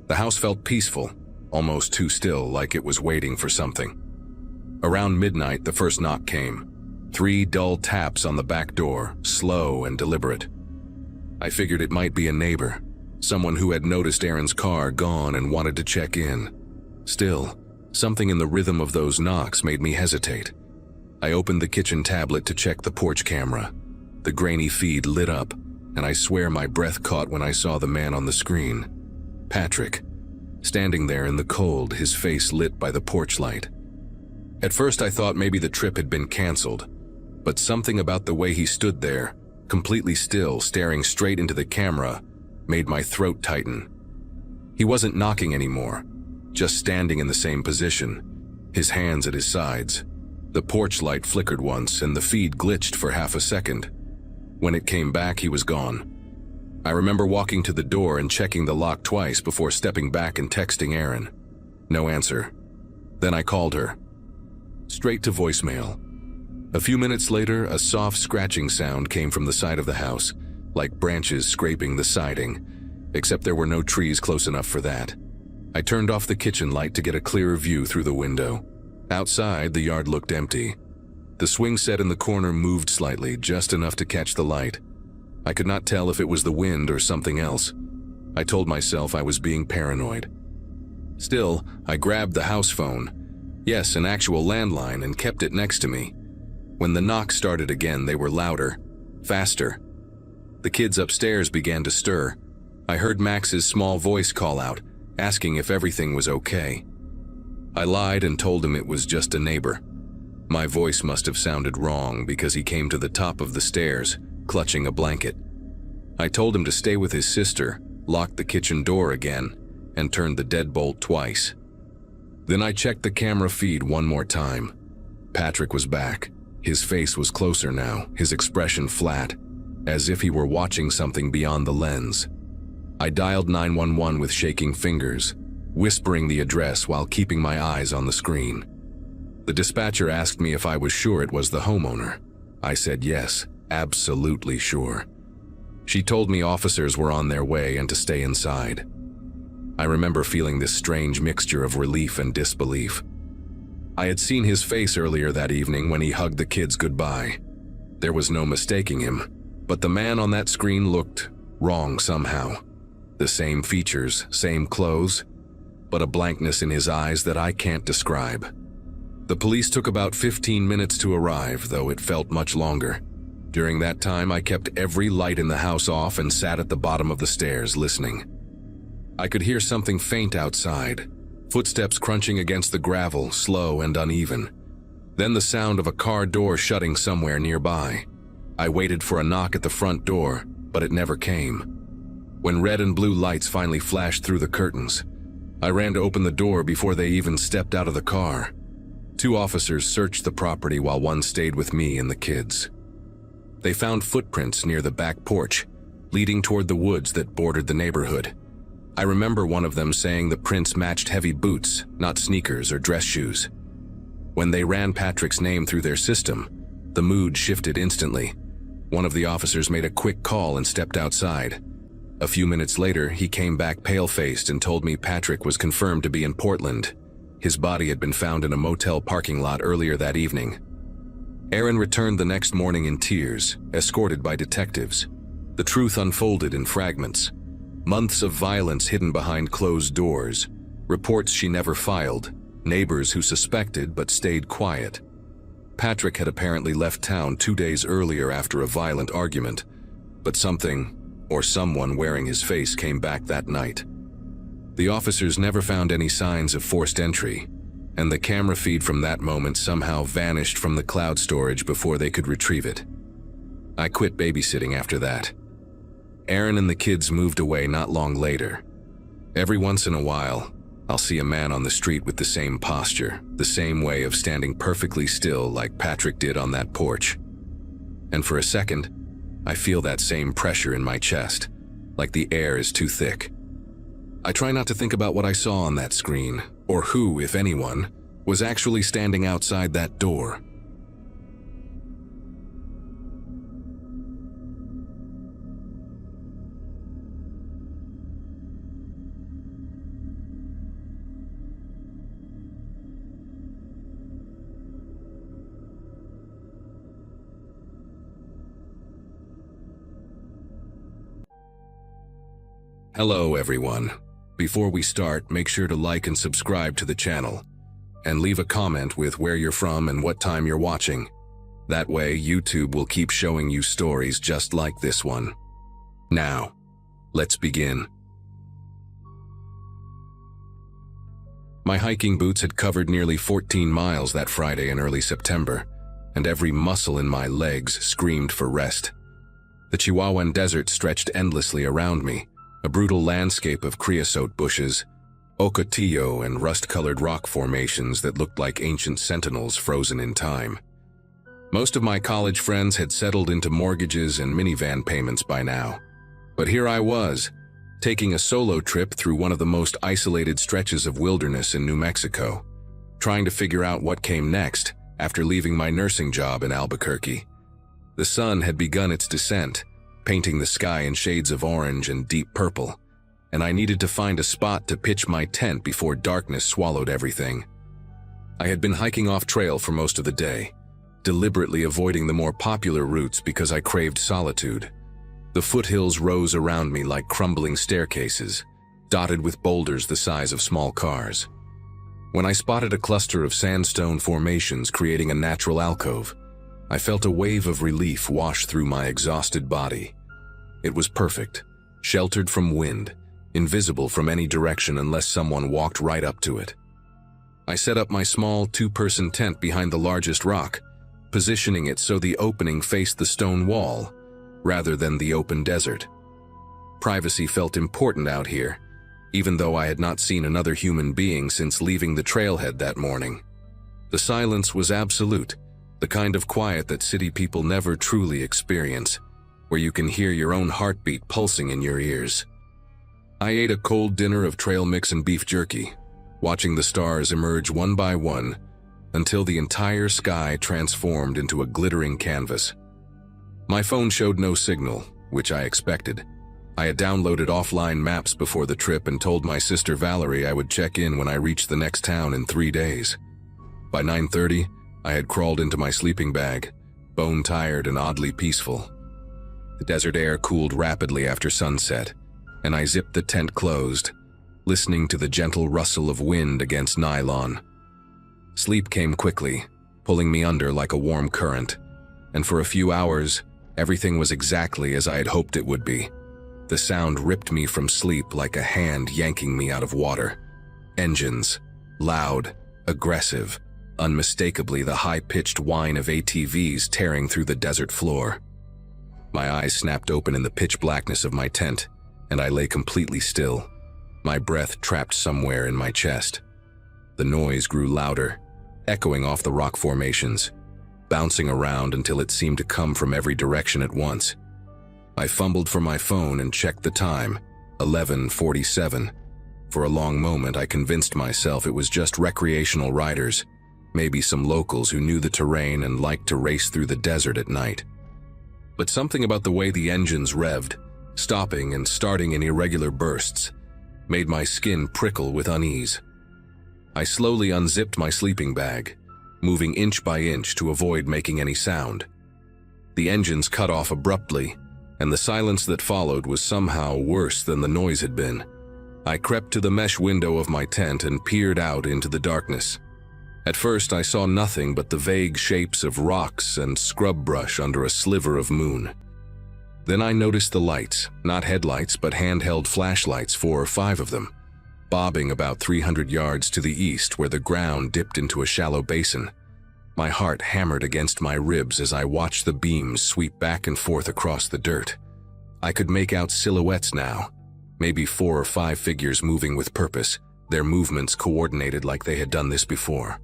The house felt peaceful, almost too still, like it was waiting for something. Around midnight, the first knock came. 3 dull taps on the back door, slow and deliberate. I figured it might be a neighbor, someone who had noticed Erin's car gone and wanted to check in. Still, Something in the rhythm of those knocks made me hesitate. I opened the kitchen tablet to check the porch camera. The grainy feed lit up, and I swear my breath caught when I saw the man on the screen. Patrick, standing there in the cold, his face lit by the porch light. At first I thought maybe the trip had been canceled, but something about the way he stood there, completely still, staring straight into the camera, made my throat tighten. He wasn't knocking anymore, just standing in the same position, his hands at his sides. The porch light flickered once and the feed glitched for half a second. When it came back, he was gone. I remember walking to the door and checking the lock twice before stepping back and texting Erin. No answer. Then I called her. Straight to voicemail. A few minutes later, a soft scratching sound came from the side of the house, like branches scraping the siding, except there were no trees close enough for that. I turned off the kitchen light to get a clearer view through the window. Outside, the yard looked empty. The swing set in the corner moved slightly, just enough to catch the light. I could not tell if it was the wind or something else. I told myself I was being paranoid. Still, I grabbed the house phone. Yes, an actual landline, and kept it next to me. When the knocks started again, they were louder, faster. The kids upstairs began to stir. I heard Max's small voice call out, asking if everything was okay. I lied and told him it was just a neighbor. My voice must have sounded wrong because he came to the top of the stairs, clutching a blanket. I told him to stay with his sister, locked the kitchen door again, and turned the deadbolt twice. Then I checked the camera feed one more time. Patrick was back. His face was closer now, his expression flat, as if he were watching something beyond the lens. I dialed 911 with shaking fingers, whispering the address while keeping my eyes on the screen. The dispatcher asked me if I was sure it was the homeowner. I said yes, absolutely sure. She told me officers were on their way and to stay inside. I remember feeling this strange mixture of relief and disbelief. I had seen his face earlier that evening when he hugged the kids goodbye. There was no mistaking him, but the man on that screen looked wrong somehow. The same features, same clothes, but a blankness in his eyes that I can't describe. The police took about 15 minutes to arrive, though it felt much longer. During that time, I kept every light in the house off and sat at the bottom of the stairs listening. I could hear something faint outside, footsteps crunching against the gravel, slow and uneven. Then the sound of a car door shutting somewhere nearby. I waited for a knock at the front door, but it never came. When red and blue lights finally flashed through the curtains, I ran to open the door before they even stepped out of the car. 2 officers searched the property while one stayed with me and the kids. They found footprints near the back porch, leading toward the woods that bordered the neighborhood. I remember one of them saying the prints matched heavy boots, not sneakers or dress shoes. When they ran Patrick's name through their system, the mood shifted instantly. One of the officers made a quick call and stepped outside. A few minutes later, he came back pale-faced and told me Patrick was confirmed to be in Portland. His body had been found in a motel parking lot earlier that evening. Erin returned the next morning in tears, escorted by detectives. The truth unfolded in fragments. Months of violence hidden behind closed doors, reports she never filed, neighbors who suspected but stayed quiet. Patrick had apparently left town 2 days earlier after a violent argument, but something or someone wearing his face came back that night. The officers never found any signs of forced entry, and the camera feed from that moment somehow vanished from the cloud storage before they could retrieve it. I quit babysitting after that. Erin and the kids moved away not long later. Every once in a while, I'll see a man on the street with the same posture, the same way of standing perfectly still like Patrick did on that porch. And for a second, I feel that same pressure in my chest, like the air is too thick. I try not to think about what I saw on that screen, or who, if anyone, was actually standing outside that door. Hello everyone. Before we start, make sure to like and subscribe to the channel. and leave a comment with where you're from and what time you're watching. That way, YouTube will keep showing you stories just like this one. Now, let's begin. My hiking boots had covered nearly 14 miles that Friday in early September, and every muscle in my legs screamed for rest. The Chihuahuan Desert stretched endlessly around me, a brutal landscape of creosote bushes, ocotillo and rust-colored rock formations that looked like ancient sentinels frozen in time. Most of my college friends had settled into mortgages and minivan payments by now, but here I was, taking a solo trip through one of the most isolated stretches of wilderness in New Mexico, trying to figure out what came next after leaving my nursing job in Albuquerque. The sun had begun its descent, painting the sky in shades of orange and deep purple, and I needed to find a spot to pitch my tent before darkness swallowed everything. I had been hiking off trail for most of the day, deliberately avoiding the more popular routes because I craved solitude. The foothills rose around me like crumbling staircases, dotted with boulders the size of small cars. When I spotted a cluster of sandstone formations creating a natural alcove, I felt a wave of relief wash through my exhausted body. It was perfect, sheltered from wind, invisible from any direction unless someone walked right up to it. I set up my small two-person tent behind the largest rock, positioning it so the opening faced the stone wall, rather than the open desert. Privacy felt important out here, even though I had not seen another human being since leaving the trailhead that morning. The silence was absolute, the kind of quiet that city people never truly experience, where you can hear your own heartbeat pulsing in your ears. I ate a cold dinner of trail mix and beef jerky, watching the stars emerge one by one until the entire sky transformed into a glittering canvas. My phone showed no signal, which I expected. I had downloaded offline maps before the trip and told my sister Valerie I would check in when I reached the next town in 3 days. By 9:30, I had crawled into my sleeping bag, bone-tired and oddly peaceful. The desert air cooled rapidly after sunset, and I zipped the tent closed, listening to the gentle rustle of wind against nylon. Sleep came quickly, pulling me under like a warm current, and for a few hours, everything was exactly as I had hoped it would be. The sound ripped me from sleep like a hand yanking me out of water. Engines, loud, aggressive, unmistakably the high-pitched whine of ATVs tearing through the desert floor. My eyes snapped open in the pitch blackness of my tent, and I lay completely still, my breath trapped somewhere in my chest. The noise grew louder, echoing off the rock formations, bouncing around until it seemed to come from every direction at once. I fumbled for my phone and checked the time, 11:47. For a long moment, I convinced myself it was just recreational riders, maybe some locals who knew the terrain and liked to race through the desert at night. But something about the way the engines revved, stopping and starting in irregular bursts, made my skin prickle with unease. I slowly unzipped my sleeping bag, moving inch by inch to avoid making any sound. The engines cut off abruptly, and the silence that followed was somehow worse than the noise had been. I crept to the mesh window of my tent and peered out into the darkness. At first, I saw nothing but the vague shapes of rocks and scrub brush under a sliver of moon. Then I noticed the lights, not headlights but handheld flashlights, 4 or 5 of them, bobbing about 300 yards to the east where the ground dipped into a shallow basin. My heart hammered against my ribs as I watched the beams sweep back and forth across the dirt. I could make out silhouettes now, maybe 4 or 5 figures moving with purpose, their movements coordinated like they had done this before.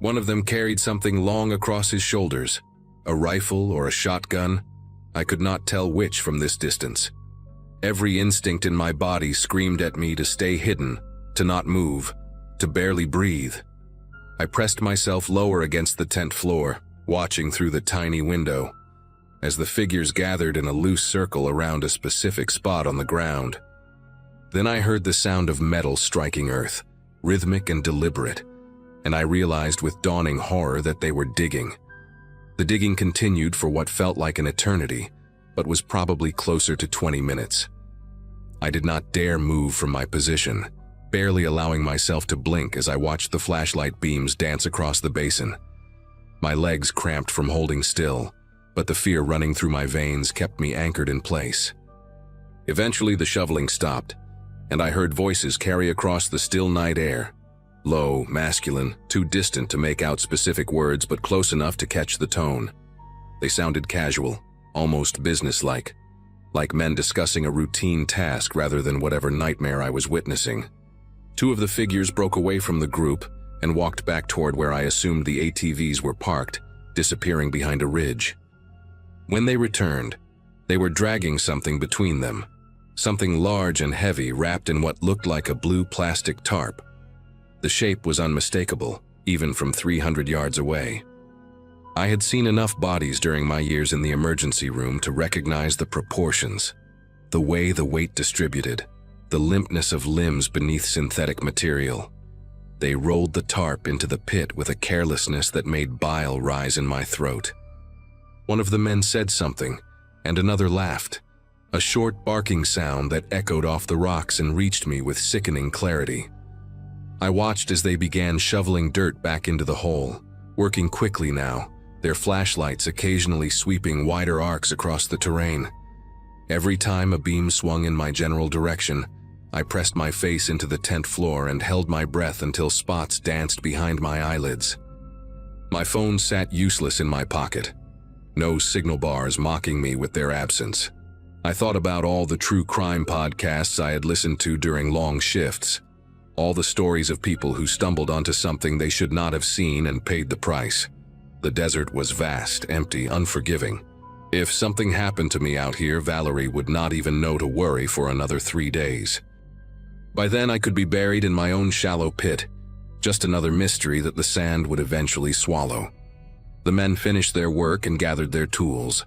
One of them carried something long across his shoulders, a rifle or a shotgun. I could not tell which from this distance. Every instinct in my body screamed at me to stay hidden, to not move, to barely breathe. I pressed myself lower against the tent floor, watching through the tiny window, as the figures gathered in a loose circle around a specific spot on the ground. Then I heard the sound of metal striking earth, rhythmic and deliberate, and I realized with dawning horror that they were digging. The digging continued for what felt like an eternity, but was probably closer to 20 minutes. I did not dare move from my position, barely allowing myself to blink as I watched the flashlight beams dance across the basin. My legs cramped from holding still, but the fear running through my veins kept me anchored in place. Eventually the shoveling stopped, and I heard voices carry across the still night air. Low, masculine, too distant to make out specific words but close enough to catch the tone. They sounded casual, almost businesslike, like men discussing a routine task rather than whatever nightmare I was witnessing. Two of the figures broke away from the group and walked back toward where I assumed the ATVs were parked, disappearing behind a ridge. When they returned, they were dragging something between them, something large and heavy wrapped in what looked like a blue plastic tarp. The shape was unmistakable, even from 300 yards away. I had seen enough bodies during my years in the emergency room to recognize the proportions, the way the weight distributed, the limpness of limbs beneath synthetic material. They rolled the tarp into the pit with a carelessness that made bile rise in my throat. One of the men said something, and another laughed, a short barking sound that echoed off the rocks and reached me with sickening clarity. I watched as they began shoveling dirt back into the hole, working quickly now, their flashlights occasionally sweeping wider arcs across the terrain. Every time a beam swung in my general direction, I pressed my face into the tent floor and held my breath until spots danced behind my eyelids. My phone sat useless in my pocket, no signal bars mocking me with their absence. I thought about all the true crime podcasts I had listened to during long shifts, all the stories of people who stumbled onto something they should not have seen and paid the price. The desert was vast, empty, unforgiving. If something happened to me out here, Valerie would not even know to worry for another 3 days. By then I could be buried in my own shallow pit, just another mystery that the sand would eventually swallow. The men finished their work and gathered their tools.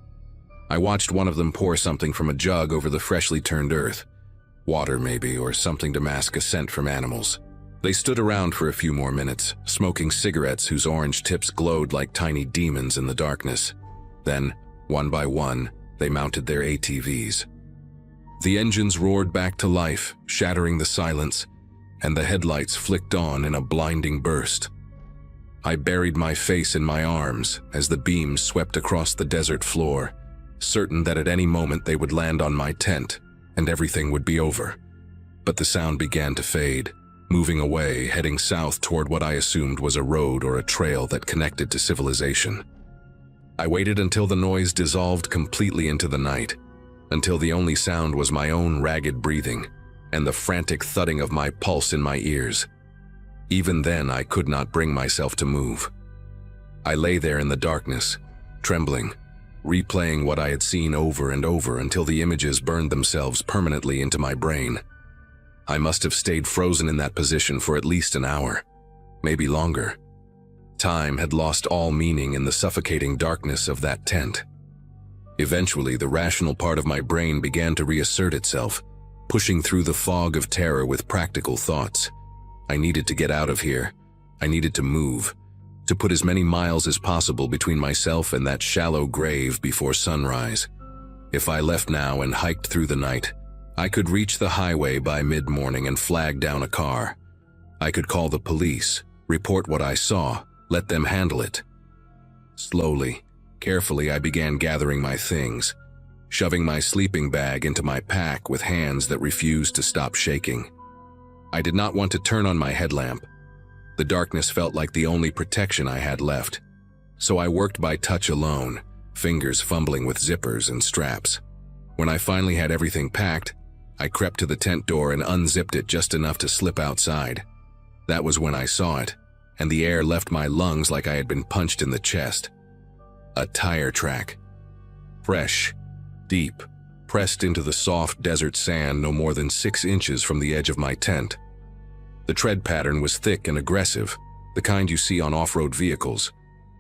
I watched one of them pour something from a jug over the freshly turned earth. Water maybe, or something to mask a scent from animals. They stood around for a few more minutes, smoking cigarettes whose orange tips glowed like tiny demons in the darkness. Then, one by one, they mounted their ATVs. The engines roared back to life, shattering the silence, and the headlights flicked on in a blinding burst. I buried my face in my arms as the beams swept across the desert floor, certain that at any moment they would land on my tent and everything would be over. But the sound began to fade, moving away, heading south toward what I assumed was a road or a trail that connected to civilization. I waited until the noise dissolved completely into the night, until the only sound was my own ragged breathing and the frantic thudding of my pulse in my ears. Even then, I could not bring myself to move. I lay there in the darkness, trembling, replaying what I had seen over and over until the images burned themselves permanently into my brain. I must have stayed frozen in that position for at least an hour, maybe longer. Time had lost all meaning in the suffocating darkness of that tent. Eventually, the rational part of my brain began to reassert itself, pushing through the fog of terror with practical thoughts. I needed to get out of here. I needed to move, to put as many miles as possible between myself and that shallow grave before sunrise. If I left now and hiked through the night, I could reach the highway by mid-morning and flag down a car. I could call the police, report what I saw, let them handle it. Slowly, carefully, I began gathering my things, shoving my sleeping bag into my pack with hands that refused to stop shaking. I did not want to turn on my headlamp. The darkness felt like the only protection I had left, so I worked by touch alone, fingers fumbling with zippers and straps. When I finally had everything packed, I crept to the tent door and unzipped it just enough to slip outside. That was when I saw it, and the air left my lungs like I had been punched in the chest. A tire track. Fresh, deep, pressed into the soft desert sand no more than 6 inches from the edge of my tent. The tread pattern was thick and aggressive, the kind you see on off-road vehicles,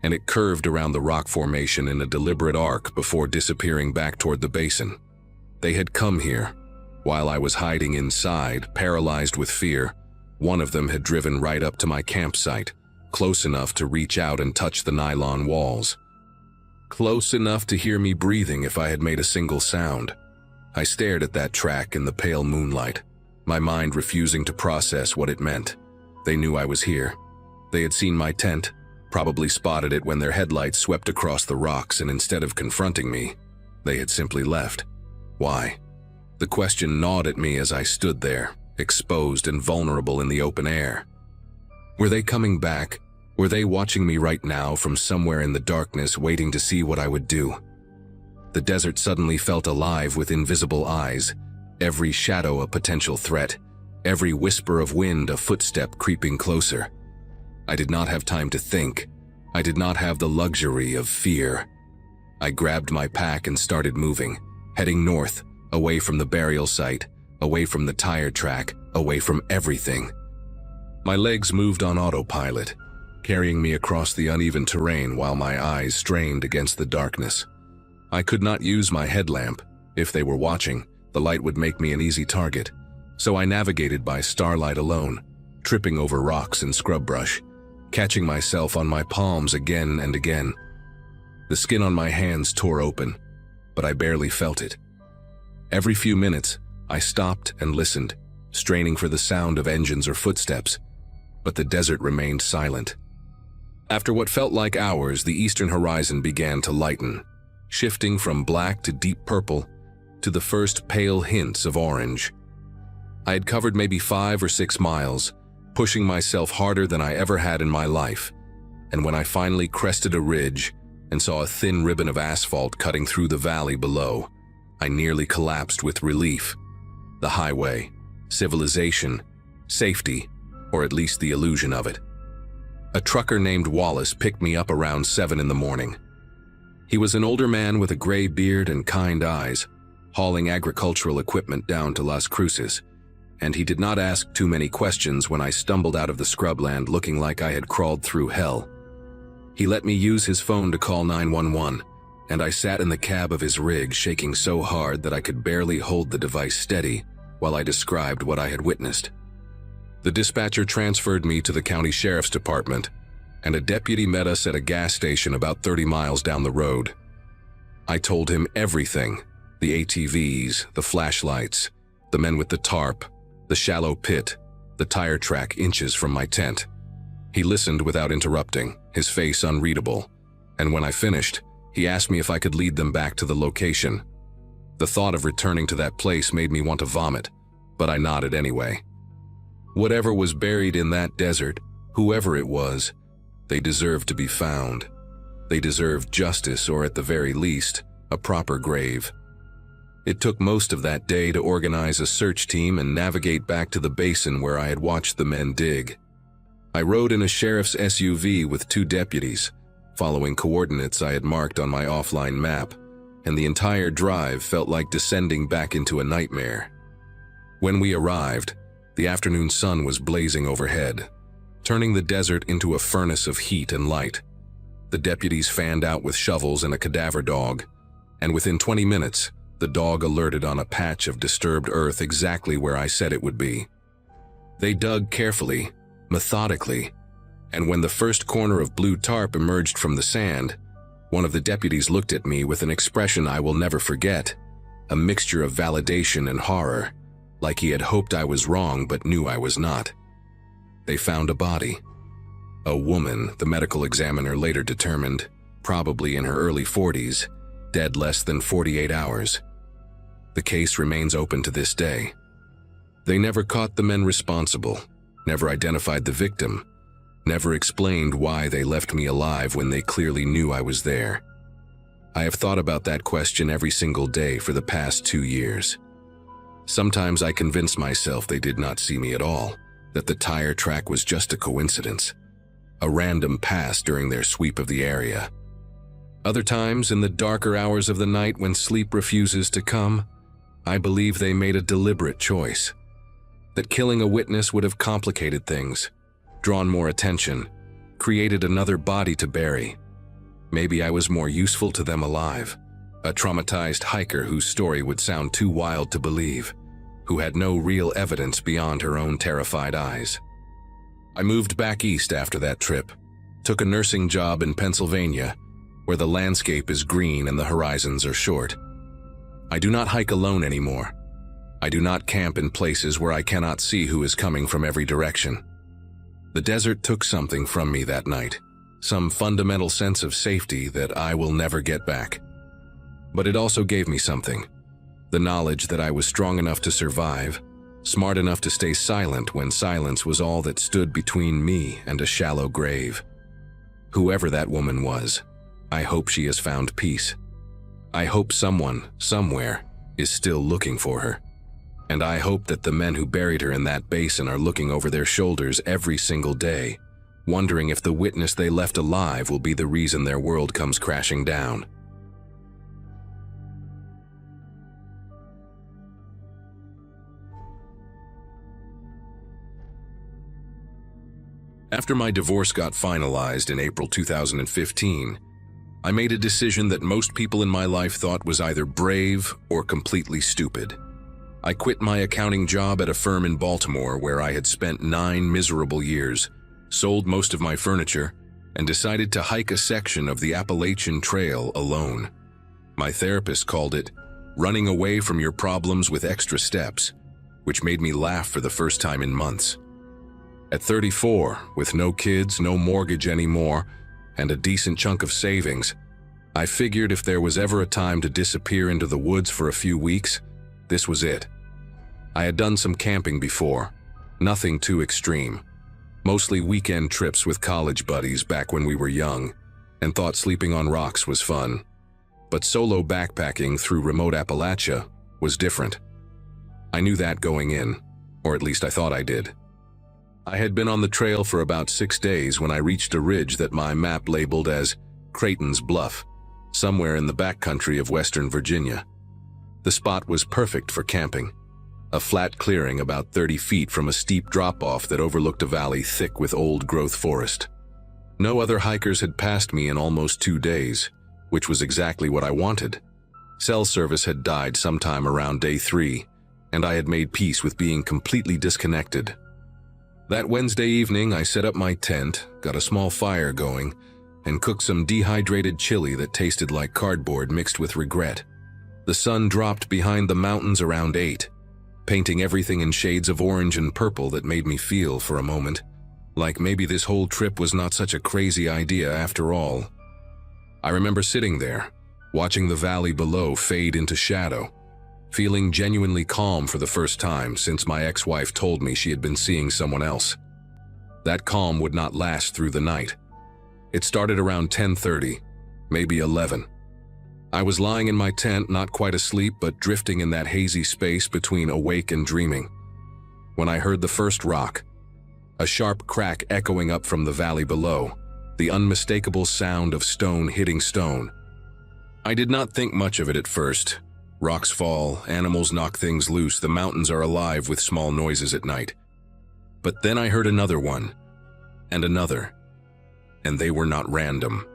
and it curved around the rock formation in a deliberate arc before disappearing back toward the basin. They had come here. While I was hiding inside, paralyzed with fear, one of them had driven right up to my campsite, close enough to reach out and touch the nylon walls. Close enough to hear me breathing if I had made a single sound. I stared at that track in the pale moonlight, my mind refusing to process what it meant. They knew I was here. They had seen my tent, probably spotted it when their headlights swept across the rocks, and instead of confronting me, they had simply left. Why? The question gnawed at me as I stood there, exposed and vulnerable in the open air. Were they coming back? Were they watching me right now from somewhere in the darkness, waiting to see what I would do? The desert suddenly felt alive with invisible eyes, every shadow a potential threat, every whisper of wind a footstep creeping closer. I did not have time to think. I did not have the luxury of fear. I grabbed my pack and started moving, heading north, away from the burial site, away from the tire track, away from everything. My legs moved on autopilot, carrying me across the uneven terrain while my eyes strained against the darkness. I could not use my headlamp. If they were watching, the light would make me an easy target. So I navigated by starlight alone, tripping over rocks and scrub brush, catching myself on my palms again and again. The skin on my hands tore open, but I barely felt it. Every few minutes, I stopped and listened, straining for the sound of engines or footsteps, but the desert remained silent. After what felt like hours, the eastern horizon began to lighten, shifting from black to deep purple to the first pale hints of orange. I had covered maybe 5 or 6 miles, pushing myself harder than I ever had in my life, and when I finally crested a ridge and saw a thin ribbon of asphalt cutting through the valley below, I nearly collapsed with relief. The highway, civilization, safety, or at least the illusion of it. A trucker named Wallace picked me up around 7 in the morning. He was an older man with a gray beard and kind eyes, hauling agricultural equipment down to Las Cruces, and he did not ask too many questions when I stumbled out of the scrubland looking like I had crawled through hell. He let me use his phone to call 911, and I sat in the cab of his rig shaking so hard that I could barely hold the device steady while I described what I had witnessed. The dispatcher transferred me to the county sheriff's department, and a deputy met us at a gas station about 30 miles down the road. I told him everything: the ATVs, the flashlights, the men with the tarp, the shallow pit, the tire track inches from my tent. He listened without interrupting, his face unreadable, and when I finished, he asked me if I could lead them back to the location. The thought of returning to that place made me want to vomit, but I nodded anyway. Whatever was buried in that desert, whoever it was, they deserved to be found. They deserved justice, or at the very least, a proper grave. It took most of that day to organize a search team and navigate back to the basin where I had watched the men dig. I rode in a sheriff's SUV with 2 deputies, following coordinates I had marked on my offline map, and the entire drive felt like descending back into a nightmare. When we arrived, the afternoon sun was blazing overhead, turning the desert into a furnace of heat and light. The deputies fanned out with shovels and a cadaver dog, and within 20 minutes, the dog alerted on a patch of disturbed earth exactly where I said it would be. They dug carefully, methodically, and when the first corner of blue tarp emerged from the sand, one of the deputies looked at me with an expression I will never forget, a mixture of validation and horror, like he had hoped I was wrong but knew I was not. They found a body. A woman, the medical examiner later determined, probably in her early 40s, dead less than 48 hours. The case remains open to this day. They never caught the men responsible, never identified the victim, never explained why they left me alive when they clearly knew I was there. I have thought about that question every single day for the past 2 years. Sometimes I convince myself they did not see me at all, that the tire track was just a coincidence, a random pass during their sweep of the area. Other times, in the darker hours of the night when sleep refuses to come, I believe they made a deliberate choice. That killing a witness would have complicated things, drawn more attention, created another body to bury. Maybe I was more useful to them alive, a traumatized hiker whose story would sound too wild to believe, who had no real evidence beyond her own terrified eyes. I moved back east after that trip, took a nursing job in Pennsylvania, where the landscape is green and the horizons are short. I do not hike alone anymore. I do not camp in places where I cannot see who is coming from every direction. The desert took something from me that night, some fundamental sense of safety that I will never get back. But it also gave me something, the knowledge that I was strong enough to survive, smart enough to stay silent when silence was all that stood between me and a shallow grave. Whoever that woman was, I hope she has found peace. I hope someone, somewhere, is still looking for her. And I hope that the men who buried her in that basin are looking over their shoulders every single day, wondering if the witness they left alive will be the reason their world comes crashing down. After my divorce got finalized in April 2015, I made a decision that most people in my life thought was either brave or completely stupid. I quit my accounting job at a firm in Baltimore where I had spent 9 miserable years, sold most of my furniture, and decided to hike a section of the Appalachian Trail alone. My therapist called it running away from your problems with extra steps, which made me laugh for the first time in months. At 34, with no kids, no mortgage anymore, and a decent chunk of savings, I figured if there was ever a time to disappear into the woods for a few weeks, this was it. I had done some camping before, nothing too extreme, mostly weekend trips with college buddies back when we were young, and thought sleeping on rocks was fun. But solo backpacking through remote Appalachia was different. I knew that going in, or at least I thought I did. I had been on the trail for about 6 days when I reached a ridge that my map labeled as Creighton's Bluff, somewhere in the backcountry of Western Virginia. The spot was perfect for camping, a flat clearing about 30 feet from a steep drop-off that overlooked a valley thick with old-growth forest. No other hikers had passed me in almost 2 days, which was exactly what I wanted. Cell service had died sometime around day 3, and I had made peace with being completely disconnected. That Wednesday evening, I set up my tent, got a small fire going, and cooked some dehydrated chili that tasted like cardboard mixed with regret. The sun dropped behind the mountains around 8, painting everything in shades of orange and purple that made me feel, for a moment, like maybe this whole trip was not such a crazy idea after all. I remember sitting there, watching the valley below fade into shadow, feeling genuinely calm for the first time since my ex-wife told me she had been seeing someone else. That calm would not last through the night. It started around 10:30, maybe 11. I was lying in my tent, not quite asleep, but drifting in that hazy space between awake and dreaming, when I heard the first rock, a sharp crack echoing up from the valley below, the unmistakable sound of stone hitting stone. I did not think much of it at first. Rocks fall, animals knock things loose, the mountains are alive with small noises at night. But then I heard another one, and another, and they were not random.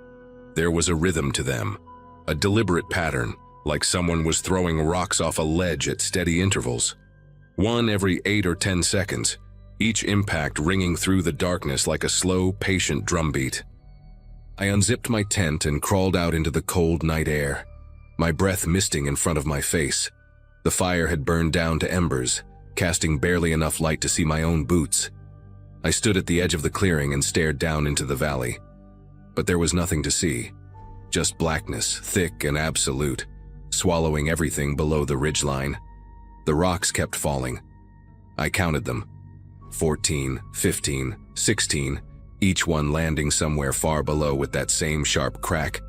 There was a rhythm to them, a deliberate pattern, like someone was throwing rocks off a ledge at steady intervals. One every 8 or 10 seconds, each impact ringing through the darkness like a slow, patient drumbeat. I unzipped my tent and crawled out into the cold night air, my breath misting in front of my face. The fire had burned down to embers, casting barely enough light to see my own boots. I stood at the edge of the clearing and stared down into the valley. But there was nothing to see, just blackness, thick and absolute, swallowing everything below the ridgeline. The rocks kept falling. I counted them. 14, 15, 16, each one landing somewhere far below with that same sharp crack.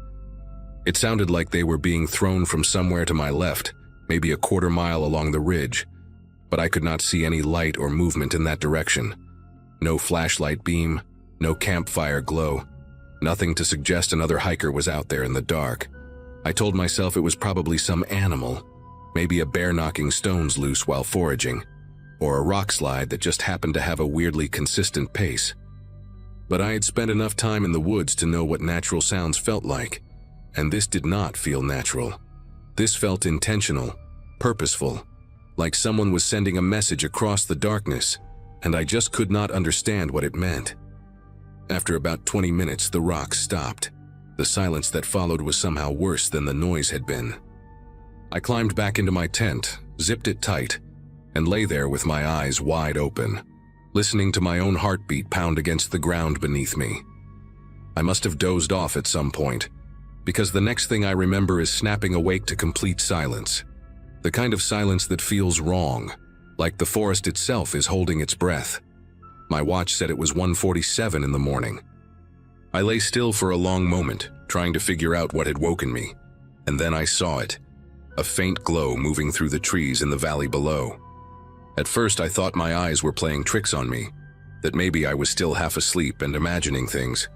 It sounded like they were being thrown from somewhere to my left, maybe a quarter mile along the ridge, but I could not see any light or movement in that direction. No flashlight beam, no campfire glow, nothing to suggest another hiker was out there in the dark. I told myself it was probably some animal, maybe a bear knocking stones loose while foraging, or a rock slide that just happened to have a weirdly consistent pace. But I had spent enough time in the woods to know what natural sounds felt like, and this did not feel natural. This felt intentional, purposeful, like someone was sending a message across the darkness, and I just could not understand what it meant. After about 20 minutes, the rocks stopped. The silence that followed was somehow worse than the noise had been. I climbed back into my tent, zipped it tight, and lay there with my eyes wide open, listening to my own heartbeat pound against the ground beneath me. I must have dozed off at some point, because the next thing I remember is snapping awake to complete silence. The kind of silence that feels wrong, like the forest itself is holding its breath. My watch said it was 1:47 in the morning. I lay still for a long moment, trying to figure out what had woken me, and then I saw it, a faint glow moving through the trees in the valley below. At first I thought my eyes were playing tricks on me, that maybe I was still half asleep and imagining things.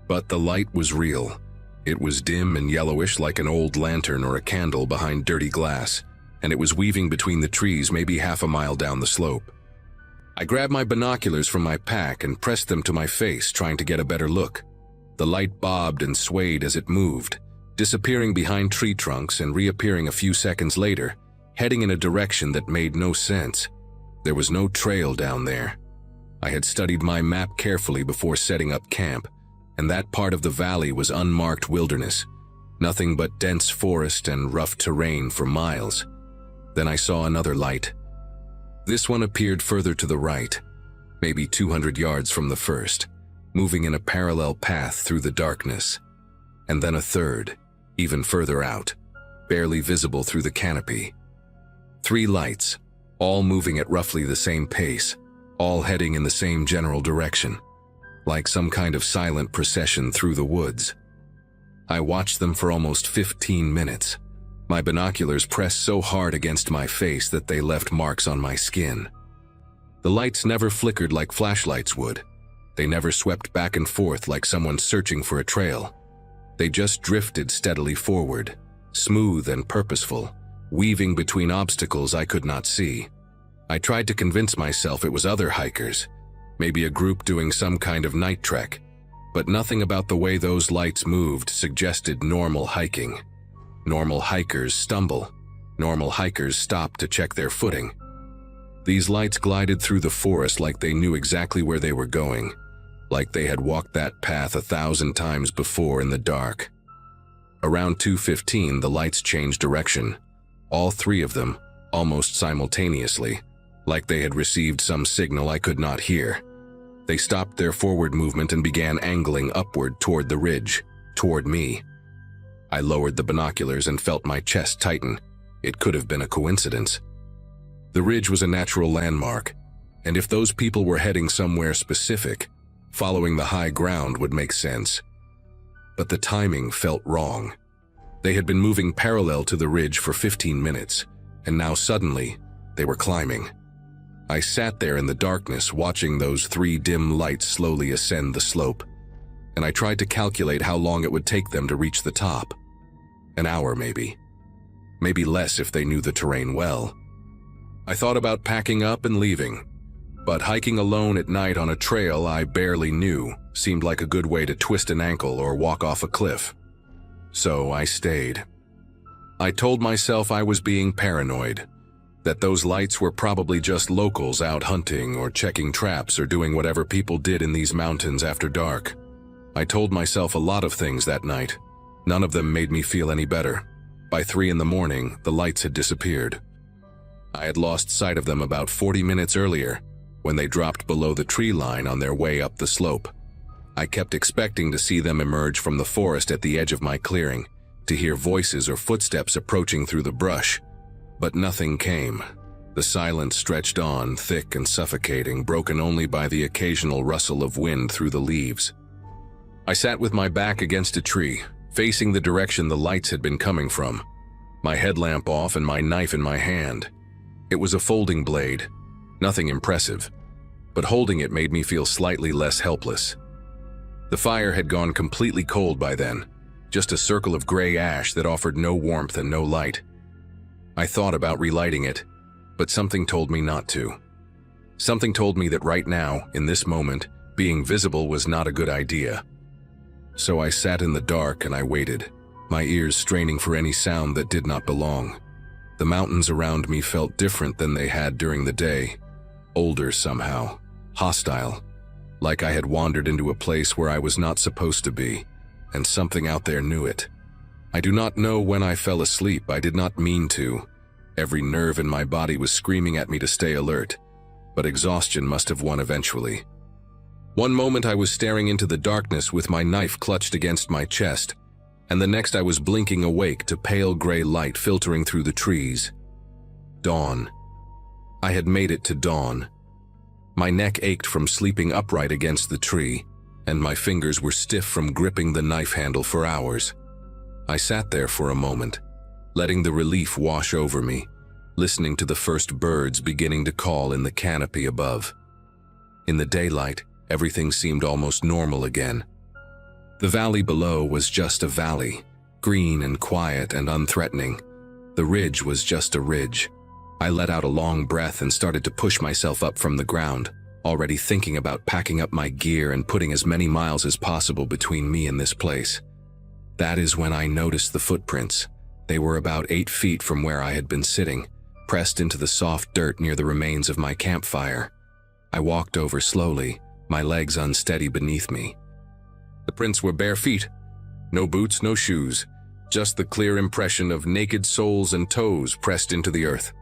But the light was real. It was dim and yellowish like an old lantern or a candle behind dirty glass, and it was weaving between the trees maybe half a mile down the slope. I grabbed my binoculars from my pack and pressed them to my face, trying to get a better look. The light bobbed and swayed as it moved, disappearing behind tree trunks and reappearing a few seconds later, heading in a direction that made no sense. There was no trail down there. I had studied my map carefully before setting up camp, and that part of the valley was unmarked wilderness, nothing but dense forest and rough terrain for miles. Then I saw another light. This one appeared further to the right, maybe 200 yards from the first, moving in a parallel path through the darkness. And then a third, even further out, barely visible through the canopy. 3 lights, all moving at roughly the same pace, all heading in the same general direction, like some kind of silent procession through the woods. I watched them for almost 15 minutes. My binoculars pressed so hard against my face that they left marks on my skin. The lights never flickered like flashlights would. They never swept back and forth like someone searching for a trail. They just drifted steadily forward, smooth and purposeful, weaving between obstacles I could not see. I tried to convince myself it was other hikers, maybe a group doing some kind of night trek, but nothing about the way those lights moved suggested normal hiking. Normal hikers stumble. Normal hikers stop to check their footing. These lights glided through the forest like they knew exactly where they were going, like they had walked that path 1,000 times before in the dark. Around 2:15, the lights changed direction, all 3 of them, almost simultaneously, like they had received some signal I could not hear. They stopped their forward movement and began angling upward toward the ridge, toward me. I lowered the binoculars and felt my chest tighten. It could have been a coincidence. The ridge was a natural landmark, and if those people were heading somewhere specific, following the high ground would make sense. But the timing felt wrong. They had been moving parallel to the ridge for 15 minutes, and now suddenly, they were climbing. I sat there in the darkness watching those 3 dim lights slowly ascend the slope, and I tried to calculate how long it would take them to reach the top. An hour maybe. Maybe less if they knew the terrain well. I thought about packing up and leaving, but hiking alone at night on a trail I barely knew seemed like a good way to twist an ankle or walk off a cliff. So I stayed. I told myself I was being paranoid, that those lights were probably just locals out hunting or checking traps or doing whatever people did in these mountains after dark. I told myself a lot of things that night. None of them made me feel any better. By 3 in the morning, the lights had disappeared. I had lost sight of them about 40 minutes earlier, when they dropped below the tree line on their way up the slope. I kept expecting to see them emerge from the forest at the edge of my clearing, to hear voices or footsteps approaching through the brush. But nothing came. The silence stretched on, thick and suffocating, broken only by the occasional rustle of wind through the leaves. I sat with my back against a tree, facing the direction the lights had been coming from, my headlamp off and my knife in my hand. It was a folding blade, nothing impressive, but holding it made me feel slightly less helpless. The fire had gone completely cold by then, just a circle of gray ash that offered no warmth and no light. I thought about relighting it, but something told me not to. Something told me that right now, in this moment, being visible was not a good idea. So I sat in the dark and I waited, my ears straining for any sound that did not belong. The mountains around me felt different than they had during the day, older somehow, hostile, like I had wandered into a place where I was not supposed to be, and something out there knew it. I do not know when I fell asleep. I did not mean to, Every nerve in my body was screaming at me to stay alert, but exhaustion must have won eventually. One moment I was staring into the darkness with my knife clutched against my chest, and the next I was blinking awake to pale gray light filtering through the trees. Dawn. I had made it to dawn. My neck ached from sleeping upright against the tree, and my fingers were stiff from gripping the knife handle for hours. I sat there for a moment, letting the relief wash over me, listening to the first birds beginning to call in the canopy above. In the daylight, everything seemed almost normal again. The valley below was just a valley, green and quiet and unthreatening. The ridge was just a ridge. I let out a long breath and started to push myself up from the ground, already thinking about packing up my gear and putting as many miles as possible between me and this place. That is when I noticed the footprints. They were about 8 feet from where I had been sitting, pressed into the soft dirt near the remains of my campfire. I walked over slowly, my legs unsteady beneath me. The prints were bare feet. No boots, no shoes, just the clear impression of naked soles and toes pressed into the earth.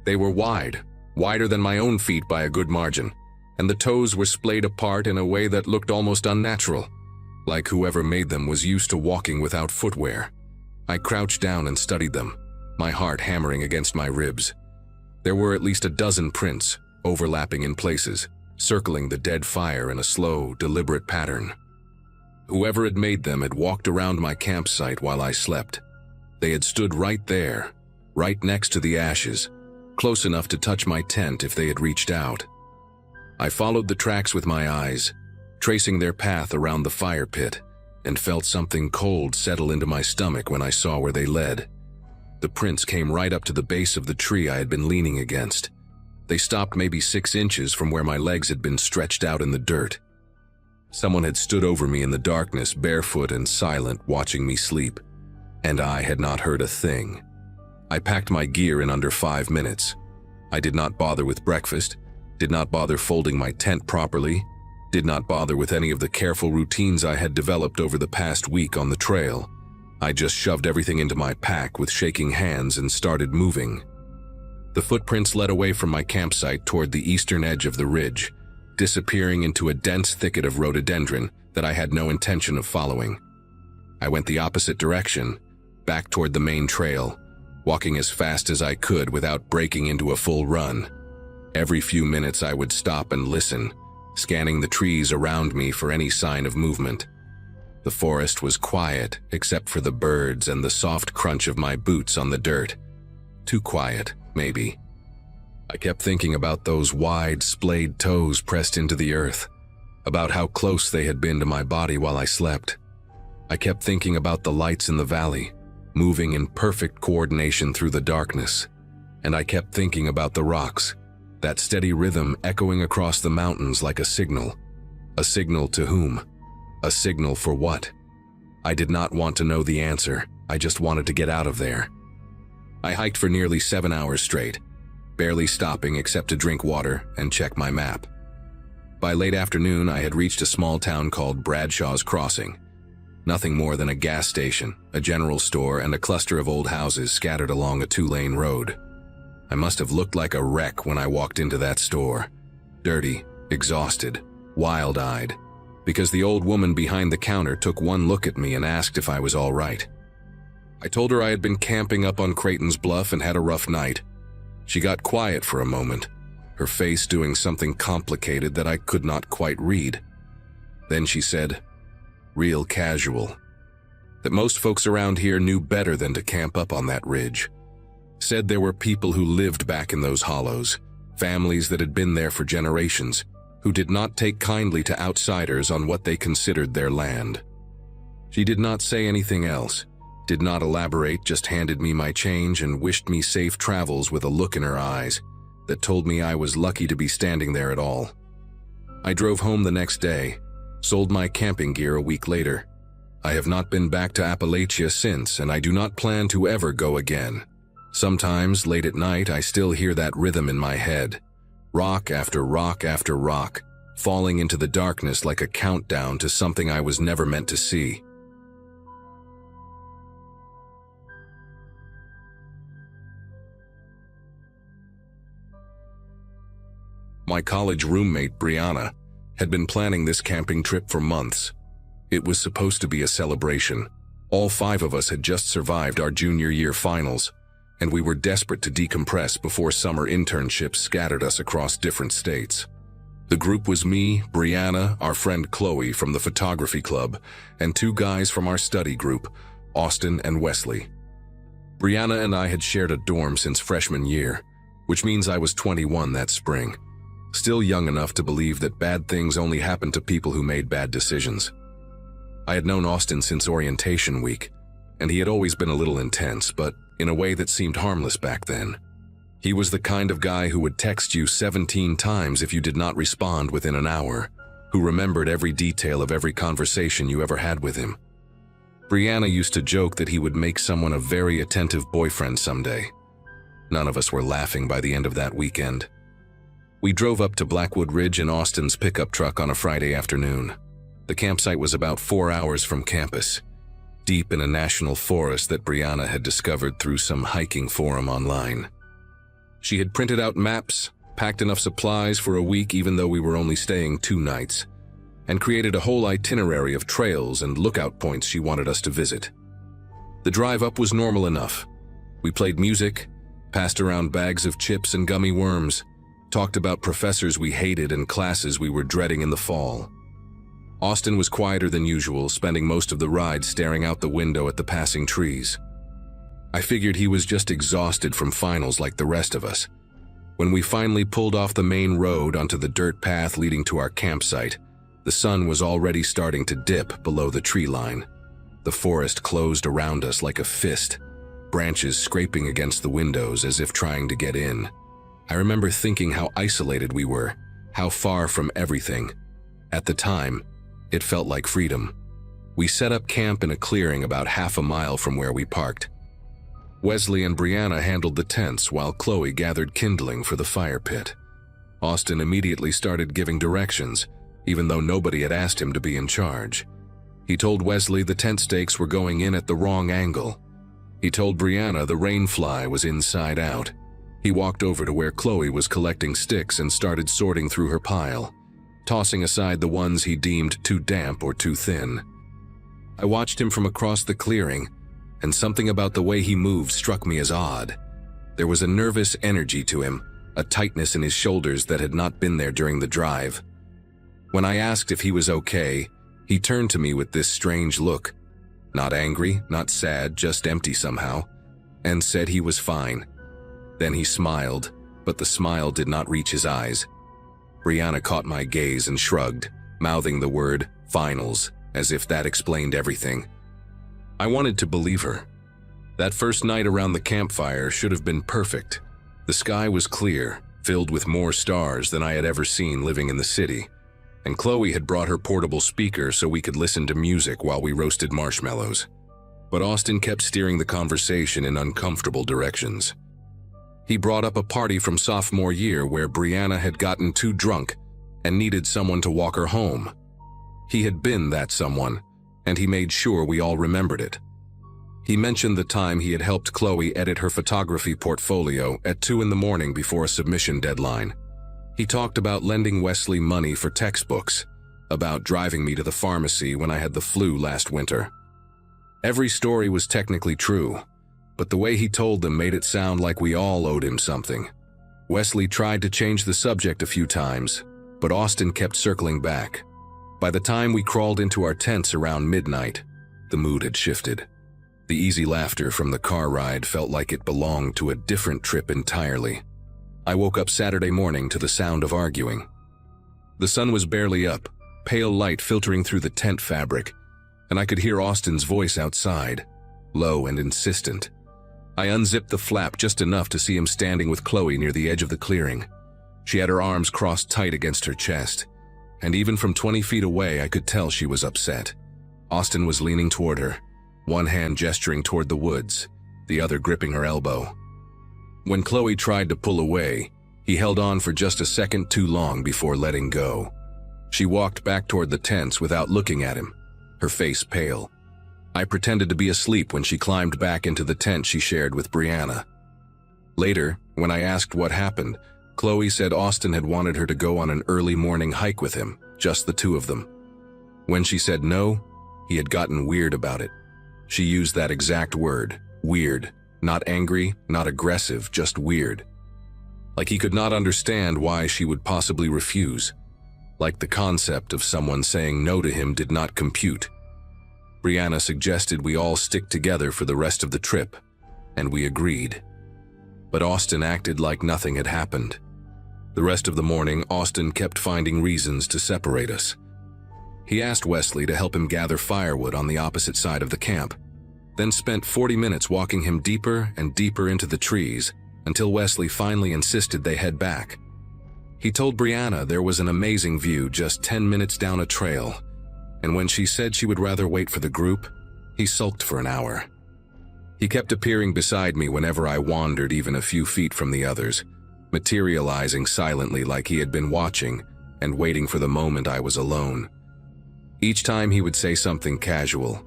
They were wide, wider than my own feet by a good margin, and the toes were splayed apart in a way that looked almost unnatural, like whoever made them was used to walking without footwear. I crouched down and studied them, my heart hammering against my ribs. There were at least a dozen prints, overlapping in places, circling the dead fire in a slow, deliberate pattern. Whoever had made them had walked around my campsite while I slept. They had stood right there, right next to the ashes, close enough to touch my tent if they had reached out. I followed the tracks with my eyes, tracing their path around the fire pit, and felt something cold settle into my stomach when I saw where they led. The prints came right up to the base of the tree I had been leaning against. They stopped maybe 6 inches from where my legs had been stretched out in the dirt. Someone had stood over me in the darkness, barefoot and silent, watching me sleep, and I had not heard a thing. I packed my gear in under 5 minutes. I did not bother with breakfast, did not bother folding my tent properly, did not bother with any of the careful routines I had developed over the past week on the trail. I just shoved everything into my pack with shaking hands and started moving. The footprints led away from my campsite toward the eastern edge of the ridge, disappearing into a dense thicket of rhododendron that I had no intention of following. I went the opposite direction, back toward the main trail, walking as fast as I could without breaking into a full run. Every few minutes I would stop and listen, scanning the trees around me for any sign of movement. The forest was quiet except for the birds and the soft crunch of my boots on the dirt. Too quiet, maybe. I kept thinking about those wide, splayed toes pressed into the earth, about how close they had been to my body while I slept. I kept thinking about the lights in the valley, moving in perfect coordination through the darkness. And I kept thinking about the rocks, that steady rhythm echoing across the mountains like a signal. A signal to whom? A signal for what? I did not want to know the answer. I just wanted to get out of there. I hiked for nearly 7 hours straight, barely stopping except to drink water and check my map. By late afternoon, I had reached a small town called Bradshaw's Crossing. Nothing more than a gas station, a general store, and a cluster of old houses scattered along a 2-lane road. I must have looked like a wreck when I walked into that store. Dirty, exhausted, wild-eyed, because the old woman behind the counter took one look at me and asked if I was all right. I told her I had been camping up on Creighton's Bluff and had a rough night. She got quiet for a moment, her face doing something complicated that I could not quite read. Then she said, real casual, that most folks around here knew better than to camp up on that ridge. Said there were people who lived back in those hollows, families that had been there for generations, who did not take kindly to outsiders on what they considered their land. She did not say anything else, did not elaborate, just handed me my change and wished me safe travels with a look in her eyes that told me I was lucky to be standing there at all. I drove home the next day, sold my camping gear a week later. I have not been back to Appalachia since, and I do not plan to ever go again. Sometimes, late at night, I still hear that rhythm in my head. Rock after rock after rock, falling into the darkness like a countdown to something I was never meant to see. My college roommate, Brianna, had been planning this camping trip for months. It was supposed to be a celebration. All 5 of us had just survived our junior year finals, and we were desperate to decompress before summer internships scattered us across different states. The group was me, Brianna, our friend Chloe from the photography club, and 2 guys from our study group, Austin and Wesley. Brianna and I had shared a dorm since freshman year, which means I was 21 that spring, still young enough to believe that bad things only happened to people who made bad decisions. I had known Austin since orientation week, and he had always been a little intense, but in a way that seemed harmless back then. He was the kind of guy who would text you 17 times if you did not respond within an hour, who remembered every detail of every conversation you ever had with him. Brianna used to joke that he would make someone a very attentive boyfriend someday. None of us were laughing by the end of that weekend. We drove up to Blackwood Ridge in Austin's pickup truck on a Friday afternoon. The campsite was about 4 hours from campus, deep in a national forest that Brianna had discovered through some hiking forum online. She had printed out maps, packed enough supplies for a week even though we were only staying 2 nights, and created a whole itinerary of trails and lookout points she wanted us to visit. The drive up was normal enough. We played music, passed around bags of chips and gummy worms, talked about professors we hated and classes we were dreading in the fall. Austin was quieter than usual, spending most of the ride staring out the window at the passing trees. I figured he was just exhausted from finals like the rest of us. When we finally pulled off the main road onto the dirt path leading to our campsite, the sun was already starting to dip below the tree line. The forest closed around us like a fist, branches scraping against the windows as if trying to get in. I remember thinking how isolated we were, how far from everything. At the time, it felt like freedom. We set up camp in a clearing about half a mile from where we parked. Wesley and Brianna handled the tents while Chloe gathered kindling for the fire pit. Austin immediately started giving directions, even though nobody had asked him to be in charge. He told Wesley the tent stakes were going in at the wrong angle. He told Brianna the rain fly was inside out. He walked over to where Chloe was collecting sticks and started sorting through her pile, tossing aside the ones he deemed too damp or too thin. I watched him from across the clearing, and something about the way he moved struck me as odd. There was a nervous energy to him, a tightness in his shoulders that had not been there during the drive. When I asked if he was okay, he turned to me with this strange look, not angry, not sad, just empty somehow, and said he was fine. Then he smiled, but the smile did not reach his eyes. Brianna caught my gaze and shrugged, mouthing the word finals, as if that explained everything. I wanted to believe her. That first night around the campfire should have been perfect. The sky was clear, filled with more stars than I had ever seen living in the city, and Chloe had brought her portable speaker so we could listen to music while we roasted marshmallows. But Austin kept steering the conversation in uncomfortable directions. He brought up a party from sophomore year where Brianna had gotten too drunk and needed someone to walk her home. He had been that someone, and he made sure we all remembered it. He mentioned the time he had helped Chloe edit her photography portfolio at 2 a.m. before a submission deadline. He talked about lending Wesley money for textbooks, about driving me to the pharmacy when I had the flu last winter. Every story was technically true, but the way he told them made it sound like we all owed him something. Wesley tried to change the subject a few times, but Austin kept circling back. By the time we crawled into our tents around midnight, the mood had shifted. The easy laughter from the car ride felt like it belonged to a different trip entirely. I woke up Saturday morning to the sound of arguing. The sun was barely up, pale light filtering through the tent fabric, and I could hear Austin's voice outside, low and insistent. I unzipped the flap just enough to see him standing with Chloe near the edge of the clearing. She had her arms crossed tight against her chest, and even from 20 feet away I could tell she was upset. Austin was leaning toward her, one hand gesturing toward the woods, the other gripping her elbow. When Chloe tried to pull away, he held on for just a second too long before letting go. She walked back toward the tents without looking at him, her face pale. I pretended to be asleep when she climbed back into the tent she shared with Brianna. Later, when I asked what happened, Chloe said Austin had wanted her to go on an early morning hike with him, just the two of them. When she said no, he had gotten weird about it. She used that exact word, weird. Not angry, not aggressive, just weird. Like he could not understand why she would possibly refuse. Like the concept of someone saying no to him did not compute. Brianna suggested we all stick together for the rest of the trip, and we agreed. But Austin acted like nothing had happened. The rest of the morning, Austin kept finding reasons to separate us. He asked Wesley to help him gather firewood on the opposite side of the camp, then spent 40 minutes walking him deeper and deeper into the trees until Wesley finally insisted they head back. He told Brianna there was an amazing view just 10 minutes down a trail, and when she said she would rather wait for the group, he sulked for an hour. He kept appearing beside me whenever I wandered even a few feet from the others, materializing silently like he had been watching and waiting for the moment I was alone. Each time he would say something casual.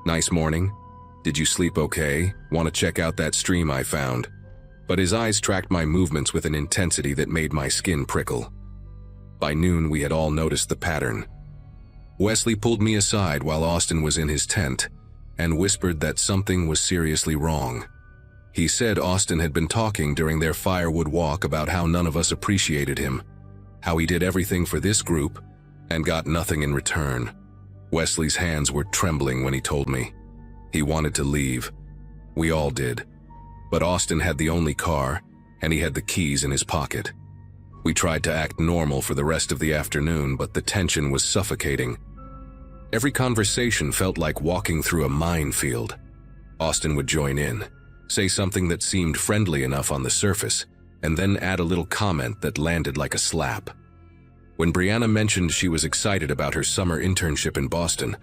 "Nice morning. Did you sleep okay? Want to check out that stream I found?" But his eyes tracked my movements with an intensity that made my skin prickle. By noon, we had all noticed the pattern. Wesley pulled me aside while Austin was in his tent and whispered that something was seriously wrong. He said Austin had been talking during their firewood walk about how none of us appreciated him, how he did everything for this group and got nothing in return. Wesley's hands were trembling when he told me. He wanted to leave. We all did. But Austin had the only car, and he had the keys in his pocket. We tried to act normal for the rest of the afternoon, but the tension was suffocating. Every conversation felt like walking through a minefield. Austin would join in, say something that seemed friendly enough on the surface, and then add a little comment that landed like a slap. When Brianna mentioned she was excited about her summer internship in Boston,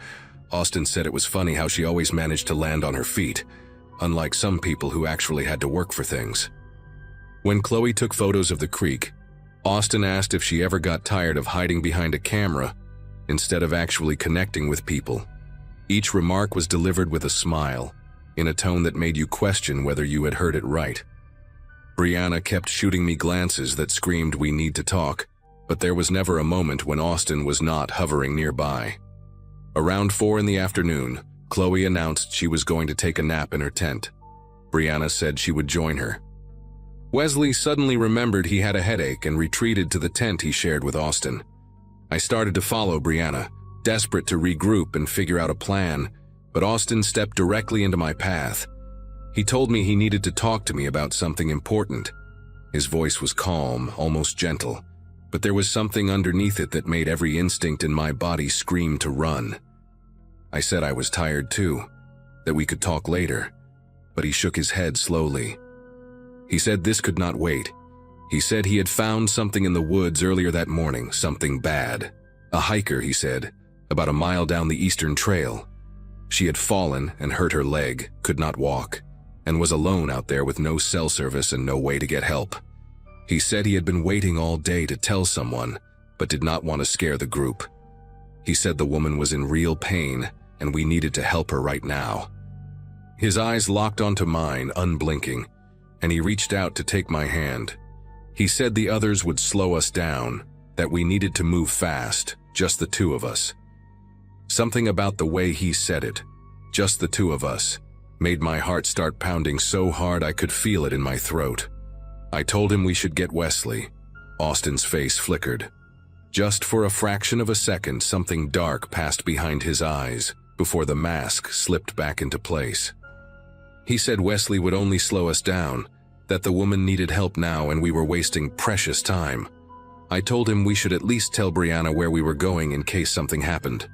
Austin said it was funny how she always managed to land on her feet, unlike some people who actually had to work for things. When Chloe took photos of the creek, Austin asked if she ever got tired of hiding behind a camera instead of actually connecting with people. Each remark was delivered with a smile, in a tone that made you question whether you had heard it right. Brianna kept shooting me glances that screamed we need to talk, but there was never a moment when Austin was not hovering nearby. Around 4 in the afternoon, Chloe announced she was going to take a nap in her tent. Brianna said she would join her. Wesley suddenly remembered he had a headache and retreated to the tent he shared with Austin. I started to follow Brianna, desperate to regroup and figure out a plan, but Austin stepped directly into my path. He told me he needed to talk to me about something important. His voice was calm, almost gentle, but there was something underneath it that made every instinct in my body scream to run. I said I was tired too, that we could talk later, but he shook his head slowly. He said this could not wait. He said he had found something in the woods earlier that morning, something bad. A hiker, he said, about a mile down the eastern trail. She had fallen and hurt her leg, could not walk, and was alone out there with no cell service and no way to get help. He said he had been waiting all day to tell someone, but did not want to scare the group. He said the woman was in real pain and we needed to help her right now. His eyes locked onto mine, unblinking, and he reached out to take my hand. He said the others would slow us down, that we needed to move fast, just the two of us. Something about the way he said it, just the two of us, made my heart start pounding so hard I could feel it in my throat. I told him we should get Wesley. Austin's face flickered. Just for a fraction of a second, something dark passed behind his eyes before the mask slipped back into place. He said Wesley would only slow us down, that the woman needed help now and we were wasting precious time. I told him we should at least tell Brianna where we were going in case something happened.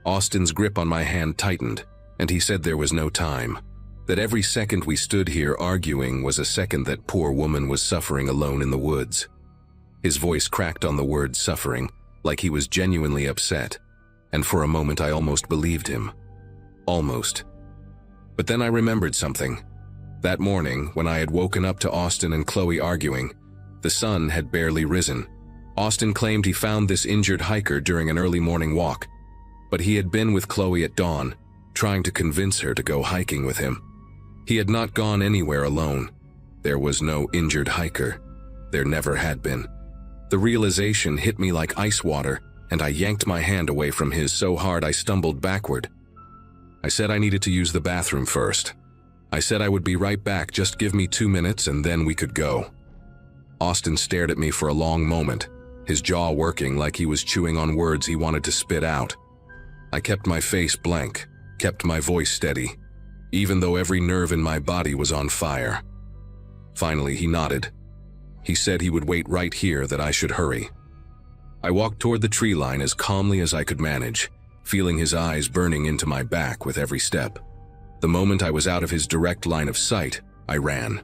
Austin's grip on my hand tightened, and he said there was no time, that every second we stood here arguing was a second that poor woman was suffering alone in the woods. His voice cracked on the word suffering, like he was genuinely upset, and for a moment I almost believed him. Almost. But then I remembered something. That morning, when I had woken up to Austin and Chloe arguing, the sun had barely risen. Austin claimed he found this injured hiker during an early morning walk, but he had been with Chloe at dawn, trying to convince her to go hiking with him. He had not gone anywhere alone. There was no injured hiker. There never had been. The realization hit me like ice water, and I yanked my hand away from his so hard I stumbled backward. I said I needed to use the bathroom first. I said I would be right back, just give me 2 minutes and then we could go. Austin stared at me for a long moment, his jaw working like he was chewing on words he wanted to spit out. I kept my face blank, kept my voice steady, even though every nerve in my body was on fire. Finally, he nodded. He said he would wait right here, that I should hurry. I walked toward the tree line as calmly as I could manage, feeling his eyes burning into my back with every step. The moment I was out of his direct line of sight, I ran.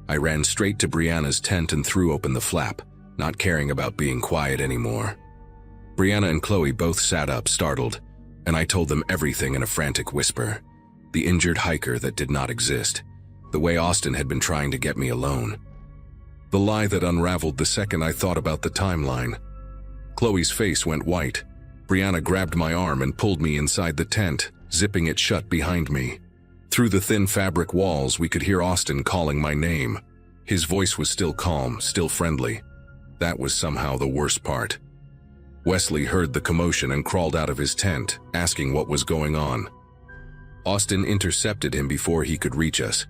I ran straight to Brianna's tent and threw open the flap, not caring about being quiet anymore. Brianna and Chloe both sat up, startled, and I told them everything in a frantic whisper. The injured hiker that did not exist. The way Austin had been trying to get me alone. The lie that unraveled the second I thought about the timeline. Chloe's face went white. Brianna grabbed my arm and pulled me inside the tent, zipping it shut behind me. Through the thin fabric walls, we could hear Austin calling my name. His voice was still calm, still friendly. That was somehow the worst part. Wesley heard the commotion and crawled out of his tent, asking what was going on. Austin intercepted him before he could reach us,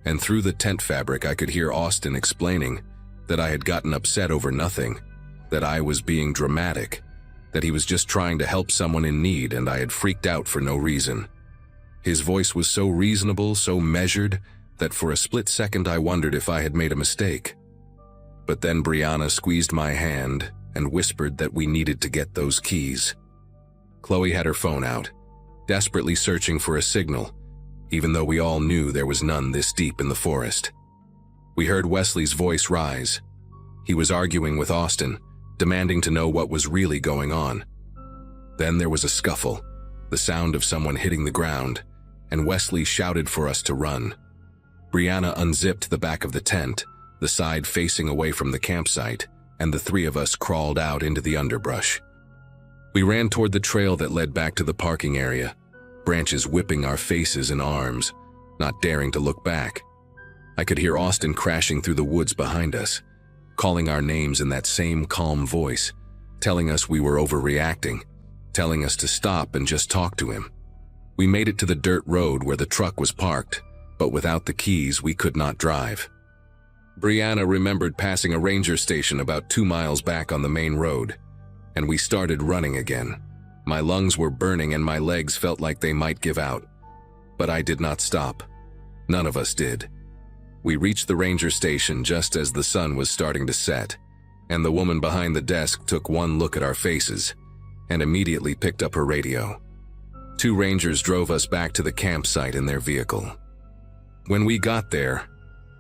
and through the tent fabric I could hear Austin explaining that I had gotten upset over nothing, that I was being dramatic, that he was just trying to help someone in need and I had freaked out for no reason. His voice was so reasonable, so measured, that for a split second I wondered if I had made a mistake. But then Brianna squeezed my hand and whispered that we needed to get those keys. Chloe had her phone out, desperately searching for a signal, even though we all knew there was none this deep in the forest. We heard Wesley's voice rise. He was arguing with Austin, demanding to know what was really going on. Then there was a scuffle, the sound of someone hitting the ground, and Wesley shouted for us to run. Brianna unzipped the back of the tent, the side facing away from the campsite, and the three of us crawled out into the underbrush. We ran toward the trail that led back to the parking area, branches whipping our faces and arms, not daring to look back. I could hear Austin crashing through the woods behind us, calling our names in that same calm voice, telling us we were overreacting, telling us to stop and just talk to him. We made it to the dirt road where the truck was parked, but without the keys we could not drive. Brianna remembered passing a ranger station about 2 miles back on the main road, and we started running again. My lungs were burning and my legs felt like they might give out. But I did not stop. None of us did. We reached the ranger station just as the sun was starting to set, and the woman behind the desk took one look at our faces and immediately picked up her radio. 2 rangers drove us back to the campsite in their vehicle. When we got there,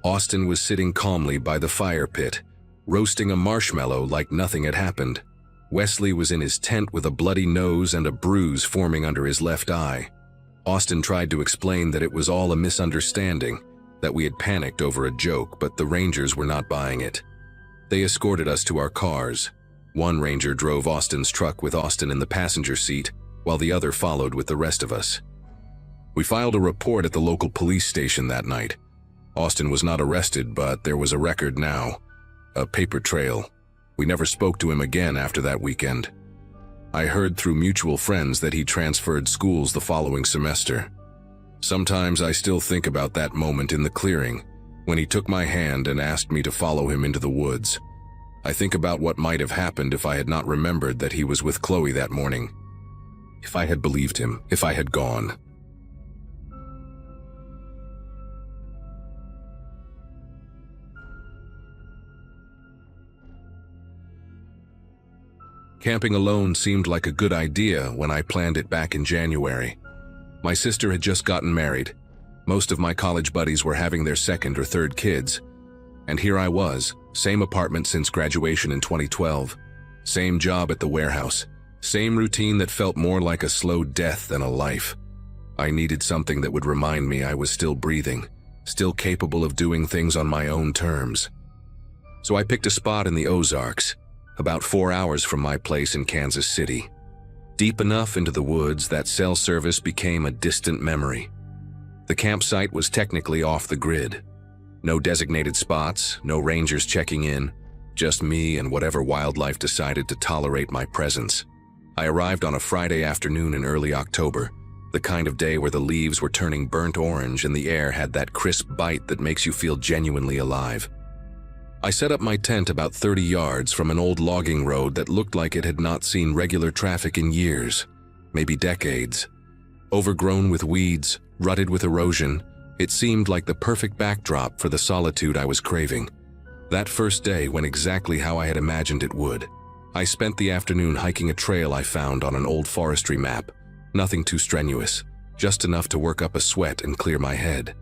Austin was sitting calmly by the fire pit, roasting a marshmallow like nothing had happened. Wesley was in his tent with a bloody nose and a bruise forming under his left eye. Austin tried to explain that it was all a misunderstanding, that we had panicked over a joke, but the rangers were not buying it. They escorted us to our cars. One ranger drove Austin's truck with Austin in the passenger seat, while the other followed with the rest of us. We filed a report at the local police station that night. Austin was not arrested, but there was a record now, a paper trail. We never spoke to him again after that weekend. I heard through mutual friends that he transferred schools the following semester. Sometimes I still think about that moment in the clearing, when he took my hand and asked me to follow him into the woods. I think about what might have happened if I had not remembered that he was with Chloe that morning. If I had believed him, if I had gone. Camping alone seemed like a good idea when I planned it back in January. My sister had just gotten married. Most of my college buddies were having their second or third kids. And here I was, same apartment since graduation in 2012, same job at the warehouse, same routine that felt more like a slow death than a life. I needed something that would remind me I was still breathing, still capable of doing things on my own terms. So I picked a spot in the Ozarks, about 4 hours from my place in Kansas City. Deep enough into the woods that cell service became a distant memory. The campsite was technically off the grid. No designated spots, no rangers checking in, just me and whatever wildlife decided to tolerate my presence. I arrived on a Friday afternoon in early October, the kind of day where the leaves were turning burnt orange and the air had that crisp bite that makes you feel genuinely alive. I set up my tent about 30 yards from an old logging road that looked like it had not seen regular traffic in years, maybe decades. Overgrown with weeds, rutted with erosion, it seemed like the perfect backdrop for the solitude I was craving. That first day went exactly how I had imagined it would. I spent the afternoon hiking a trail I found on an old forestry map. Nothing too strenuous, just enough to work up a sweat and clear my head.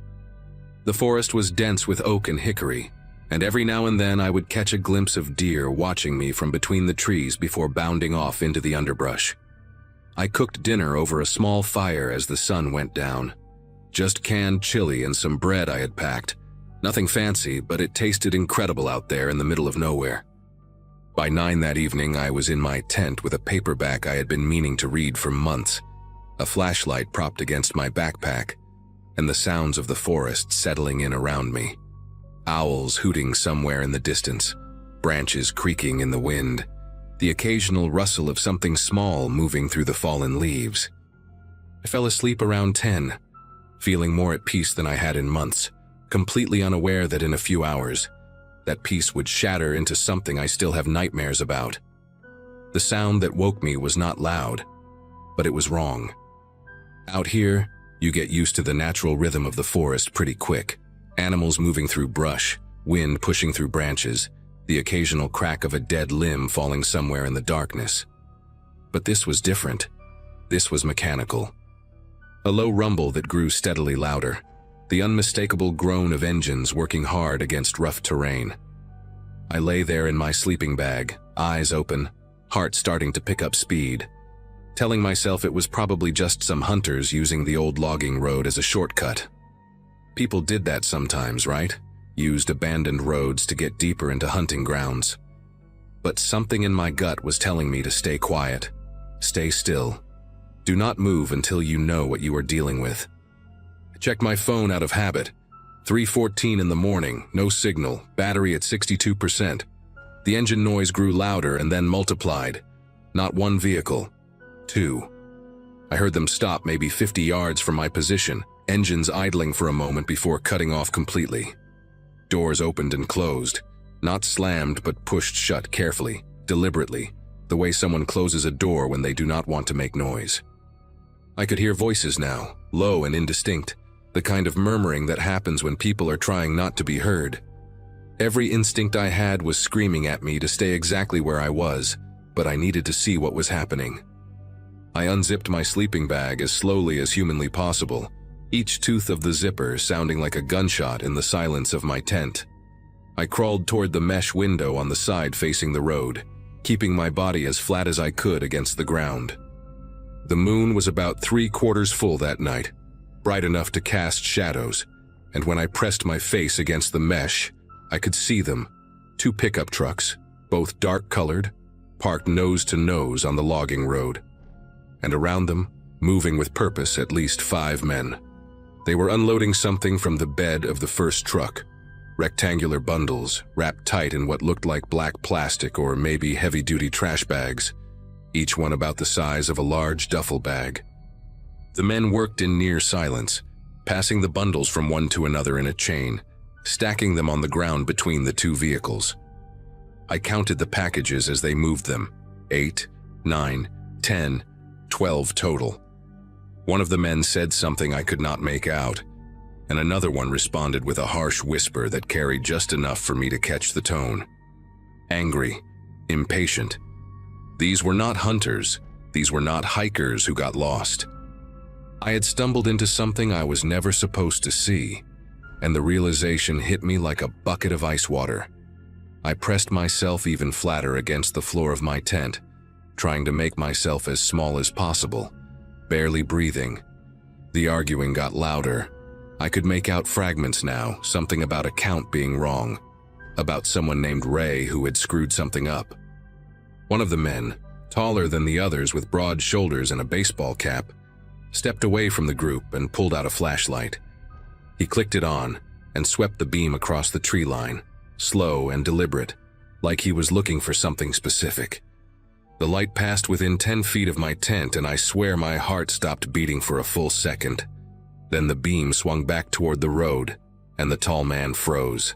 The forest was dense with oak and hickory, and every now and then I would catch a glimpse of deer watching me from between the trees before bounding off into the underbrush. I cooked dinner over a small fire as the sun went down. Just canned chili and some bread I had packed. Nothing fancy, but it tasted incredible out there in the middle of nowhere. By 9 that evening, I was in my tent with a paperback I had been meaning to read for months, a flashlight propped against my backpack, and the sounds of the forest settling in around me. Owls hooting somewhere in the distance, branches creaking in the wind, the occasional rustle of something small moving through the fallen leaves. I fell asleep around 10, feeling more at peace than I had in months, completely unaware that in a few hours, that peace would shatter into something I still have nightmares about. The sound that woke me was not loud, but it was wrong. Out here, you get used to the natural rhythm of the forest pretty quick. Animals moving through brush, wind pushing through branches, the occasional crack of a dead limb falling somewhere in the darkness. But this was different. This was mechanical. A low rumble that grew steadily louder, the unmistakable groan of engines working hard against rough terrain. I lay there in my sleeping bag, eyes open, heart starting to pick up speed, telling myself it was probably just some hunters using the old logging road as a shortcut. People did that sometimes, right? Used abandoned roads to get deeper into hunting grounds. But something in my gut was telling me to stay quiet, stay still. Do not move until you know what you are dealing with. I checked my phone out of habit. 3:14 in the morning, no signal, battery at 62%. The engine noise grew louder and then multiplied. Not one vehicle, two. I heard them stop maybe 50 yards from my position, engines idling for a moment before cutting off completely. Doors opened and closed, not slammed but pushed shut carefully, deliberately, the way someone closes a door when they do not want to make noise. I could hear voices now, low and indistinct, the kind of murmuring that happens when people are trying not to be heard. Every instinct I had was screaming at me to stay exactly where I was, but I needed to see what was happening. I unzipped my sleeping bag as slowly as humanly possible, each tooth of the zipper sounding like a gunshot in the silence of my tent. I crawled toward the mesh window on the side facing the road, keeping my body as flat as I could against the ground. The moon was about 3/4 full that night, bright enough to cast shadows, and when I pressed my face against the mesh, I could see them, 2 pickup trucks, both dark-colored, parked nose to nose on the logging road. And around them, moving with purpose, at least 5 men. They were unloading something from the bed of the first truck, rectangular bundles wrapped tight in what looked like black plastic or maybe heavy-duty trash bags, each one about the size of a large duffel bag. The men worked in near silence, passing the bundles from one to another in a chain, stacking them on the ground between the 2 vehicles. I counted the packages as they moved them, 8, 9, 10, 12 total. One of the men said something I could not make out, and another one responded with a harsh whisper that carried just enough for me to catch the tone. Angry, impatient. These were not hunters, these were not hikers who got lost. I had stumbled into something I was never supposed to see, and the realization hit me like a bucket of ice water. I pressed myself even flatter against the floor of my tent, trying to make myself as small as possible, barely breathing. The arguing got louder. I could make out fragments now, something about a count being wrong, about someone named Ray who had screwed something up. One of the men, taller than the others with broad shoulders and a baseball cap, stepped away from the group and pulled out a flashlight. He clicked it on and swept the beam across the tree line, slow and deliberate, like he was looking for something specific. The light passed within 10 feet of my tent, and I swear my heart stopped beating for a full second. Then the beam swung back toward the road, and the tall man froze.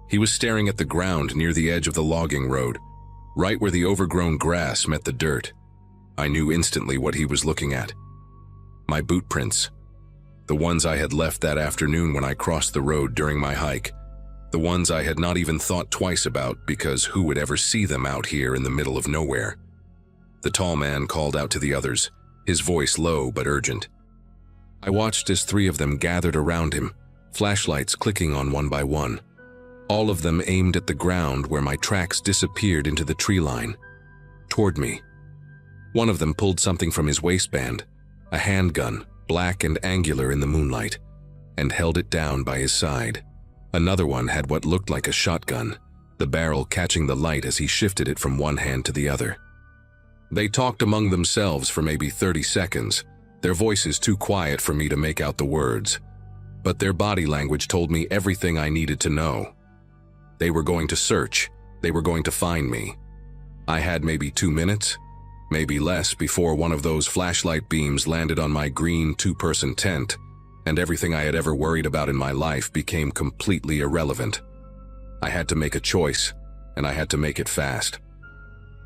He was staring at the ground near the edge of the logging road, right where the overgrown grass met the dirt. I knew instantly what he was looking at. My boot prints. The ones I had left that afternoon when I crossed the road during my hike. The ones I had not even thought twice about, because who would ever see them out here in the middle of nowhere? The tall man called out to the others, his voice low but urgent. I watched as 3 of them gathered around him, flashlights clicking on one by one. All of them aimed at the ground where my tracks disappeared into the tree line. Toward me. One of them pulled something from his waistband, a handgun, black and angular in the moonlight, and held it down by his side. Another one had what looked like a shotgun, the barrel catching the light as he shifted it from one hand to the other. They talked among themselves for maybe 30 seconds, their voices too quiet for me to make out the words. But their body language told me everything I needed to know. They were going to search, they were going to find me. I had maybe 2 minutes, maybe less, before one of those flashlight beams landed on my green 2-person tent, and everything I had ever worried about in my life became completely irrelevant. I had to make a choice, and I had to make it fast.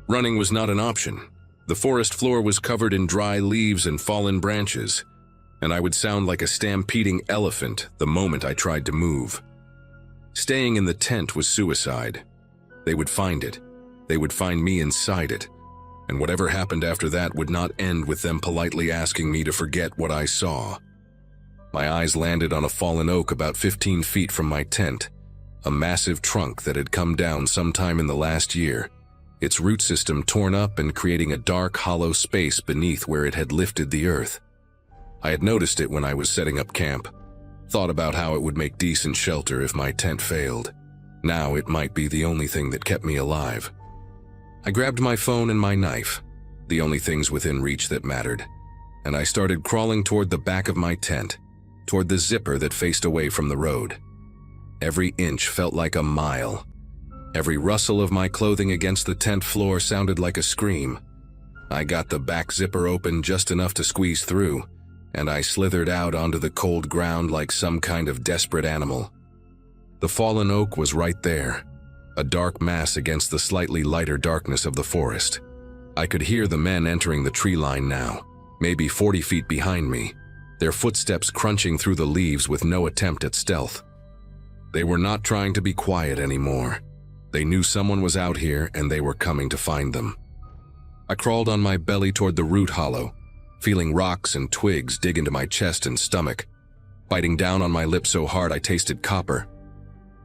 Running was not an option. The forest floor was covered in dry leaves and fallen branches, and I would sound like a stampeding elephant the moment I tried to move. Staying in the tent was suicide. They would find it. They would find me inside it, and whatever happened after that would not end with them politely asking me to forget what I saw. My eyes landed on a fallen oak about 15 feet from my tent, a massive trunk that had come down sometime in the last year, its root system torn up and creating a dark, hollow space beneath where it had lifted the earth. I had noticed it when I was setting up camp, thought about how it would make decent shelter if my tent failed. Now it might be the only thing that kept me alive. I grabbed my phone and my knife, the only things within reach that mattered, and I started crawling toward the back of my tent, toward the zipper that faced away from the road. Every inch felt like a mile. Every rustle of my clothing against the tent floor sounded like a scream. I got the back zipper open just enough to squeeze through, and I slithered out onto the cold ground like some kind of desperate animal. The fallen oak was right there, a dark mass against the slightly lighter darkness of the forest. I could hear the men entering the tree line now, maybe 40 feet behind me, their footsteps crunching through the leaves with no attempt at stealth. They were not trying to be quiet anymore. They knew someone was out here and they were coming to find them. I crawled on my belly toward the root hollow, feeling rocks and twigs dig into my chest and stomach, biting down on my lips so hard I tasted copper.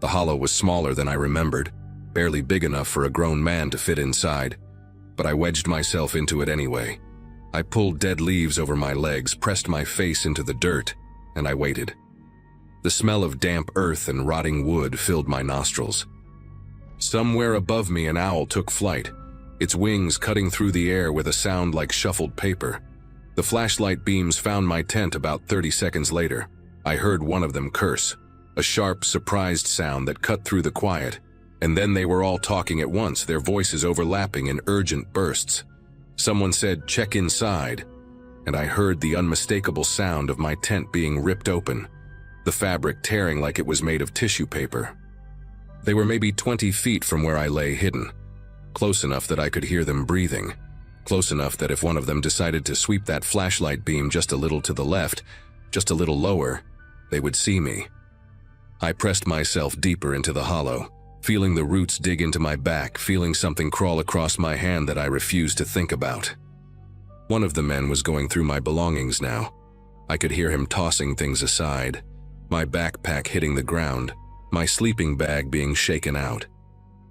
The hollow was smaller than I remembered, barely big enough for a grown man to fit inside, but I wedged myself into it anyway. I pulled dead leaves over my legs, pressed my face into the dirt, and I waited. The smell of damp earth and rotting wood filled my nostrils. Somewhere above me, an owl took flight, its wings cutting through the air with a sound like shuffled paper. The flashlight beams found my tent about 30 seconds later. I heard one of them curse, a sharp, surprised sound that cut through the quiet, and then they were all talking at once, their voices overlapping in urgent bursts. Someone said, "Check inside," and I heard the unmistakable sound of my tent being ripped open, the fabric tearing like it was made of tissue paper. They were maybe 20 feet from where I lay hidden, close enough that I could hear them breathing, close enough that if one of them decided to sweep that flashlight beam just a little to the left, just a little lower, they would see me. I pressed myself deeper into the hollow, feeling the roots dig into my back, feeling something crawl across my hand that I refused to think about. One of the men was going through my belongings now. I could hear him tossing things aside, my backpack hitting the ground, my sleeping bag being shaken out.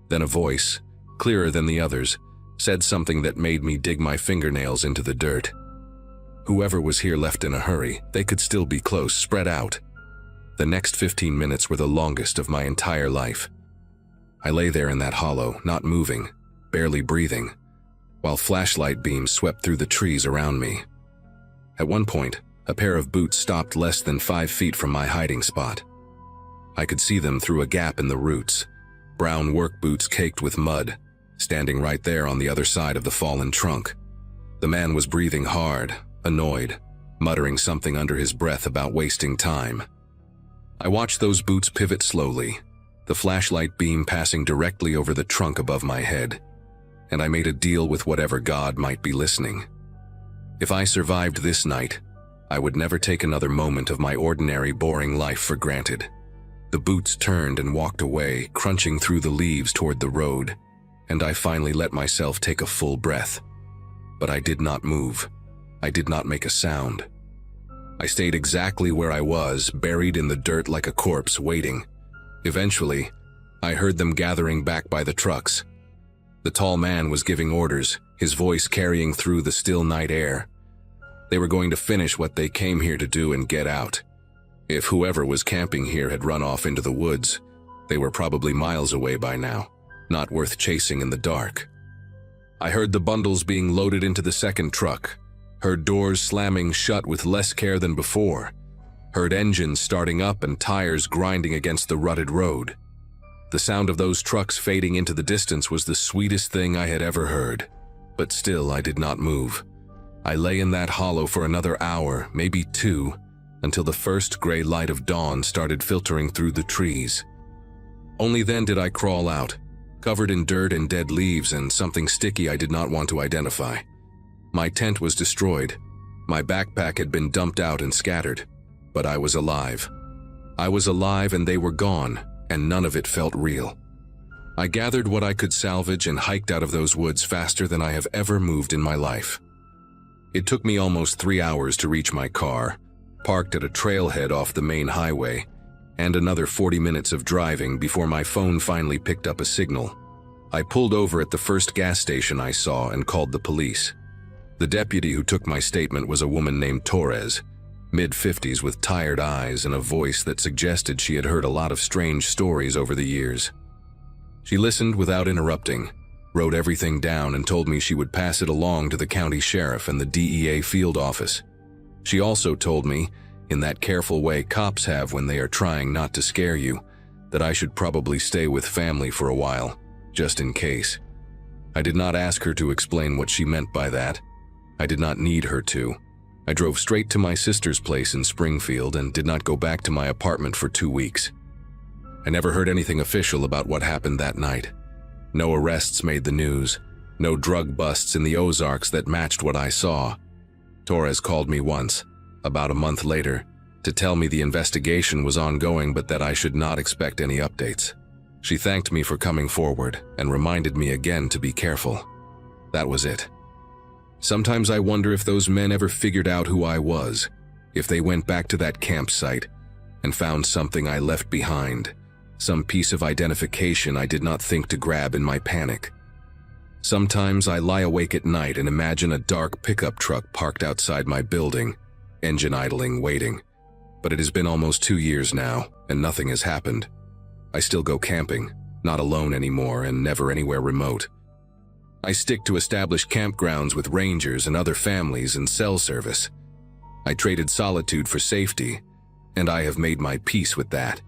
Then a voice, clearer than the others, said something that made me dig my fingernails into the dirt. Whoever was here left in a hurry. They could still be close, spread out. The next 15 minutes were the longest of my entire life. I lay there in that hollow, not moving, barely breathing, while flashlight beams swept through the trees around me. At one point, a pair of boots stopped less than 5 feet from my hiding spot. I could see them through a gap in the roots, brown work boots caked with mud, standing right there on the other side of the fallen trunk. The man was breathing hard, annoyed, muttering something under his breath about wasting time. I watched those boots pivot slowly, the flashlight beam passing directly over the trunk above my head, and I made a deal with whatever god might be listening. If I survived this night, I would never take another moment of my ordinary, boring life for granted. The boots turned and walked away, crunching through the leaves toward the road, and I finally let myself take a full breath. But I did not move. I did not make a sound. I stayed exactly where I was, buried in the dirt like a corpse, waiting. Eventually, I heard them gathering back by the trucks. The tall man was giving orders, his voice carrying through the still night air. They were going to finish what they came here to do and get out. If whoever was camping here had run off into the woods, they were probably miles away by now, not worth chasing in the dark. I heard the bundles being loaded into the second truck, heard doors slamming shut with less care than before, heard engines starting up and tires grinding against the rutted road. The sound of those trucks fading into the distance was the sweetest thing I had ever heard, but still I did not move. I lay in that hollow for another hour, maybe two, until the first gray light of dawn started filtering through the trees. Only then did I crawl out, covered in dirt and dead leaves and something sticky I did not want to identify. My tent was destroyed. My backpack had been dumped out and scattered, but I was alive. I was alive and they were gone, and none of it felt real. I gathered what I could salvage and hiked out of those woods faster than I have ever moved in my life. It took me almost 3 hours to reach my car, parked at a trailhead off the main highway, and another 40 minutes of driving before my phone finally picked up a signal. I pulled over at the first gas station I saw and called the police. The deputy who took my statement was a woman named Torres, mid-50s with tired eyes and a voice that suggested she had heard a lot of strange stories over the years. She listened without interrupting, wrote everything down and told me she would pass it along to the county sheriff and the DEA field office. She also told me, in that careful way cops have when they are trying not to scare you, that I should probably stay with family for a while, just in case. I did not ask her to explain what she meant by that. I did not need her to. I drove straight to my sister's place in Springfield and did not go back to my apartment for 2 weeks. I never heard anything official about what happened that night. No arrests made the news, no drug busts in the Ozarks that matched what I saw. Torres called me once, about a month later, to tell me the investigation was ongoing but that I should not expect any updates. She thanked me for coming forward and reminded me again to be careful. That was it. Sometimes I wonder if those men ever figured out who I was, if they went back to that campsite and found something I left behind, some piece of identification I did not think to grab in my panic. Sometimes I lie awake at night and imagine a dark pickup truck parked outside my building, engine idling, waiting. But it has been almost 2 years now, and nothing has happened. I still go camping, not alone anymore and never anywhere remote. I stick to established campgrounds with rangers and other families and cell service. I traded solitude for safety, and I have made my peace with that.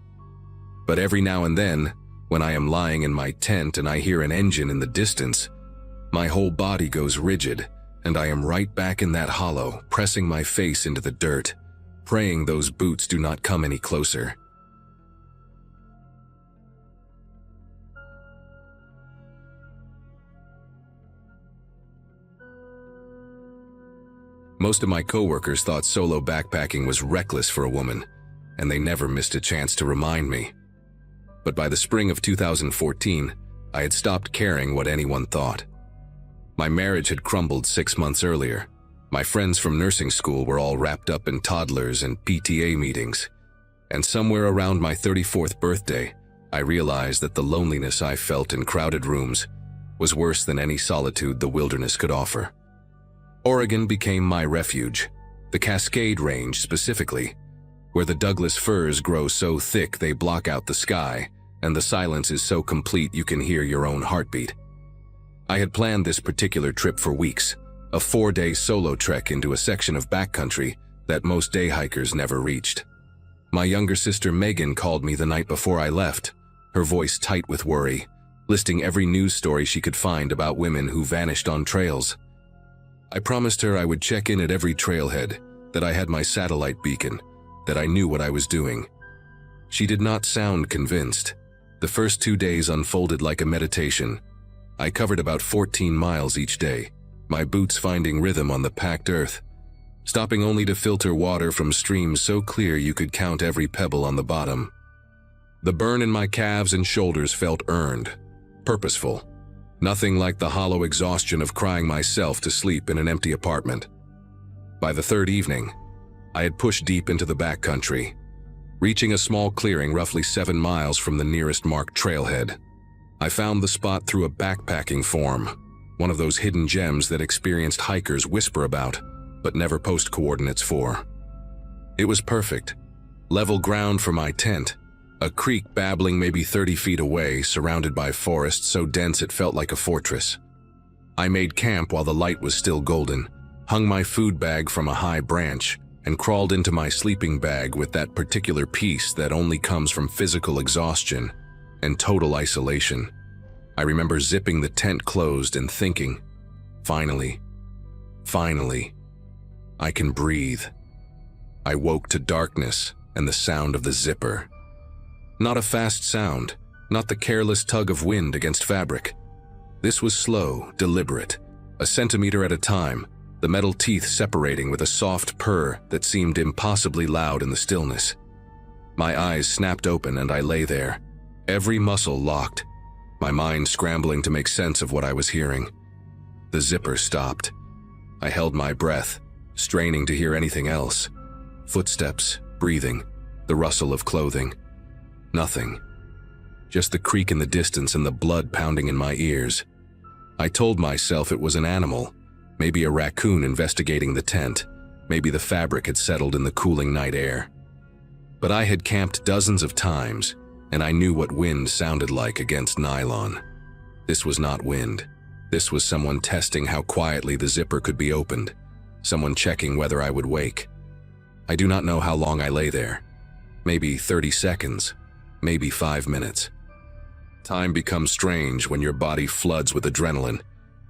But every now and then, when I am lying in my tent and I hear an engine in the distance, my whole body goes rigid, and I am right back in that hollow, pressing my face into the dirt, praying those boots do not come any closer. Most of my coworkers thought solo backpacking was reckless for a woman, and they never missed a chance to remind me. But by the spring of 2014, I had stopped caring what anyone thought. My marriage had crumbled 6 months earlier. My friends from nursing school were all wrapped up in toddlers and PTA meetings. And somewhere around my 34th birthday, I realized that the loneliness I felt in crowded rooms was worse than any solitude the wilderness could offer. Oregon became my refuge, the Cascade Range specifically, where the Douglas firs grow so thick they block out the sky, and the silence is so complete you can hear your own heartbeat. I had planned this particular trip for weeks, a 4-day solo trek into a section of backcountry that most day hikers never reached. My younger sister Megan called me the night before I left, her voice tight with worry, listing every news story she could find about women who vanished on trails. I promised her I would check in at every trailhead, that I had my satellite beacon, that I knew what I was doing. She did not sound convinced. The first 2 days unfolded like a meditation. I covered about 14 miles each day, my boots finding rhythm on the packed earth, stopping only to filter water from streams so clear you could count every pebble on the bottom. The burn in my calves and shoulders felt earned, purposeful. Nothing like the hollow exhaustion of crying myself to sleep in an empty apartment. By the third evening, I had pushed deep into the backcountry, reaching a small clearing roughly 7 miles from the nearest marked trailhead. I found the spot through a backpacking form, one of those hidden gems that experienced hikers whisper about, but never post coordinates for. It was perfect. Level ground for my tent, a creek babbling maybe 30 feet away, surrounded by forest so dense it felt like a fortress. I made camp while the light was still golden, hung my food bag from a high branch, and crawled into my sleeping bag with that particular peace that only comes from physical exhaustion and total isolation. I remember zipping the tent closed and thinking, finally, I can breathe. I woke to darkness and the sound of the zipper. Not a fast sound, not the careless tug of wind against fabric. This was slow, deliberate, a centimeter at a time, the metal teeth separating with a soft purr that seemed impossibly loud in the stillness. My eyes snapped open and I lay there, every muscle locked, my mind scrambling to make sense of what I was hearing. The zipper stopped. I held my breath, straining to hear anything else. Footsteps, breathing, the rustle of clothing. Nothing. Just the creak in the distance and the blood pounding in my ears. I told myself it was an animal, maybe a raccoon investigating the tent, maybe the fabric had settled in the cooling night air. But I had camped dozens of times, and I knew what wind sounded like against nylon. This was not wind. This was someone testing how quietly the zipper could be opened, someone checking whether I would wake. I do not know how long I lay there. Maybe 30 seconds, maybe 5 minutes. Time becomes strange when your body floods with adrenaline,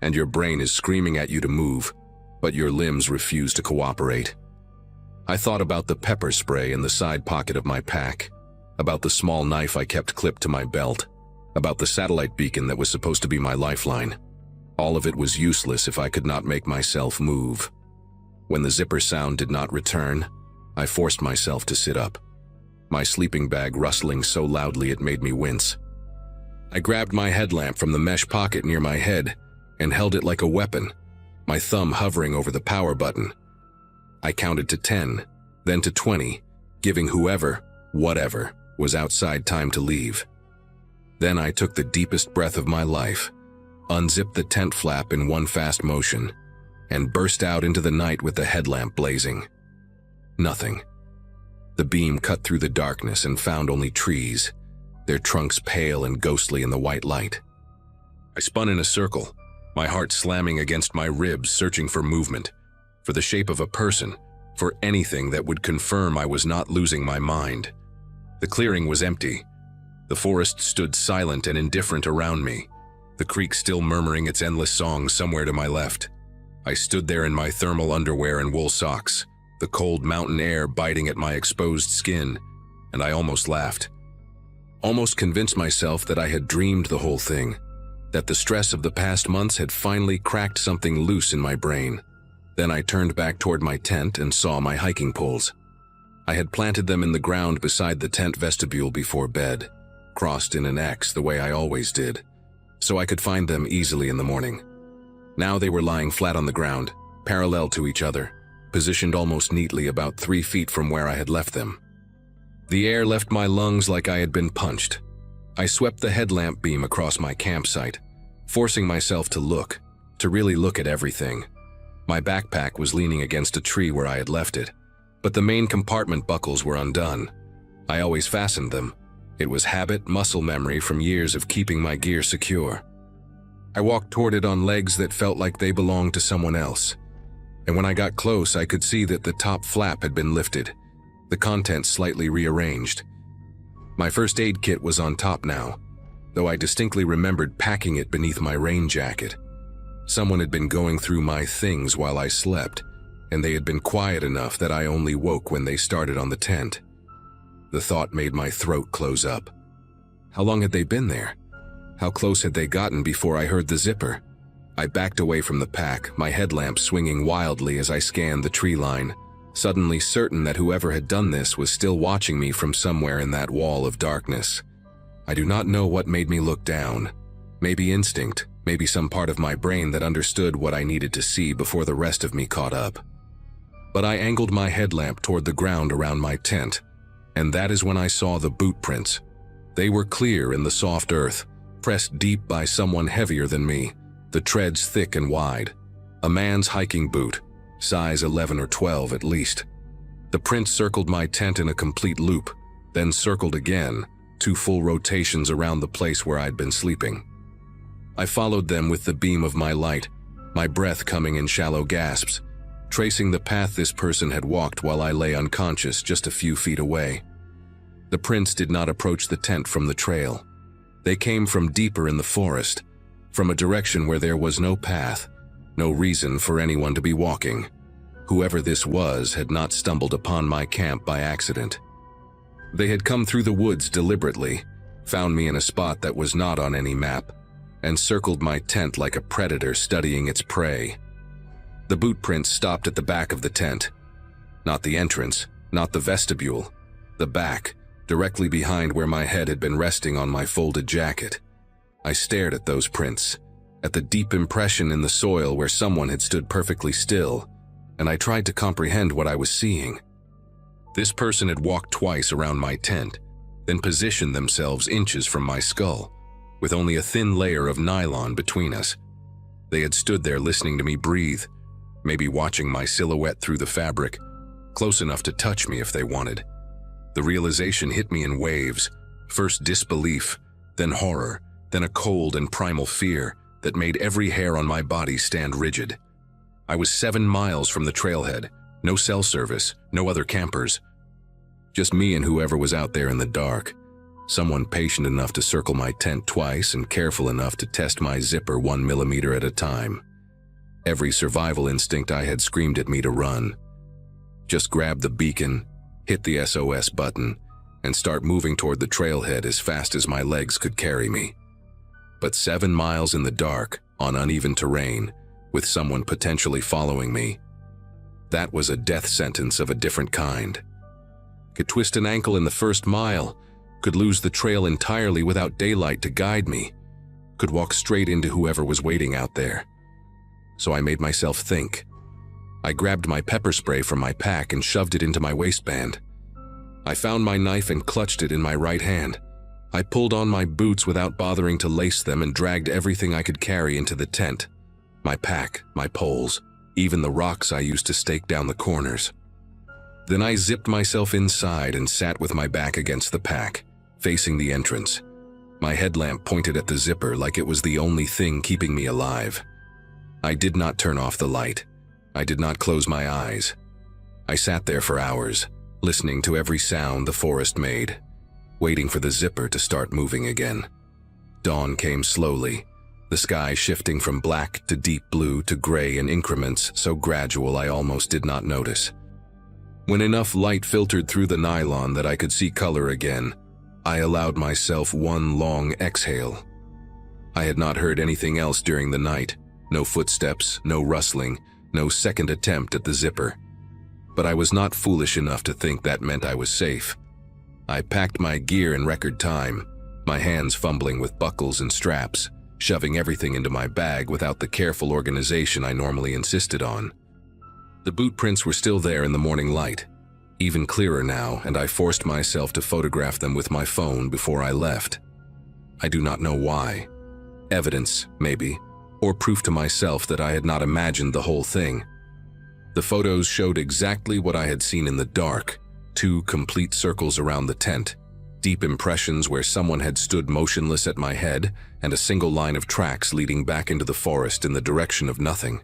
and your brain is screaming at you to move, but your limbs refuse to cooperate. I thought about the pepper spray in the side pocket of my pack, about the small knife I kept clipped to my belt, about the satellite beacon that was supposed to be my lifeline. All of it was useless if I could not make myself move. When the zipper sound did not return, I forced myself to sit up, my sleeping bag rustling so loudly it made me wince. I grabbed my headlamp from the mesh pocket near my head and held it like a weapon, my thumb hovering over the power button. I counted to 10, then to 20, giving whoever, whatever, was outside time to leave. Then I took the deepest breath of my life, unzipped the tent flap in one fast motion, and burst out into the night with the headlamp blazing. Nothing. The beam cut through the darkness and found only trees, their trunks pale and ghostly in the white light. I spun in a circle, my heart slamming against my ribs, searching for movement, for the shape of a person, for anything that would confirm I was not losing my mind. The clearing was empty. The forest stood silent and indifferent around me, the creek still murmuring its endless song somewhere to my left. I stood there in my thermal underwear and wool socks, the cold mountain air biting at my exposed skin, and I almost laughed. Almost convinced myself that I had dreamed the whole thing, that the stress of the past months had finally cracked something loose in my brain. Then I turned back toward my tent and saw my hiking poles. I had planted them in the ground beside the tent vestibule before bed, crossed in an X the way I always did, so I could find them easily in the morning. Now they were lying flat on the ground, parallel to each other, positioned almost neatly about 3 feet from where I had left them. The air left my lungs like I had been punched. I swept the headlamp beam across my campsite, forcing myself to look, to really look at everything. My backpack was leaning against a tree where I had left it, but the main compartment buckles were undone. I always fastened them. It was habit, muscle memory from years of keeping my gear secure. I walked toward it on legs that felt like they belonged to someone else. And when I got close, I could see that the top flap had been lifted, the contents slightly rearranged. My first aid kit was on top now, though I distinctly remembered packing it beneath my rain jacket. Someone had been going through my things while I slept, and they had been quiet enough that I only woke when they started on the tent. The thought made my throat close up. How long had they been there? How close had they gotten before I heard the zipper? I backed away from the pack, my headlamp swinging wildly as I scanned the tree line, suddenly certain that whoever had done this was still watching me from somewhere in that wall of darkness. I do not know what made me look down. Maybe instinct, maybe some part of my brain that understood what I needed to see before the rest of me caught up. But I angled my headlamp toward the ground around my tent, and that is when I saw the boot prints. They were clear in the soft earth, pressed deep by someone heavier than me, the treads thick and wide. A man's hiking boot, size 11 or 12 at least. The prints circled my tent in a complete loop, then circled again, 2 full rotations around the place where I'd been sleeping. I followed them with the beam of my light, my breath coming in shallow gasps, tracing the path this person had walked while I lay unconscious just a few feet away. The prints did not approach the tent from the trail. They came from deeper in the forest, from a direction where there was no path, no reason for anyone to be walking. Whoever this was had not stumbled upon my camp by accident. They had come through the woods deliberately, found me in a spot that was not on any map, and circled my tent like a predator studying its prey. The boot prints stopped at the back of the tent. Not the entrance, not the vestibule, the back, directly behind where my head had been resting on my folded jacket. I stared at those prints, at the deep impression in the soil where someone had stood perfectly still, and I tried to comprehend what I was seeing. This person had walked twice around my tent, then positioned themselves inches from my skull, with only a thin layer of nylon between us. They had stood there listening to me breathe, maybe watching my silhouette through the fabric, close enough to touch me if they wanted. The realization hit me in waves, first disbelief, then horror, then a cold and primal fear that made every hair on my body stand rigid. I was 7 miles from the trailhead, no cell service, no other campers. Just me and whoever was out there in the dark. Someone patient enough to circle my tent twice and careful enough to test my zipper 1 millimeter at a time. Every survival instinct I had screamed at me to run. Just grab the beacon, hit the SOS button, and start moving toward the trailhead as fast as my legs could carry me. But 7 miles in the dark, on uneven terrain, with someone potentially following me. That was a death sentence of a different kind. Could twist an ankle in the first mile, could lose the trail entirely without daylight to guide me, could walk straight into whoever was waiting out there. So I made myself think. I grabbed my pepper spray from my pack and shoved it into my waistband. I found my knife and clutched it in my right hand. I pulled on my boots without bothering to lace them and dragged everything I could carry into the tent. My pack, my poles, even the rocks I used to stake down the corners. Then I zipped myself inside and sat with my back against the pack, facing the entrance. My headlamp pointed at the zipper like it was the only thing keeping me alive. I did not turn off the light. I did not close my eyes. I sat there for hours, listening to every sound the forest made, waiting for the zipper to start moving again. Dawn came slowly, the sky shifting from black to deep blue to gray in increments so gradual I almost did not notice. When enough light filtered through the nylon that I could see color again, I allowed myself one long exhale. I had not heard anything else during the night, no footsteps, no rustling, no second attempt at the zipper. But I was not foolish enough to think that meant I was safe. I packed my gear in record time, my hands fumbling with buckles and straps, shoving everything into my bag without the careful organization I normally insisted on. The boot prints were still there in the morning light, even clearer now, and I forced myself to photograph them with my phone before I left. I do not know why. Evidence, maybe, or proof to myself that I had not imagined the whole thing. The photos showed exactly what I had seen in the dark, 2 complete circles around the tent, deep impressions where someone had stood motionless at my head, and a single line of tracks leading back into the forest in the direction of nothing.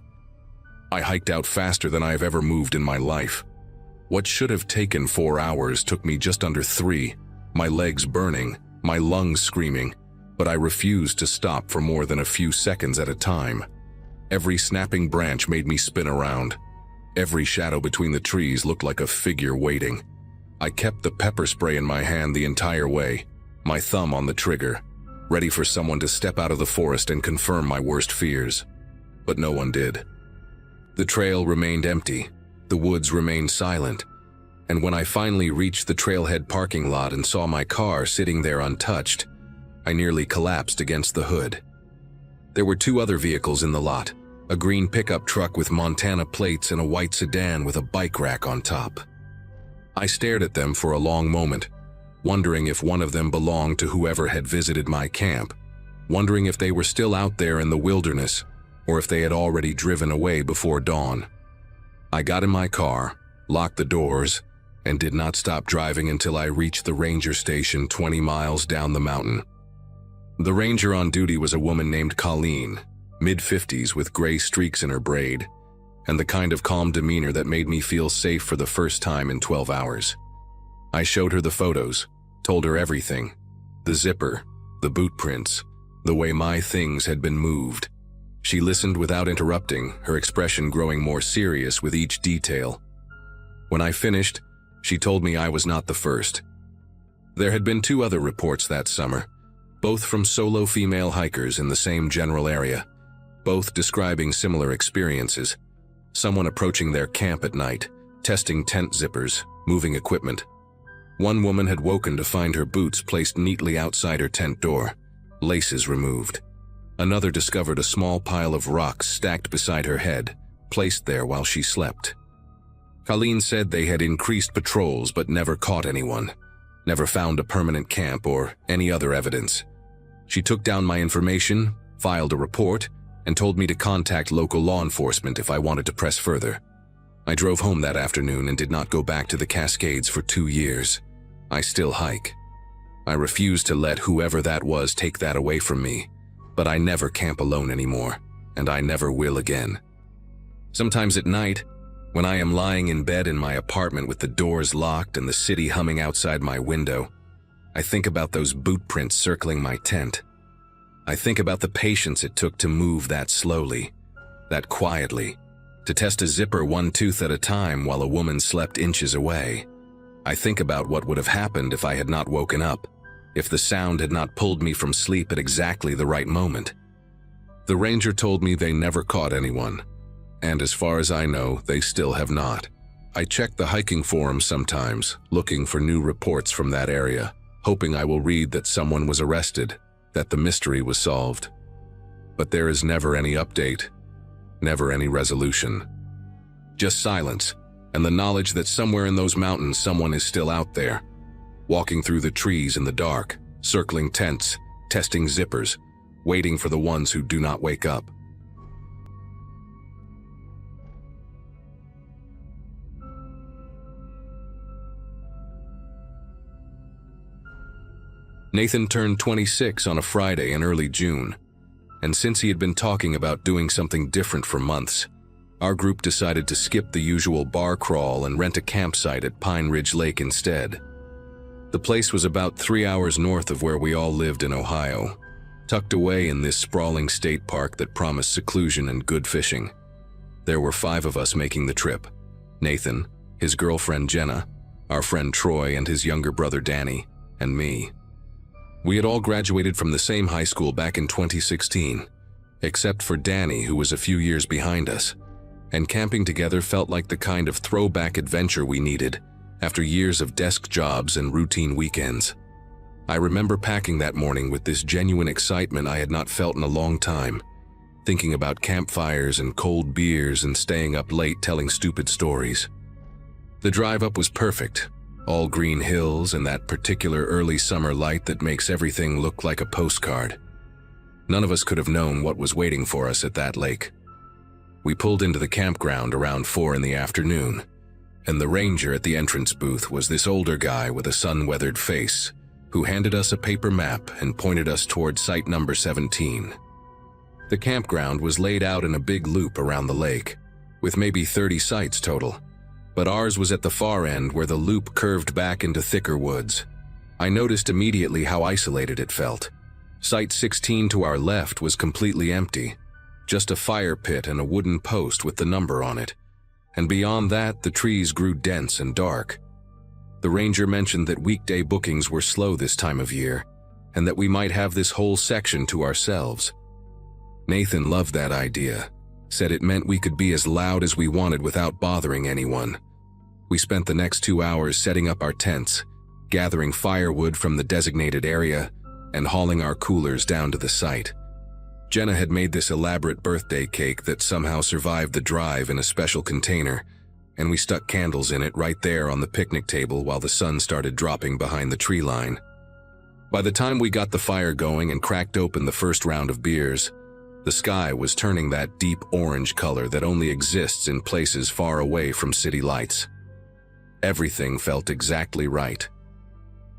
I hiked out faster than I have ever moved in my life. What should have taken 4 hours took me just under 3, my legs burning, my lungs screaming, but I refused to stop for more than a few seconds at a time. Every snapping branch made me spin around. Every shadow between the trees looked like a figure waiting. I kept the pepper spray in my hand the entire way, my thumb on the trigger, ready for someone to step out of the forest and confirm my worst fears. But no one did. The trail remained empty, the woods remained silent, and when I finally reached the trailhead parking lot and saw my car sitting there untouched, I nearly collapsed against the hood. There were 2 other vehicles in the lot, a green pickup truck with Montana plates and a white sedan with a bike rack on top. I stared at them for a long moment, wondering if one of them belonged to whoever had visited my camp, wondering if they were still out there in the wilderness, or if they had already driven away before dawn. I got in my car, locked the doors, and did not stop driving until I reached the ranger station 20 miles down the mountain. The ranger on duty was a woman named Colleen, mid-50s with gray streaks in her braid, and the kind of calm demeanor that made me feel safe for the first time in 12 hours. I showed her the photos, told her everything, the zipper, the boot prints, the way my things had been moved. She listened without interrupting, her expression growing more serious with each detail. When I finished, she told me I was not the first. There had been 2 other reports that summer, both from solo female hikers in the same general area, both describing similar experiences. Someone approaching their camp at night, testing tent zippers, moving equipment. One woman had woken to find her boots placed neatly outside her tent door, laces removed. Another discovered a small pile of rocks stacked beside her head, placed there while she slept. Colleen said they had increased patrols but never caught anyone, never found a permanent camp or any other evidence. She took down my information, filed a report, and told me to contact local law enforcement if I wanted to press further. I drove home that afternoon and did not go back to the Cascades for 2 years. I still hike. I refuse to let whoever that was take that away from me, but I never camp alone anymore, and I never will again. Sometimes at night, when I am lying in bed in my apartment with the doors locked and the city humming outside my window, I think about those boot prints circling my tent. I think about the patience it took to move that slowly, that quietly, to test a zipper 1 tooth at a time while a woman slept inches away. I think about what would have happened if I had not woken up, if the sound had not pulled me from sleep at exactly the right moment. The ranger told me they never caught anyone, and as far as I know, they still have not. I check the hiking forums sometimes, looking for new reports from that area, hoping I will read that someone was arrested, that the mystery was solved. But there is never any update, never any resolution. Just silence, and the knowledge that somewhere in those mountains someone is still out there, walking through the trees in the dark, circling tents, testing zippers, waiting for the ones who do not wake up. Nathan turned 26 on a Friday in early June, and since he had been talking about doing something different for months, our group decided to skip the usual bar crawl and rent a campsite at Pine Ridge Lake instead. The place was about 3 hours north of where we all lived in Ohio, tucked away in this sprawling state park that promised seclusion and good fishing. There were 5 of us making the trip: Nathan, his girlfriend Jenna, our friend Troy and his younger brother Danny, and me. We had all graduated from the same high school back in 2016, except for Danny, who was a few years behind us, and camping together felt like the kind of throwback adventure we needed after years of desk jobs and routine weekends. I remember packing that morning with this genuine excitement I had not felt in a long time, thinking about campfires and cold beers and staying up late telling stupid stories. The drive up was perfect. All green hills and that particular early summer light that makes everything look like a postcard. None of us could have known what was waiting for us at that lake. We pulled into the campground around 4 in the afternoon, and the ranger at the entrance booth was this older guy with a sun-weathered face who handed us a paper map and pointed us toward site number 17. The campground was laid out in a big loop around the lake, with maybe 30 sites total. But ours was at the far end where the loop curved back into thicker woods. I noticed immediately how isolated it felt. Site 16 to our left was completely empty, just a fire pit and a wooden post with the number on it. And beyond that, the trees grew dense and dark. The ranger mentioned that weekday bookings were slow this time of year, and that we might have this whole section to ourselves. Nathan loved that idea, said it meant we could be as loud as we wanted without bothering anyone. We spent the next 2 hours setting up our tents, gathering firewood from the designated area, and hauling our coolers down to the site. Jenna had made this elaborate birthday cake that somehow survived the drive in a special container, and we stuck candles in it right there on the picnic table while the sun started dropping behind the tree line. By the time we got the fire going and cracked open the first round of beers, the sky was turning that deep orange color that only exists in places far away from city lights. Everything felt exactly right.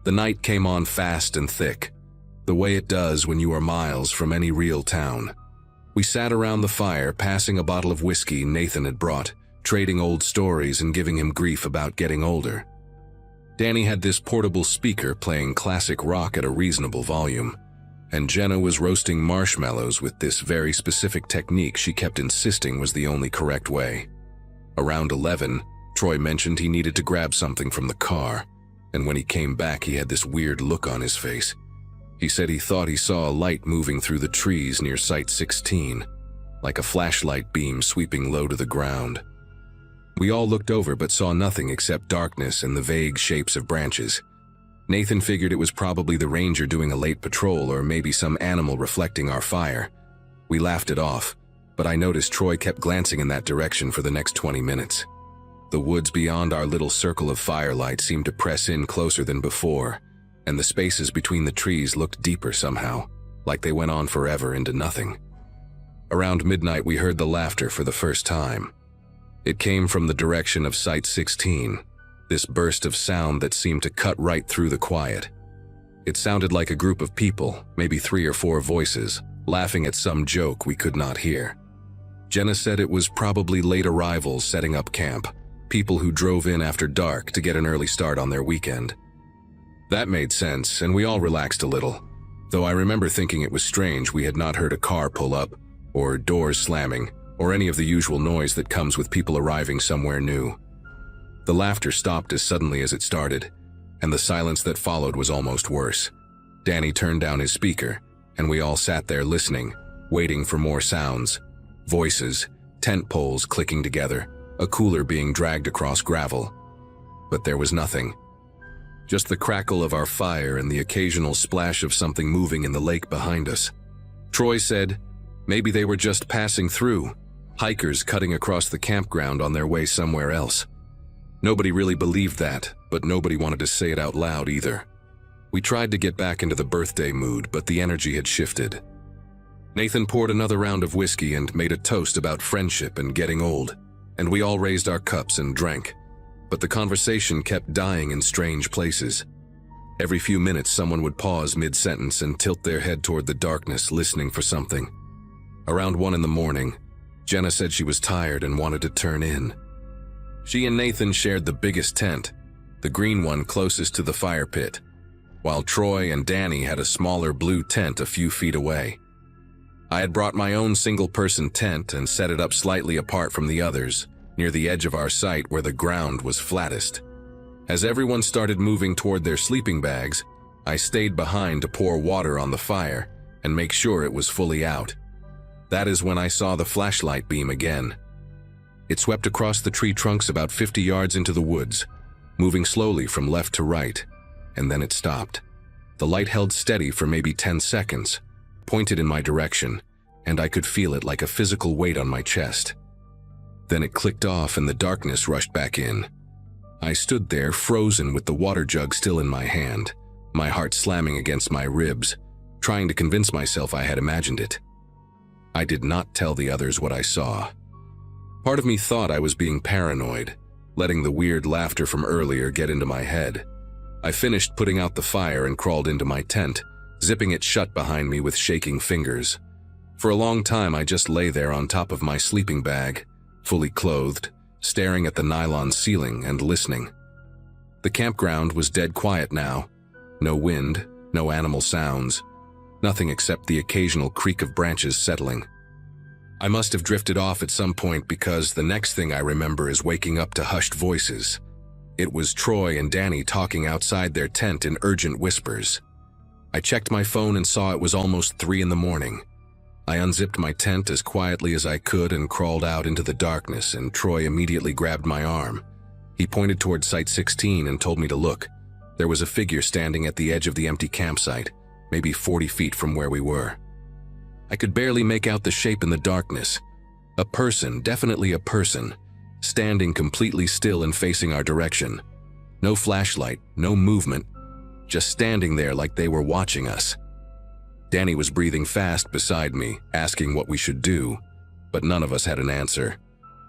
The night came on fast and thick, the way it does when you are miles from any real town. We sat around the fire, passing a bottle of whiskey Nathan had brought, trading old stories and giving him grief about getting older. Danny had this portable speaker playing classic rock at a reasonable volume, and Jenna was roasting marshmallows with this very specific technique she kept insisting was the only correct way. Around 11, Troy mentioned he needed to grab something from the car, and when he came back he had this weird look on his face. He said he thought he saw a light moving through the trees near Site 16, like a flashlight beam sweeping low to the ground. We all looked over but saw nothing except darkness and the vague shapes of branches. Nathan figured it was probably the ranger doing a late patrol or maybe some animal reflecting our fire. We laughed it off, but I noticed Troy kept glancing in that direction for the next 20 minutes. The woods beyond our little circle of firelight seemed to press in closer than before, and the spaces between the trees looked deeper somehow, like they went on forever into nothing. Around midnight we heard the laughter for the first time. It came from the direction of Site 16, this burst of sound that seemed to cut right through the quiet. It sounded like a group of people, maybe 3 or 4 voices, laughing at some joke we could not hear. Jenna said it was probably late arrivals setting up camp, people who drove in after dark to get an early start on their weekend. That made sense, and we all relaxed a little, though I remember thinking it was strange we had not heard a car pull up, or doors slamming, or any of the usual noise that comes with people arriving somewhere new. The laughter stopped as suddenly as it started, and the silence that followed was almost worse. Danny turned down his speaker, and we all sat there listening, waiting for more sounds. Voices, tent poles clicking together, a cooler being dragged across gravel. But there was nothing. Just the crackle of our fire and the occasional splash of something moving in the lake behind us. Troy said, maybe they were just passing through, hikers cutting across the campground on their way somewhere else. Nobody really believed that, but nobody wanted to say it out loud either. We tried to get back into the birthday mood, but the energy had shifted. Nathan poured another round of whiskey and made a toast about friendship and getting old, and we all raised our cups and drank. But the conversation kept dying in strange places. Every few minutes someone would pause mid-sentence and tilt their head toward the darkness, listening for something. Around 1 in the morning, Jenna said she was tired and wanted to turn in. She and Nathan shared the biggest tent, the green one closest to the fire pit, while Troy and Danny had a smaller blue tent a few feet away. I had brought my own single-person tent and set it up slightly apart from the others, near the edge of our site where the ground was flattest. As everyone started moving toward their sleeping bags, I stayed behind to pour water on the fire and make sure it was fully out. That is when I saw the flashlight beam again. It swept across the tree trunks about 50 yards into the woods, moving slowly from left to right, and then it stopped. The light held steady for maybe 10 seconds, pointed in my direction, and I could feel it like a physical weight on my chest. Then it clicked off and the darkness rushed back in. I stood there frozen with the water jug still in my hand, my heart slamming against my ribs, trying to convince myself I had imagined it. I did not tell the others what I saw. Part of me thought I was being paranoid, letting the weird laughter from earlier get into my head. I finished putting out the fire and crawled into my tent, zipping it shut behind me with shaking fingers. For a long time I just lay there on top of my sleeping bag, fully clothed, staring at the nylon ceiling and listening. The campground was dead quiet now, No wind, no animal sounds, nothing except the occasional creak of branches settling. I must have drifted off at some point because the next thing I remember is waking up to hushed voices. It was Troy and Danny talking outside their tent in urgent whispers. I checked my phone and saw it was almost 3 in the morning. I unzipped my tent as quietly as I could and crawled out into the darkness, and Troy immediately grabbed my arm. He pointed toward Site 16 and told me to look. There was a figure standing at the edge of the empty campsite, maybe 40 feet from where we were. I could barely make out the shape in the darkness. A person, definitely a person, standing completely still and facing our direction. No flashlight, no movement, just standing there like they were watching us. Danny was breathing fast beside me, asking what we should do, but none of us had an answer.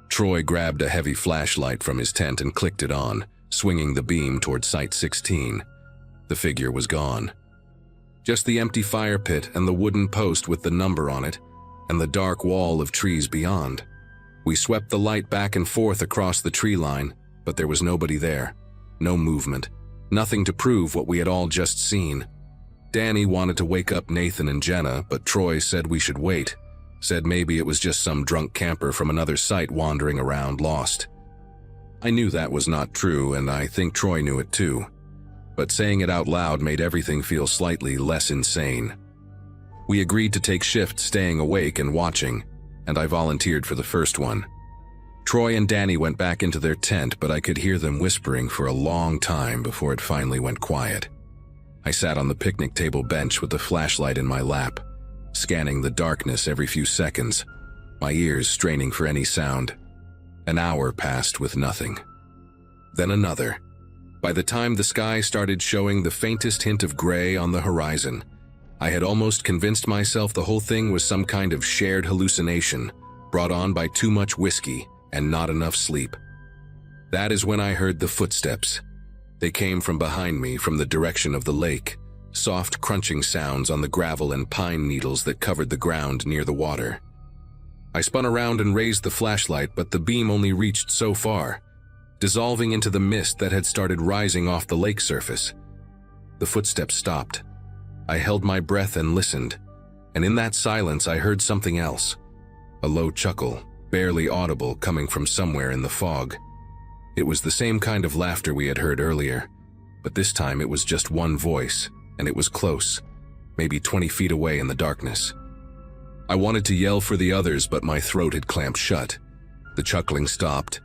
Troy grabbed a heavy flashlight from his tent and clicked it on, swinging the beam toward Site 16. The figure was gone. Just the empty fire pit and the wooden post with the number on it, and the dark wall of trees beyond. We swept the light back and forth across the tree line, but there was nobody there. No movement. Nothing to prove what we had all just seen. Danny wanted to wake up Nathan and Jenna, but Troy said we should wait. Said maybe it was just some drunk camper from another site wandering around lost. I knew that was not true, and I think Troy knew it too. But saying it out loud made everything feel slightly less insane. We agreed to take shifts staying awake and watching, and I volunteered for the first one. Troy and Danny went back into their tent, but I could hear them whispering for a long time before it finally went quiet. I sat on the picnic table bench with the flashlight in my lap, scanning the darkness every few seconds, my ears straining for any sound. An hour passed with nothing. Then another. By the time the sky started showing the faintest hint of gray on the horizon, I had almost convinced myself the whole thing was some kind of shared hallucination, brought on by too much whiskey and not enough sleep. That is when I heard the footsteps. They came from behind me, from the direction of the lake, soft crunching sounds on the gravel and pine needles that covered the ground near the water. I spun around and raised the flashlight, but the beam only reached so far, dissolving into the mist that had started rising off the lake surface. The footsteps stopped. I held my breath and listened, and in that silence I heard something else. A low chuckle, barely audible, coming from somewhere in the fog. It was the same kind of laughter we had heard earlier, but this time it was just one voice, and it was close, maybe 20 feet away in the darkness. I wanted to yell for the others, but my throat had clamped shut. The chuckling stopped,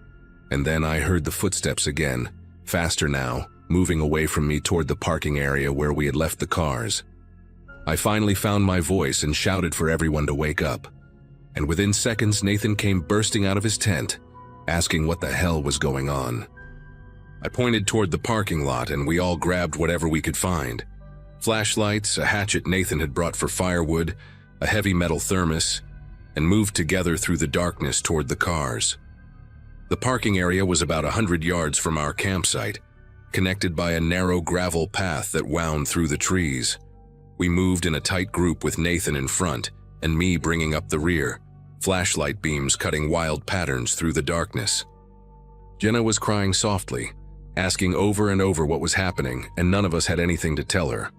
and then I heard the footsteps again, faster now, moving away from me toward the parking area where we had left the cars. I finally found my voice and shouted for everyone to wake up, and within seconds Nathan came bursting out of his tent, asking what the hell was going on. I pointed toward the parking lot and we all grabbed whatever we could find. Flashlights, a hatchet Nathan had brought for firewood, a heavy metal thermos, and moved together through the darkness toward the cars. The parking area was about 100 yards from our campsite, connected by a narrow gravel path that wound through the trees. We moved in a tight group with Nathan in front and me bringing up the rear, flashlight beams cutting wild patterns through the darkness. Jenna was crying softly, asking over and over what was happening, and none of us had anything to tell her.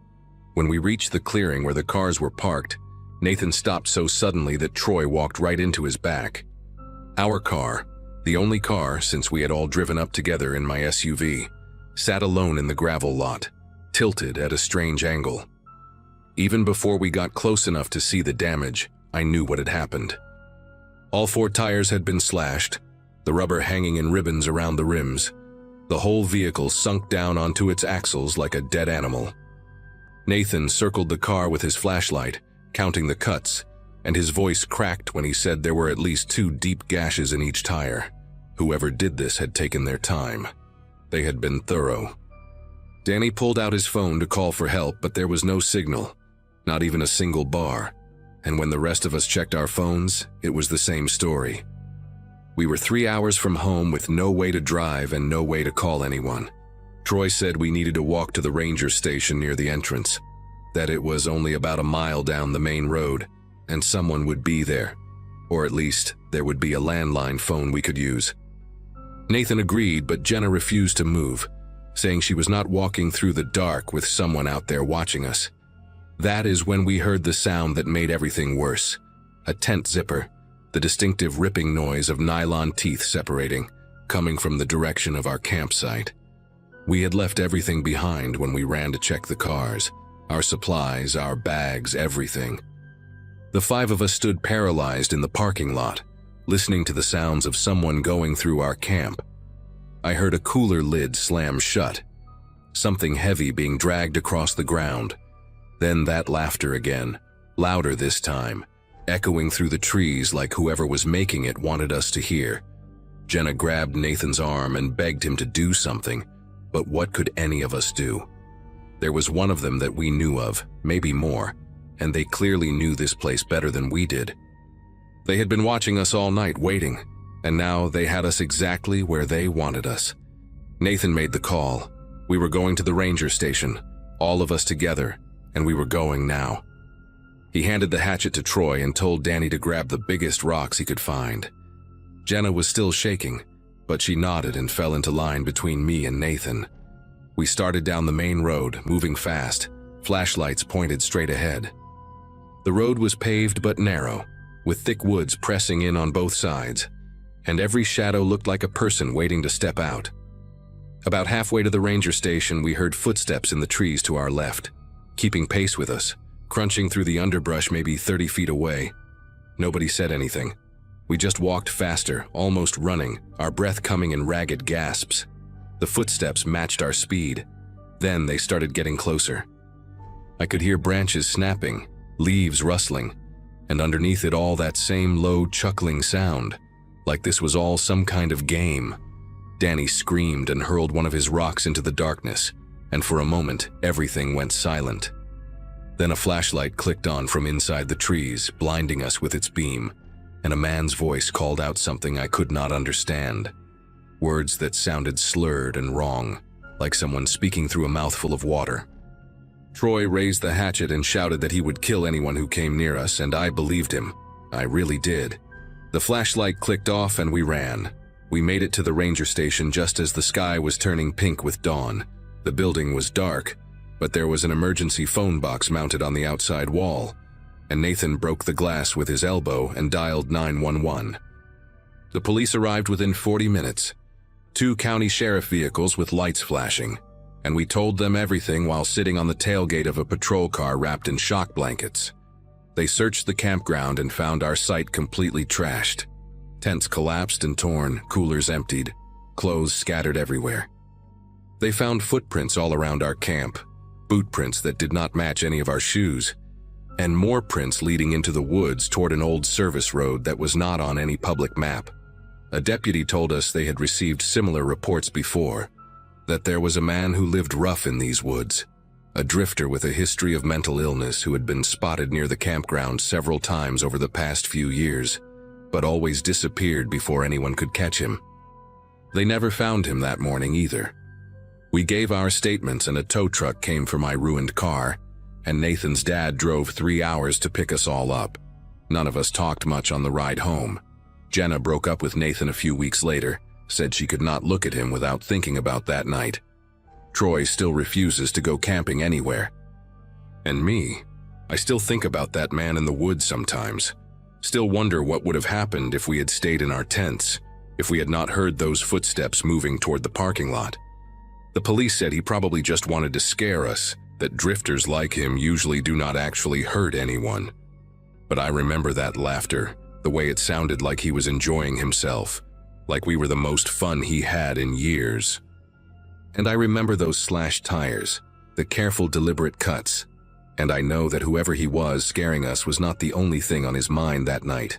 When we reached the clearing where the cars were parked, Nathan stopped so suddenly that Troy walked right into his back. Our car, the only car since we had all driven up together in my SUV, sat alone in the gravel lot, tilted at a strange angle. Even before we got close enough to see the damage, I knew what had happened. All 4 tires had been slashed, the rubber hanging in ribbons around the rims. The whole vehicle sunk down onto its axles like a dead animal. Nathan circled the car with his flashlight, counting the cuts, and his voice cracked when he said there were at least 2 deep gashes in each tire. Whoever did this had taken their time. They had been thorough. Danny pulled out his phone to call for help, but there was no signal, not even a single bar. And when the rest of us checked our phones, it was the same story. We were 3 hours from home with no way to drive and no way to call anyone. Troy said we needed to walk to the ranger station near the entrance, that it was only about a mile down the main road, and someone would be there, or at least there would be a landline phone we could use. Nathan agreed, but Jenna refused to move, saying she was not walking through the dark with someone out there watching us. That is when we heard the sound that made everything worse. A tent zipper, the distinctive ripping noise of nylon teeth separating, coming from the direction of our campsite. We had left everything behind when we ran to check the cars, our supplies, our bags, everything. The five of us stood paralyzed in the parking lot, listening to the sounds of someone going through our camp. I heard a cooler lid slam shut, something heavy being dragged across the ground. Then that laughter again, louder this time, echoing through the trees like whoever was making it wanted us to hear. Jenna grabbed Nathan's arm and begged him to do something, but what could any of us do? There was one of them that we knew of, maybe more, and they clearly knew this place better than we did. They had been watching us all night, waiting, and now they had us exactly where they wanted us. Nathan made the call. We were going to the ranger station, all of us together, and we were going now. He handed the hatchet to Troy and told Danny to grab the biggest rocks he could find. Jenna was still shaking, but she nodded and fell into line between me and Nathan. We started down the main road, moving fast, flashlights pointed straight ahead. The road was paved but narrow, with thick woods pressing in on both sides, and every shadow looked like a person waiting to step out. About halfway to the ranger station, we heard footsteps in the trees to our left, keeping pace with us, crunching through the underbrush maybe 30 feet away. Nobody said anything. We just walked faster, almost running, our breath coming in ragged gasps. The footsteps matched our speed. Then they started getting closer. I could hear branches snapping, leaves rustling, and underneath it all that same low chuckling sound, like this was all some kind of game. Danny screamed and hurled one of his rocks into the darkness, and for a moment everything went silent. Then a flashlight clicked on from inside the trees, blinding us with its beam, and a man's voice called out something I could not understand. Words that sounded slurred and wrong, like someone speaking through a mouthful of water. Troy raised the hatchet and shouted that he would kill anyone who came near us, and I believed him. I really did. The flashlight clicked off and we ran. We made it to the ranger station just as the sky was turning pink with dawn. The building was dark, but there was an emergency phone box mounted on the outside wall, and Nathan broke the glass with his elbow and dialed 911. The police arrived within 40 minutes. 2 county sheriff vehicles with lights flashing, and we told them everything while sitting on the tailgate of a patrol car wrapped in shock blankets. They searched the campground and found our site completely trashed. Tents collapsed and torn, coolers emptied, clothes scattered everywhere. They found footprints all around our camp, boot prints that did not match any of our shoes, and more prints leading into the woods toward an old service road that was not on any public map. A deputy told us they had received similar reports before, that there was a man who lived rough in these woods, a drifter with a history of mental illness who had been spotted near the campground several times over the past few years, but always disappeared before anyone could catch him. They never found him that morning either. We gave our statements and a tow truck came for my ruined car, and Nathan's dad drove 3 hours to pick us all up. None of us talked much on the ride home. Jenna broke up with Nathan a few weeks later, said she could not look at him without thinking about that night. Troy still refuses to go camping anywhere. And me, I still think about that man in the woods sometimes. Still wonder what would have happened if we had stayed in our tents, if we had not heard those footsteps moving toward the parking lot. The police said he probably just wanted to scare us, that drifters like him usually do not actually hurt anyone. But I remember that laughter, the way it sounded like he was enjoying himself, like we were the most fun he had in years. And I remember those slashed tires, the careful, deliberate cuts, and I know that whoever he was scaring us was not the only thing on his mind that night.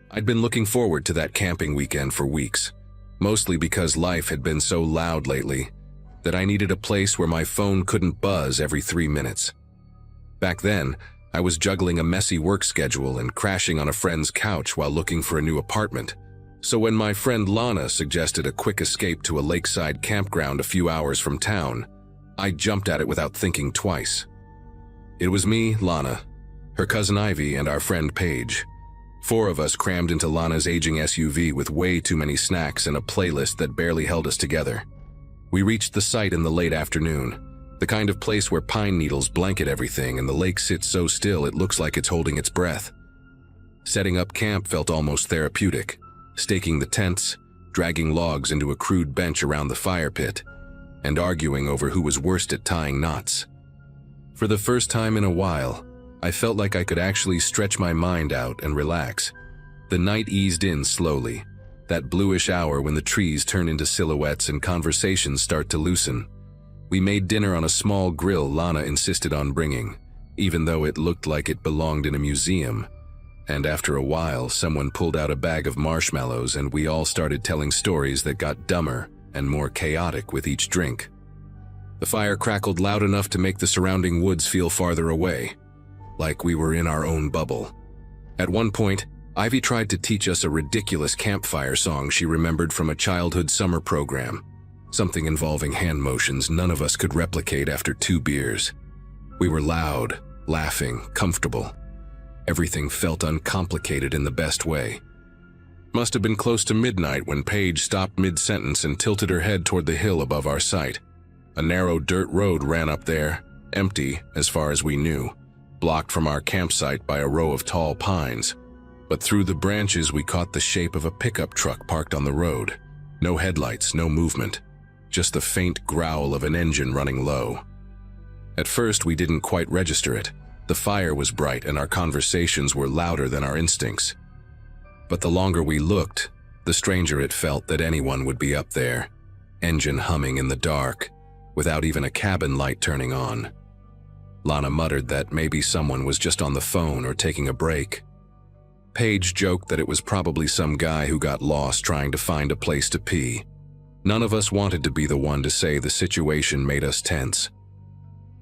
I'd been looking forward to that camping weekend for weeks, mostly because life had been so loud lately that I needed a place where my phone couldn't buzz every 3 minutes. Back then, I was juggling a messy work schedule and crashing on a friend's couch while looking for a new apartment. So when my friend Lana suggested a quick escape to a lakeside campground a few hours from town, I jumped at it without thinking twice. It was me, Lana, her cousin Ivy, and our friend Paige. 4 of us crammed into Lana's aging SUV with way too many snacks and a playlist that barely held us together. We reached the site in the late afternoon, the kind of place where pine needles blanket everything and the lake sits so still it looks like it's holding its breath. Setting up camp felt almost therapeutic, staking the tents, dragging logs into a crude bench around the fire pit, and arguing over who was worst at tying knots. For the first time in a while, I felt like I could actually stretch my mind out and relax. The night eased in slowly, that bluish hour when the trees turn into silhouettes and conversations start to loosen. We made dinner on a small grill Lana insisted on bringing, even though it looked like it belonged in a museum. And after a while, someone pulled out a bag of marshmallows and we all started telling stories that got dumber and more chaotic with each drink. The fire crackled loud enough to make the surrounding woods feel farther away, like we were in our own bubble. At one point, Ivy tried to teach us a ridiculous campfire song she remembered from a childhood summer program, something involving hand motions none of us could replicate after 2 beers. We were loud, laughing, comfortable. Everything felt uncomplicated in the best way. Must have been close to midnight when Paige stopped mid-sentence and tilted her head toward the hill above our site. A narrow dirt road ran up there, empty as far as we knew, blocked from our campsite by a row of tall pines. But through the branches we caught the shape of a pickup truck parked on the road. No headlights, no movement, just the faint growl of an engine running low. At first we didn't quite register it. The fire was bright and our conversations were louder than our instincts. But the longer we looked, the stranger it felt that anyone would be up there, engine humming in the dark, without even a cabin light turning on. Lana muttered that maybe someone was just on the phone or taking a break. Paige joked that it was probably some guy who got lost trying to find a place to pee. None of us wanted to be the one to say the situation made us tense.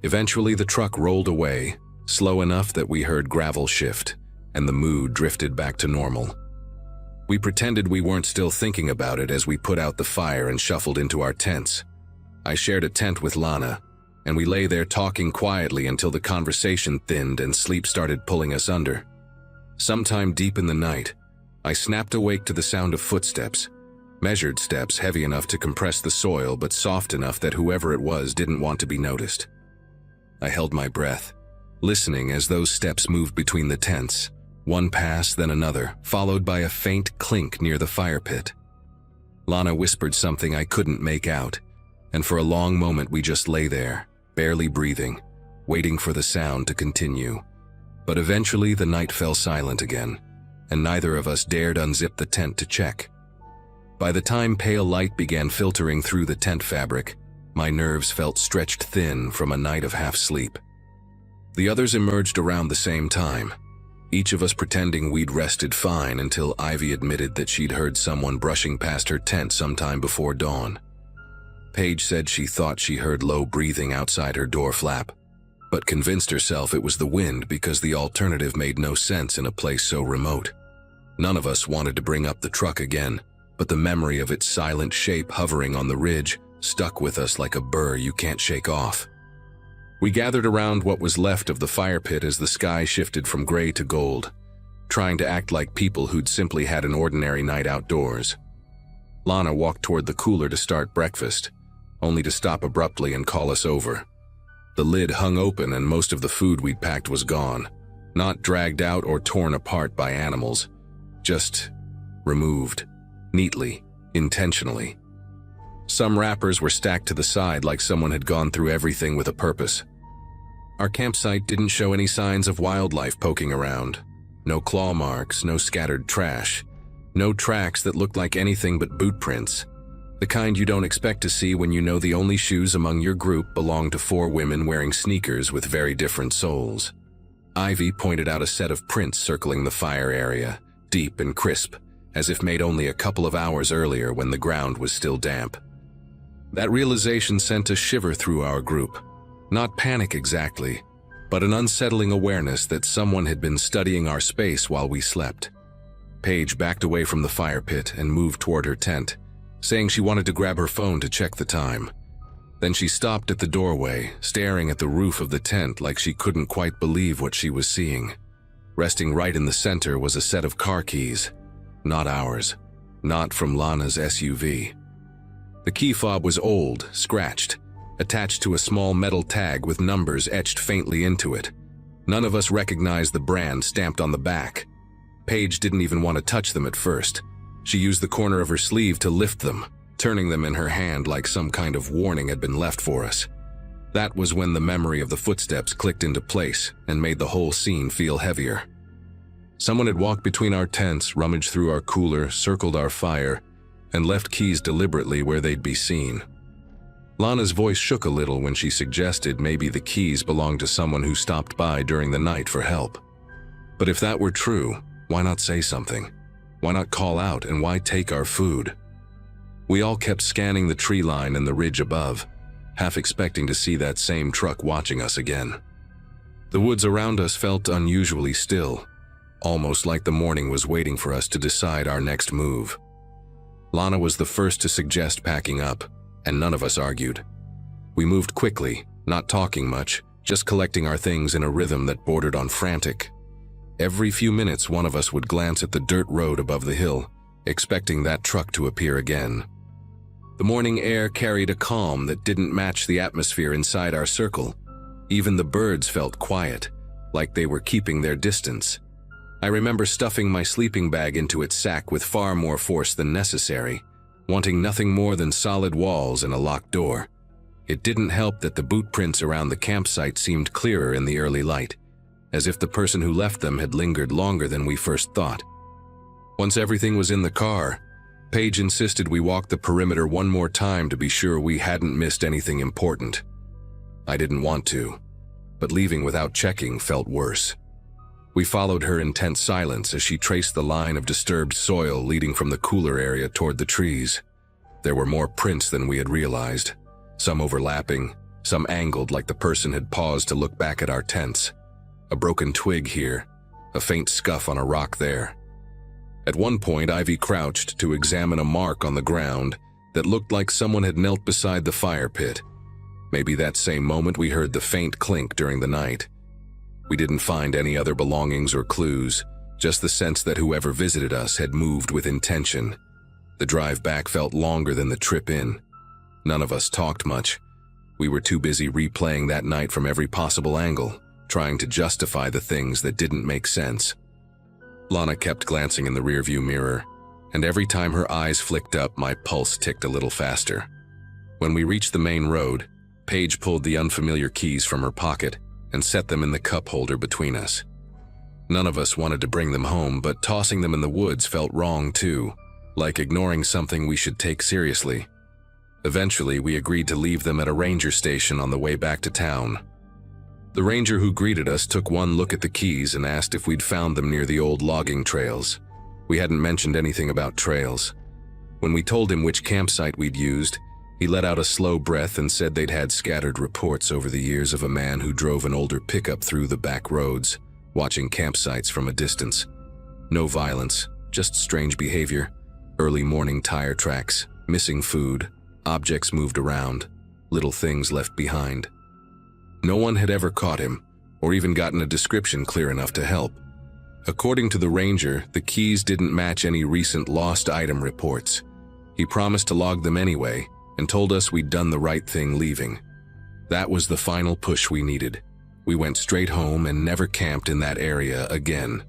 Eventually the truck rolled away, slow enough that we heard gravel shift, and the mood drifted back to normal. We pretended we weren't still thinking about it as we put out the fire and shuffled into our tents. I shared a tent with Lana, and we lay there talking quietly until the conversation thinned and sleep started pulling us under. Sometime deep in the night, I snapped awake to the sound of footsteps, measured steps heavy enough to compress the soil but soft enough that whoever it was didn't want to be noticed. I held my breath, listening as those steps moved between the tents, one pass then another, followed by a faint clink near the fire pit. Lana whispered something I couldn't make out, and for a long moment we just lay there, barely breathing, waiting for the sound to continue. But eventually the night fell silent again, and neither of us dared unzip the tent to check. By the time pale light began filtering through the tent fabric, my nerves felt stretched thin from a night of half-sleep. The others emerged around the same time, each of us pretending we'd rested fine until Ivy admitted that she'd heard someone brushing past her tent sometime before dawn. Paige said she thought she heard low breathing outside her door flap, but convinced herself it was the wind because the alternative made no sense in a place so remote. None of us wanted to bring up the truck again, but the memory of its silent shape hovering on the ridge stuck with us like a burr you can't shake off. We gathered around what was left of the fire pit as the sky shifted from gray to gold, trying to act like people who'd simply had an ordinary night outdoors. Lana walked toward the cooler to start breakfast, only to stop abruptly and call us over. The lid hung open and most of the food we'd packed was gone, not dragged out or torn apart by animals, just removed, neatly, intentionally. Some wrappers were stacked to the side like someone had gone through everything with a purpose. Our campsite didn't show any signs of wildlife poking around. No claw marks, no scattered trash, no tracks that looked like anything but boot prints. The kind you don't expect to see when you know the only shoes among your group belong to 4 women wearing sneakers with very different soles. Ivy pointed out a set of prints circling the fire area, deep and crisp, as if made only a couple of hours earlier when the ground was still damp. That realization sent a shiver through our group. Not panic exactly, but an unsettling awareness that someone had been studying our space while we slept. Paige backed away from the fire pit and moved toward her tent, saying she wanted to grab her phone to check the time. Then she stopped at the doorway, staring at the roof of the tent like she couldn't quite believe what she was seeing. Resting right in the center was a set of car keys. Not ours. Not from Lana's SUV. The key fob was old, scratched, attached to a small metal tag with numbers etched faintly into it. None of us recognized the brand stamped on the back. Paige didn't even want to touch them at first. She used the corner of her sleeve to lift them, turning them in her hand like some kind of warning had been left for us. That was when the memory of the footsteps clicked into place and made the whole scene feel heavier. Someone had walked between our tents, rummaged through our cooler, circled our fire, and left keys deliberately where they'd be seen. Lana's voice shook a little when she suggested maybe the keys belonged to someone who stopped by during the night for help. But if that were true, why not say something? Why not call out, and why take our food? We all kept scanning the tree line and the ridge above, half expecting to see that same truck watching us again. The woods around us felt unusually still, almost like the morning was waiting for us to decide our next move. Lana was the first to suggest packing up, and none of us argued. We moved quickly, not talking much, just collecting our things in a rhythm that bordered on frantic. Every few minutes, one of us would glance at the dirt road above the hill, expecting that truck to appear again. The morning air carried a calm that didn't match the atmosphere inside our circle. Even the birds felt quiet, like they were keeping their distance. I remember stuffing my sleeping bag into its sack with far more force than necessary, wanting nothing more than solid walls and a locked door. It didn't help that the boot prints around the campsite seemed clearer in the early light, as if the person who left them had lingered longer than we first thought. Once everything was in the car, Paige insisted we walk the perimeter one more time to be sure we hadn't missed anything important. I didn't want to, but leaving without checking felt worse. We followed her in tense silence as she traced the line of disturbed soil leading from the cooler area toward the trees. There were more prints than we had realized, some overlapping, some angled like the person had paused to look back at our tents. A broken twig here, a faint scuff on a rock there. At one point, Ivy crouched to examine a mark on the ground that looked like someone had knelt beside the fire pit. Maybe that same moment we heard the faint clink during the night. We didn't find any other belongings or clues, just the sense that whoever visited us had moved with intention. The drive back felt longer than the trip in. None of us talked much. We were too busy replaying that night from every possible angle, trying to justify the things that didn't make sense. Lana kept glancing in the rearview mirror, and every time her eyes flicked up, my pulse ticked a little faster. When we reached the main road, Paige pulled the unfamiliar keys from her pocket and set them in the cup holder between us. None of us wanted to bring them home, but tossing them in the woods felt wrong too, like ignoring something we should take seriously. Eventually, we agreed to leave them at a ranger station on the way back to town. The ranger who greeted us took one look at the keys and asked if we'd found them near the old logging trails. We hadn't mentioned anything about trails. When we told him which campsite we'd used, he let out a slow breath and said they'd had scattered reports over the years of a man who drove an older pickup through the back roads, watching campsites from a distance. No violence, just strange behavior, early morning tire tracks, missing food, objects moved around, little things left behind. No one had ever caught him, or even gotten a description clear enough to help. According to the ranger, the keys didn't match any recent lost item reports. He promised to log them anyway, and told us we'd done the right thing leaving. That was the final push we needed. We went straight home and never camped in that area again.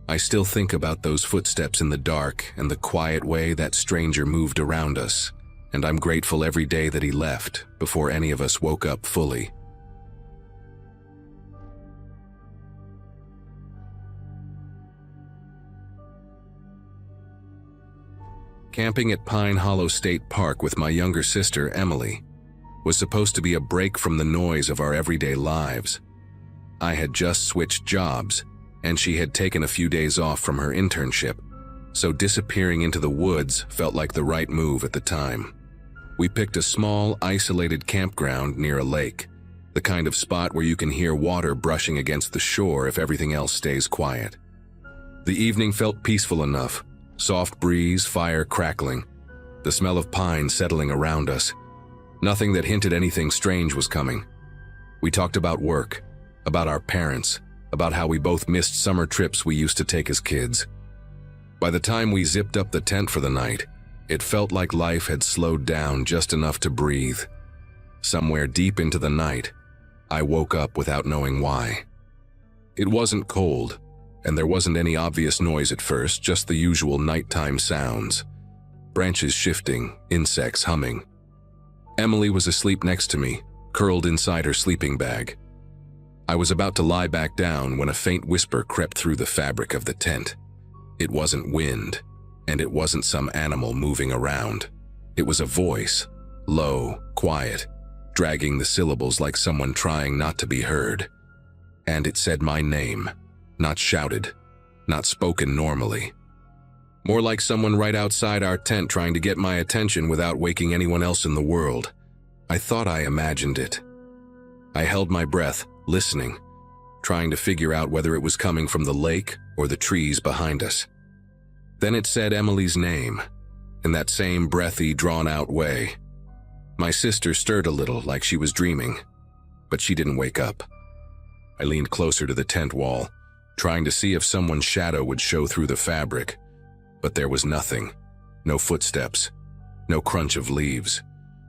I still think about those footsteps in the dark and the quiet way that stranger moved around us, and I'm grateful every day that he left before any of us woke up fully. Camping at Pine Hollow State Park with my younger sister, Emily, was supposed to be a break from the noise of our everyday lives. I had just switched jobs, and she had taken a few days off from her internship, so disappearing into the woods felt like the right move at the time. We picked a small, isolated campground near a lake, the kind of spot where you can hear water brushing against the shore if everything else stays quiet. The evening felt peaceful enough. Soft breeze, fire crackling, the smell of pine settling around us. Nothing that hinted anything strange was coming. We talked about work, about our parents, about how we both missed summer trips we used to take as kids. By the time we zipped up the tent for the night, it felt like life had slowed down just enough to breathe. Somewhere deep into the night, I woke up without knowing why. It wasn't cold, and there wasn't any obvious noise at first, just the usual nighttime sounds. Branches shifting, insects humming. Emily was asleep next to me, curled inside her sleeping bag. I was about to lie back down when a faint whisper crept through the fabric of the tent. It wasn't wind, and it wasn't some animal moving around. It was a voice, low, quiet, dragging the syllables like someone trying not to be heard. And it said my name, not shouted, not spoken normally. More like someone right outside our tent trying to get my attention without waking anyone else in the world. I thought I imagined it. I held my breath, listening, trying to figure out whether it was coming from the lake or the trees behind us. Then it said Emily's name, in that same breathy, drawn-out way. My sister stirred a little, like she was dreaming, but she didn't wake up. I leaned closer to the tent wall, trying to see if someone's shadow would show through the fabric, but there was nothing. No footsteps, no crunch of leaves,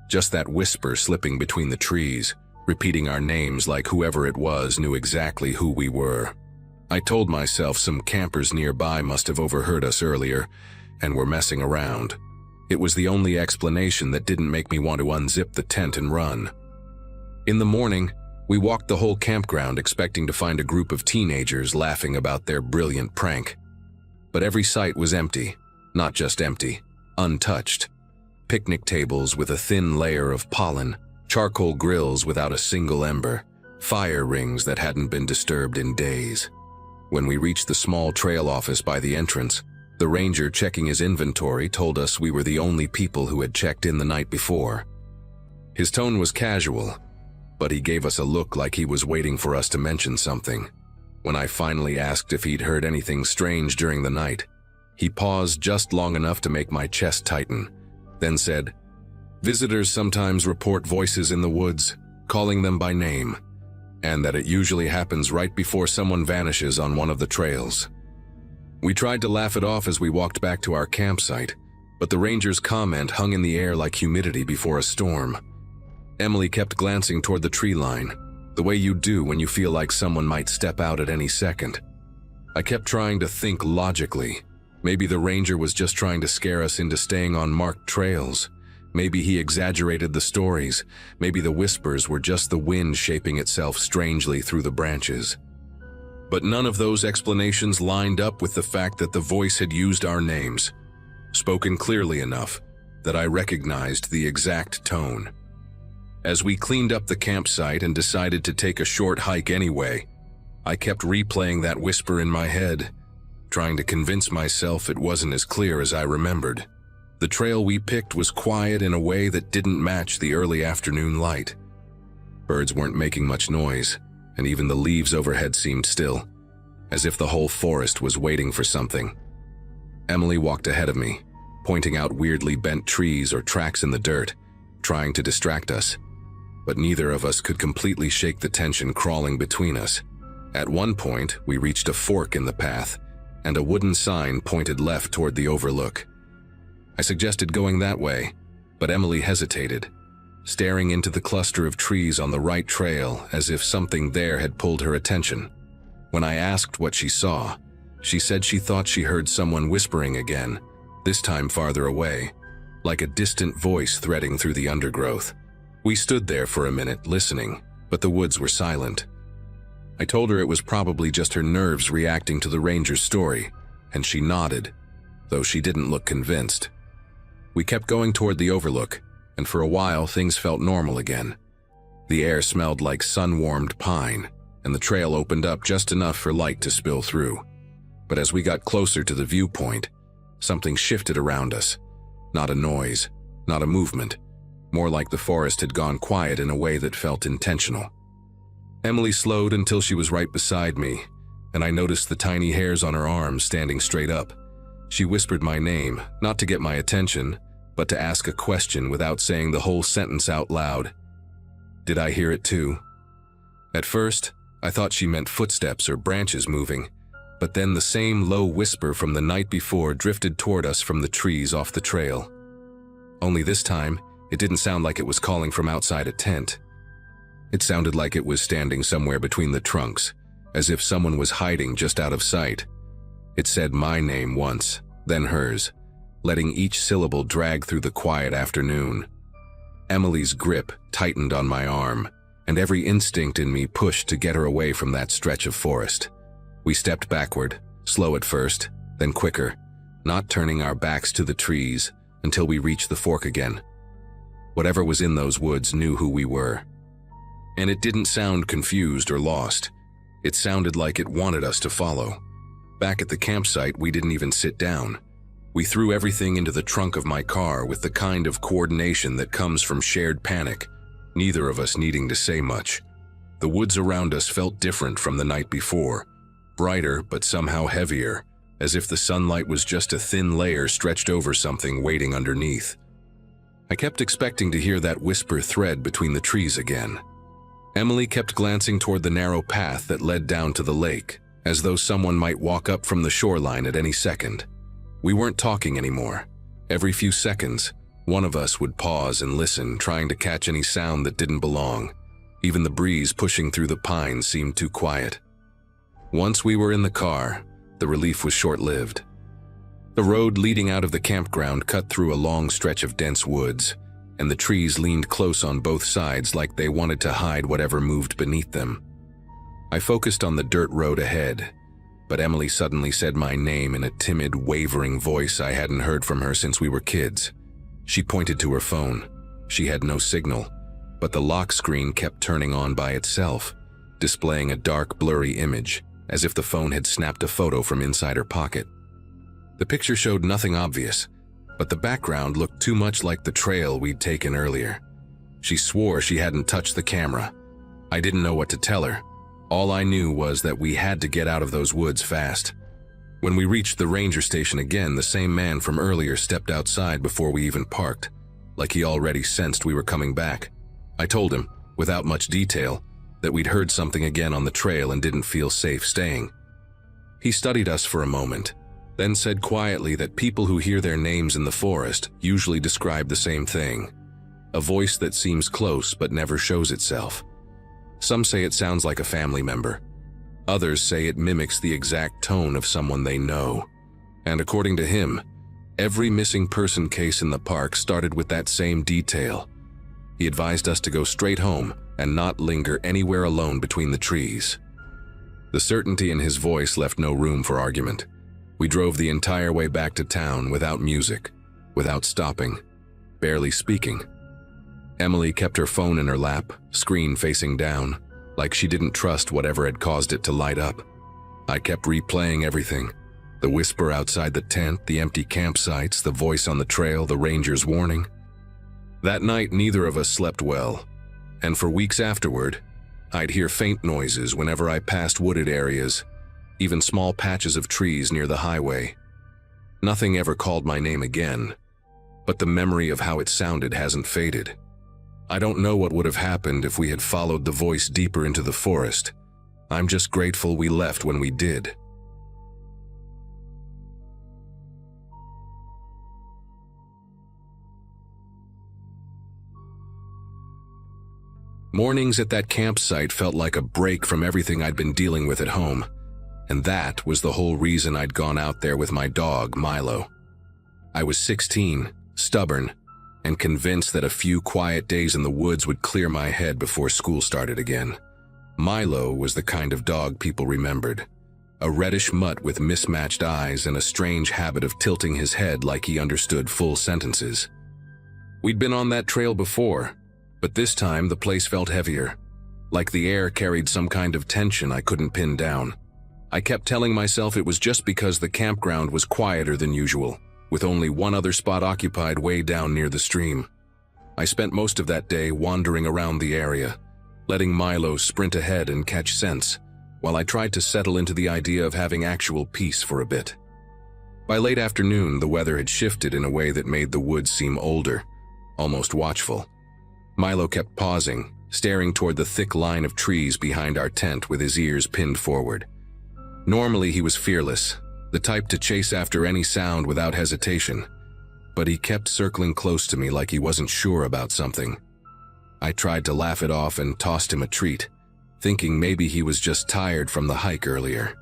just that whisper slipping between the trees, repeating our names like whoever it was knew exactly who we were. I told myself some campers nearby must have overheard us earlier and were messing around. It was the only explanation that didn't make me want to unzip the tent and run. In the morning, we walked the whole campground expecting to find a group of teenagers laughing about their brilliant prank. But every site was empty, not just empty, untouched. Picnic tables with a thin layer of pollen, charcoal grills without a single ember, fire rings that hadn't been disturbed in days. When we reached the small trail office by the entrance, the ranger checking his inventory told us we were the only people who had checked in the night before. His tone was casual, but he gave us a look like he was waiting for us to mention something. When I finally asked if he'd heard anything strange during the night, he paused just long enough to make my chest tighten, then said, "Visitors sometimes report voices in the woods, calling them by name, and that it usually happens right before someone vanishes on one of the trails." We tried to laugh it off as we walked back to our campsite, but the ranger's comment hung in the air like humidity before a storm. Emily kept glancing toward the tree line, the way you do when you feel like someone might step out at any second. I kept trying to think logically. Maybe the ranger was just trying to scare us into staying on marked trails. Maybe he exaggerated the stories. Maybe the whispers were just the wind shaping itself strangely through the branches. But none of those explanations lined up with the fact that the voice had used our names, spoken clearly enough that I recognized the exact tone. As we cleaned up the campsite and decided to take a short hike anyway, I kept replaying that whisper in my head, trying to convince myself it wasn't as clear as I remembered. The trail we picked was quiet in a way that didn't match the early afternoon light. Birds weren't making much noise, and even the leaves overhead seemed still, as if the whole forest was waiting for something. Emily walked ahead of me, pointing out weirdly bent trees or tracks in the dirt, trying to distract us. But neither of us could completely shake the tension crawling between us. At one point, we reached a fork in the path, and a wooden sign pointed left toward the overlook. I suggested going that way, but Emily hesitated, staring into the cluster of trees on the right trail as if something there had pulled her attention. When I asked what she saw, she said she thought she heard someone whispering again, this time farther away, like a distant voice threading through the undergrowth. We stood there for a minute, listening, but the woods were silent. I told her it was probably just her nerves reacting to the ranger's story, and she nodded, though she didn't look convinced. We kept going toward the overlook, and for a while things felt normal again. The air smelled like sun-warmed pine, and the trail opened up just enough for light to spill through. But as we got closer to the viewpoint, something shifted around us. Not a noise, not a movement, more like the forest had gone quiet in a way that felt intentional. Emily slowed until she was right beside me, and I noticed the tiny hairs on her arms standing straight up. She whispered my name, not to get my attention, but to ask a question without saying the whole sentence out loud. Did I hear it too? At first, I thought she meant footsteps or branches moving, but then the same low whisper from the night before drifted toward us from the trees off the trail. Only this time, it didn't sound like it was calling from outside a tent. It sounded like it was standing somewhere between the trunks, as if someone was hiding just out of sight. It said my name once, then hers, letting each syllable drag through the quiet afternoon. Emily's grip tightened on my arm, and every instinct in me pushed to get her away from that stretch of forest. We stepped backward, slow at first, then quicker, not turning our backs to the trees until we reached the fork again. Whatever was in those woods knew who we were. And it didn't sound confused or lost. It sounded like it wanted us to follow. Back at the campsite, we didn't even sit down. We threw everything into the trunk of my car with the kind of coordination that comes from shared panic, neither of us needing to say much. The woods around us felt different from the night before, brighter but somehow heavier, as if the sunlight was just a thin layer stretched over something waiting underneath. I kept expecting to hear that whisper thread between the trees again. Emily kept glancing toward the narrow path that led down to the lake, as though someone might walk up from the shoreline at any second. We weren't talking anymore. Every few seconds, one of us would pause and listen, trying to catch any sound that didn't belong. Even the breeze pushing through the pines seemed too quiet. Once we were in the car, the relief was short-lived. The road leading out of the campground cut through a long stretch of dense woods, and the trees leaned close on both sides like they wanted to hide whatever moved beneath them. I focused on the dirt road ahead, but Emily suddenly said my name in a timid, wavering voice I hadn't heard from her since we were kids. She pointed to her phone. She had no signal, but the lock screen kept turning on by itself, displaying a dark, blurry image, as if the phone had snapped a photo from inside her pocket. The picture showed nothing obvious, but the background looked too much like the trail we'd taken earlier. She swore she hadn't touched the camera. I didn't know what to tell her. All I knew was that we had to get out of those woods fast. When we reached the ranger station again, the same man from earlier stepped outside before we even parked, like he already sensed we were coming back. I told him, without much detail, that we'd heard something again on the trail and didn't feel safe staying. He studied us for a moment, then said quietly that people who hear their names in the forest usually describe the same thing. A voice that seems close but never shows itself. Some say it sounds like a family member. Others say it mimics the exact tone of someone they know. And according to him, every missing person case in the park started with that same detail. He advised us to go straight home and not linger anywhere alone between the trees. The certainty in his voice left no room for argument. We drove the entire way back to town without music, without stopping, barely speaking. Emily kept her phone in her lap, screen facing down, like she didn't trust whatever had caused it to light up. I kept replaying everything. The whisper outside the tent, the empty campsites, the voice on the trail, the ranger's warning. That night, neither of us slept well, and for weeks afterward, I'd hear faint noises whenever I passed wooded areas, even small patches of trees near the highway. Nothing ever called my name again, but the memory of how it sounded hasn't faded. I don't know what would have happened if we had followed the voice deeper into the forest. I'm just grateful we left when we did. Mornings at that campsite felt like a break from everything I'd been dealing with at home, and that was the whole reason I'd gone out there with my dog, Milo. I was 16, stubborn, and convinced that a few quiet days in the woods would clear my head before school started again. Milo was the kind of dog people remembered. A reddish mutt with mismatched eyes and a strange habit of tilting his head like he understood full sentences. We'd been on that trail before, but this time the place felt heavier, like the air carried some kind of tension I couldn't pin down. I kept telling myself it was just because the campground was quieter than usual, with only one other spot occupied way down near the stream. I spent most of that day wandering around the area, letting Milo sprint ahead and catch scents, while I tried to settle into the idea of having actual peace for a bit. By late afternoon, the weather had shifted in a way that made the woods seem older, almost watchful. Milo kept pausing, staring toward the thick line of trees behind our tent with his ears pinned forward. Normally he was fearless, the type to chase after any sound without hesitation, but he kept circling close to me like he wasn't sure about something. I tried to laugh it off and tossed him a treat, thinking maybe he was just tired from the hike earlier.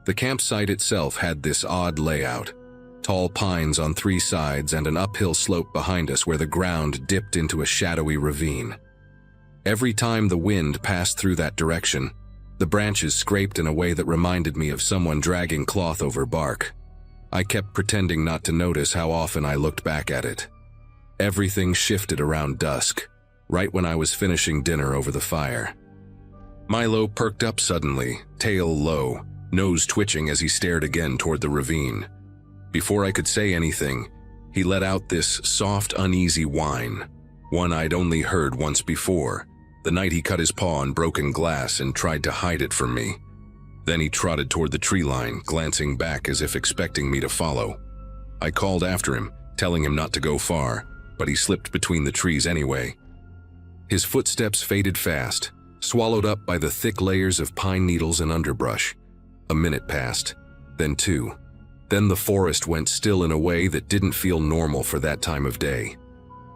The campsite itself had this odd layout: tall pines on 3 sides and an uphill slope behind us where the ground dipped into a shadowy ravine. Every time the wind passed through that direction, the branches scraped in a way that reminded me of someone dragging cloth over bark. I kept pretending not to notice how often I looked back at it. Everything shifted around dusk, right when I was finishing dinner over the fire. Milo perked up suddenly, tail low, nose twitching as he stared again toward the ravine. Before I could say anything, he let out this soft, uneasy whine, one I'd only heard once before, the night he cut his paw on broken glass and tried to hide it from me. Then he trotted toward the tree line, glancing back as if expecting me to follow. I called after him, telling him not to go far, but he slipped between the trees anyway. His footsteps faded fast, swallowed up by the thick layers of pine needles and underbrush. A minute passed, then 2. Then the forest went still in a way that didn't feel normal for that time of day.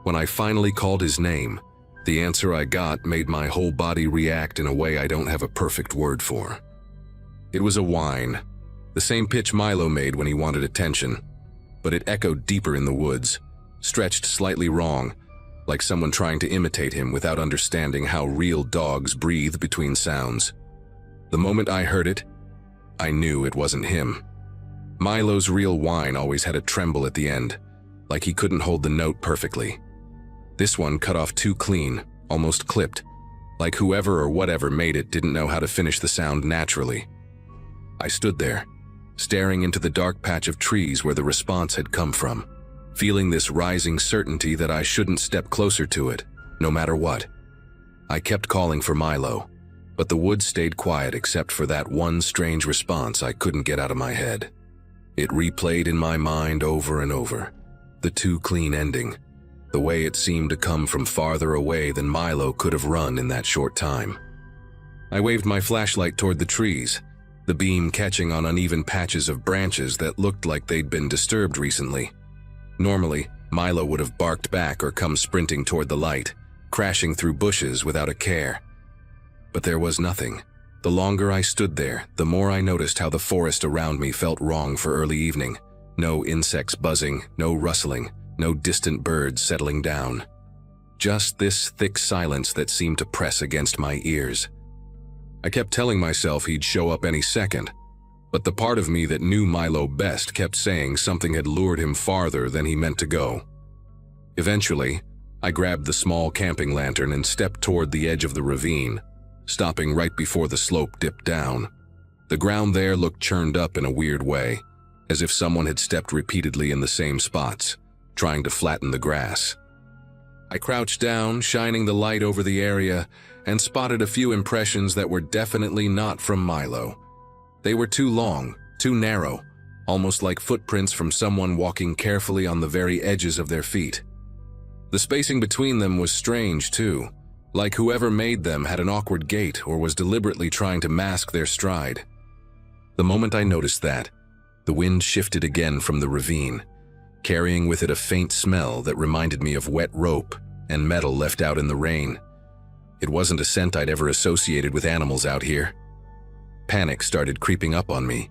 When I finally called his name, the answer I got made my whole body react in a way I don't have a perfect word for. It was a whine, the same pitch Milo made when he wanted attention, but it echoed deeper in the woods, stretched slightly wrong, like someone trying to imitate him without understanding how real dogs breathe between sounds. The moment I heard it, I knew it wasn't him. Milo's real whine always had a tremble at the end, like he couldn't hold the note perfectly. This one cut off too clean, almost clipped, like whoever or whatever made it didn't know how to finish the sound naturally. I stood there, staring into the dark patch of trees where the response had come from, feeling this rising certainty that I shouldn't step closer to it, no matter what. I kept calling for Milo, but the woods stayed quiet except for that one strange response I couldn't get out of my head. It replayed in my mind over and over, the too clean ending, the way it seemed to come from farther away than Milo could have run in that short time. I waved my flashlight toward the trees, the beam catching on uneven patches of branches that looked like they'd been disturbed recently. Normally, Milo would have barked back or come sprinting toward the light, crashing through bushes without a care. But there was nothing. The longer I stood there, the more I noticed how the forest around me felt wrong for early evening. No insects buzzing, no rustling, no distant birds settling down. Just this thick silence that seemed to press against my ears. I kept telling myself he'd show up any second, but the part of me that knew Milo best kept saying something had lured him farther than he meant to go. Eventually, I grabbed the small camping lantern and stepped toward the edge of the ravine, stopping right before the slope dipped down. The ground there looked churned up in a weird way, as if someone had stepped repeatedly in the same spots, trying to flatten the grass. I crouched down, shining the light over the area, and spotted a few impressions that were definitely not from Milo. They were too long, too narrow, almost like footprints from someone walking carefully on the very edges of their feet. The spacing between them was strange too, like whoever made them had an awkward gait or was deliberately trying to mask their stride. The moment I noticed that, the wind shifted again from the ravine, carrying with it a faint smell that reminded me of wet rope and metal left out in the rain. It wasn't a scent I'd ever associated with animals out here. Panic started creeping up on me,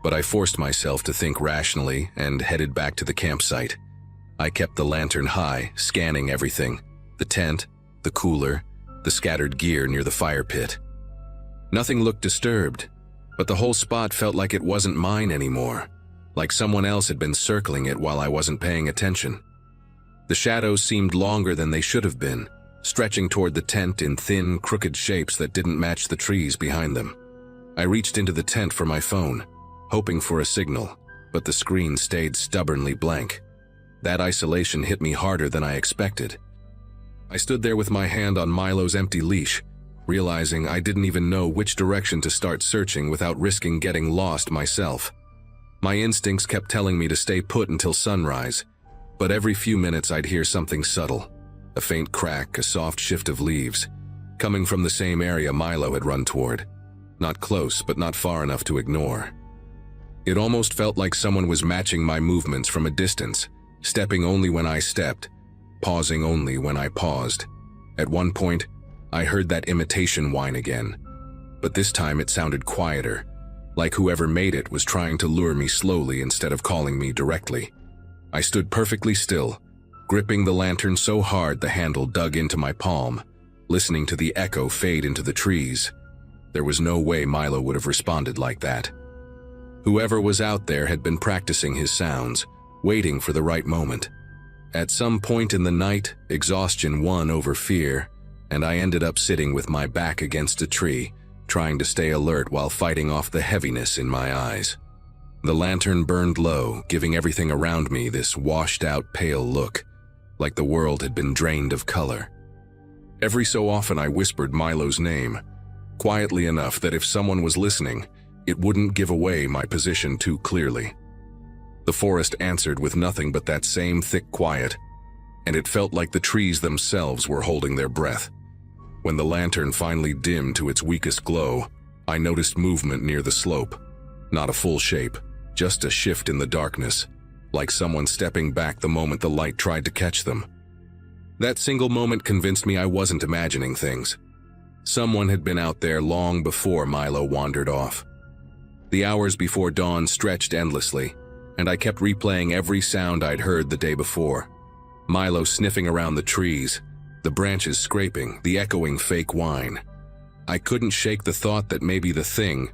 but I forced myself to think rationally and headed back to the campsite. I kept the lantern high, scanning everything: the tent, the cooler, the scattered gear near the fire pit. Nothing looked disturbed, but the whole spot felt like it wasn't mine anymore, like someone else had been circling it while I wasn't paying attention. The shadows seemed longer than they should have been, stretching toward the tent in thin, crooked shapes that didn't match the trees behind them. I reached into the tent for my phone, hoping for a signal, but the screen stayed stubbornly blank. That isolation hit me harder than I expected. I stood there with my hand on Milo's empty leash, realizing I didn't even know which direction to start searching without risking getting lost myself. My instincts kept telling me to stay put until sunrise, but every few minutes I'd hear something subtle, a faint crack, a soft shift of leaves, coming from the same area Milo had run toward. Not close, but not far enough to ignore. It almost felt like someone was matching my movements from a distance, stepping only when I stepped, pausing only when I paused. At one point, I heard that imitation whine again, but this time it sounded quieter, like whoever made it was trying to lure me slowly instead of calling me directly. I stood perfectly still, gripping the lantern so hard the handle dug into my palm, listening to the echo fade into the trees. There was no way Milo would have responded like that. Whoever was out there had been practicing his sounds, waiting for the right moment. At some point in the night, exhaustion won over fear, and I ended up sitting with my back against a tree, trying to stay alert while fighting off the heaviness in my eyes. The lantern burned low, giving everything around me this washed-out pale look, like the world had been drained of color. Every so often I whispered Milo's name, quietly enough that if someone was listening, it wouldn't give away my position too clearly. The forest answered with nothing but that same thick quiet, and it felt like the trees themselves were holding their breath. When the lantern finally dimmed to its weakest glow, I noticed movement near the slope. Not a full shape, just a shift in the darkness, like someone stepping back the moment the light tried to catch them. That single moment convinced me I wasn't imagining things. Someone had been out there long before Milo wandered off. The hours before dawn stretched endlessly, and I kept replaying every sound I'd heard the day before. Milo sniffing around the trees, the branches scraping, the echoing fake whine. I couldn't shake the thought that maybe the thing,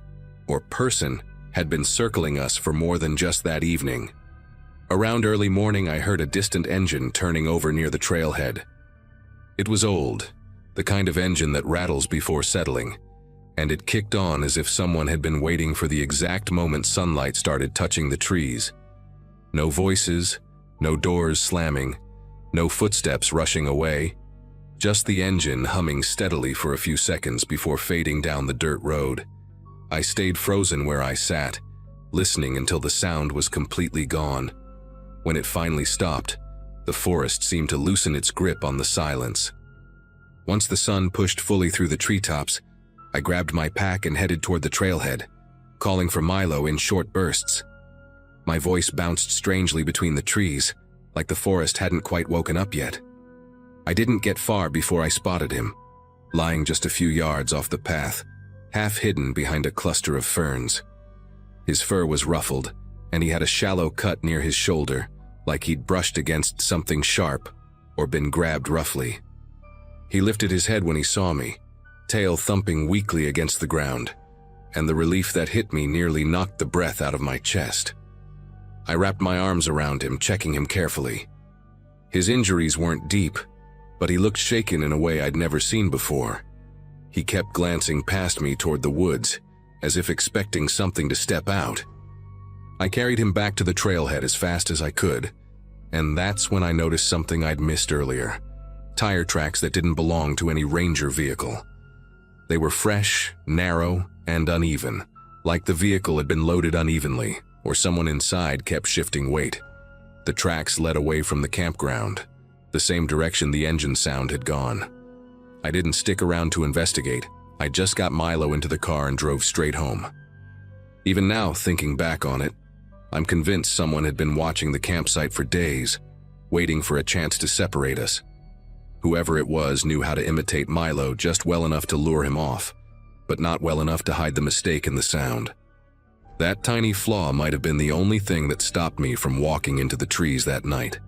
or person, had been circling us for more than just that evening. Around early morning, I heard a distant engine turning over near the trailhead. It was old, the kind of engine that rattles before settling, and it kicked on as if someone had been waiting for the exact moment sunlight started touching the trees. No voices, no doors slamming, no footsteps rushing away, just the engine humming steadily for a few seconds before fading down the dirt road. I stayed frozen where I sat, listening until the sound was completely gone. When it finally stopped, the forest seemed to loosen its grip on the silence. Once the sun pushed fully through the treetops, I grabbed my pack and headed toward the trailhead, calling for Milo in short bursts. My voice bounced strangely between the trees, like the forest hadn't quite woken up yet. I didn't get far before I spotted him, lying just a few yards off the path, half hidden behind a cluster of ferns. His fur was ruffled, and he had a shallow cut near his shoulder, like he'd brushed against something sharp or been grabbed roughly. He lifted his head when he saw me, tail thumping weakly against the ground, and the relief that hit me nearly knocked the breath out of my chest. I wrapped my arms around him, checking him carefully. His injuries weren't deep, but he looked shaken in a way I'd never seen before. He kept glancing past me toward the woods, as if expecting something to step out. I carried him back to the trailhead as fast as I could, and that's when I noticed something I'd missed earlier. Tire tracks that didn't belong to any ranger vehicle. They were fresh, narrow, and uneven, like the vehicle had been loaded unevenly, or someone inside kept shifting weight. The tracks led away from the campground, the same direction the engine sound had gone. I didn't stick around to investigate. I just got Milo into the car and drove straight home. Even now, thinking back on it, I'm convinced someone had been watching the campsite for days, waiting for a chance to separate us. Whoever it was knew how to imitate Milo just well enough to lure him off, but not well enough to hide the mistake in the sound. That tiny flaw might have been the only thing that stopped me from walking into the trees that night.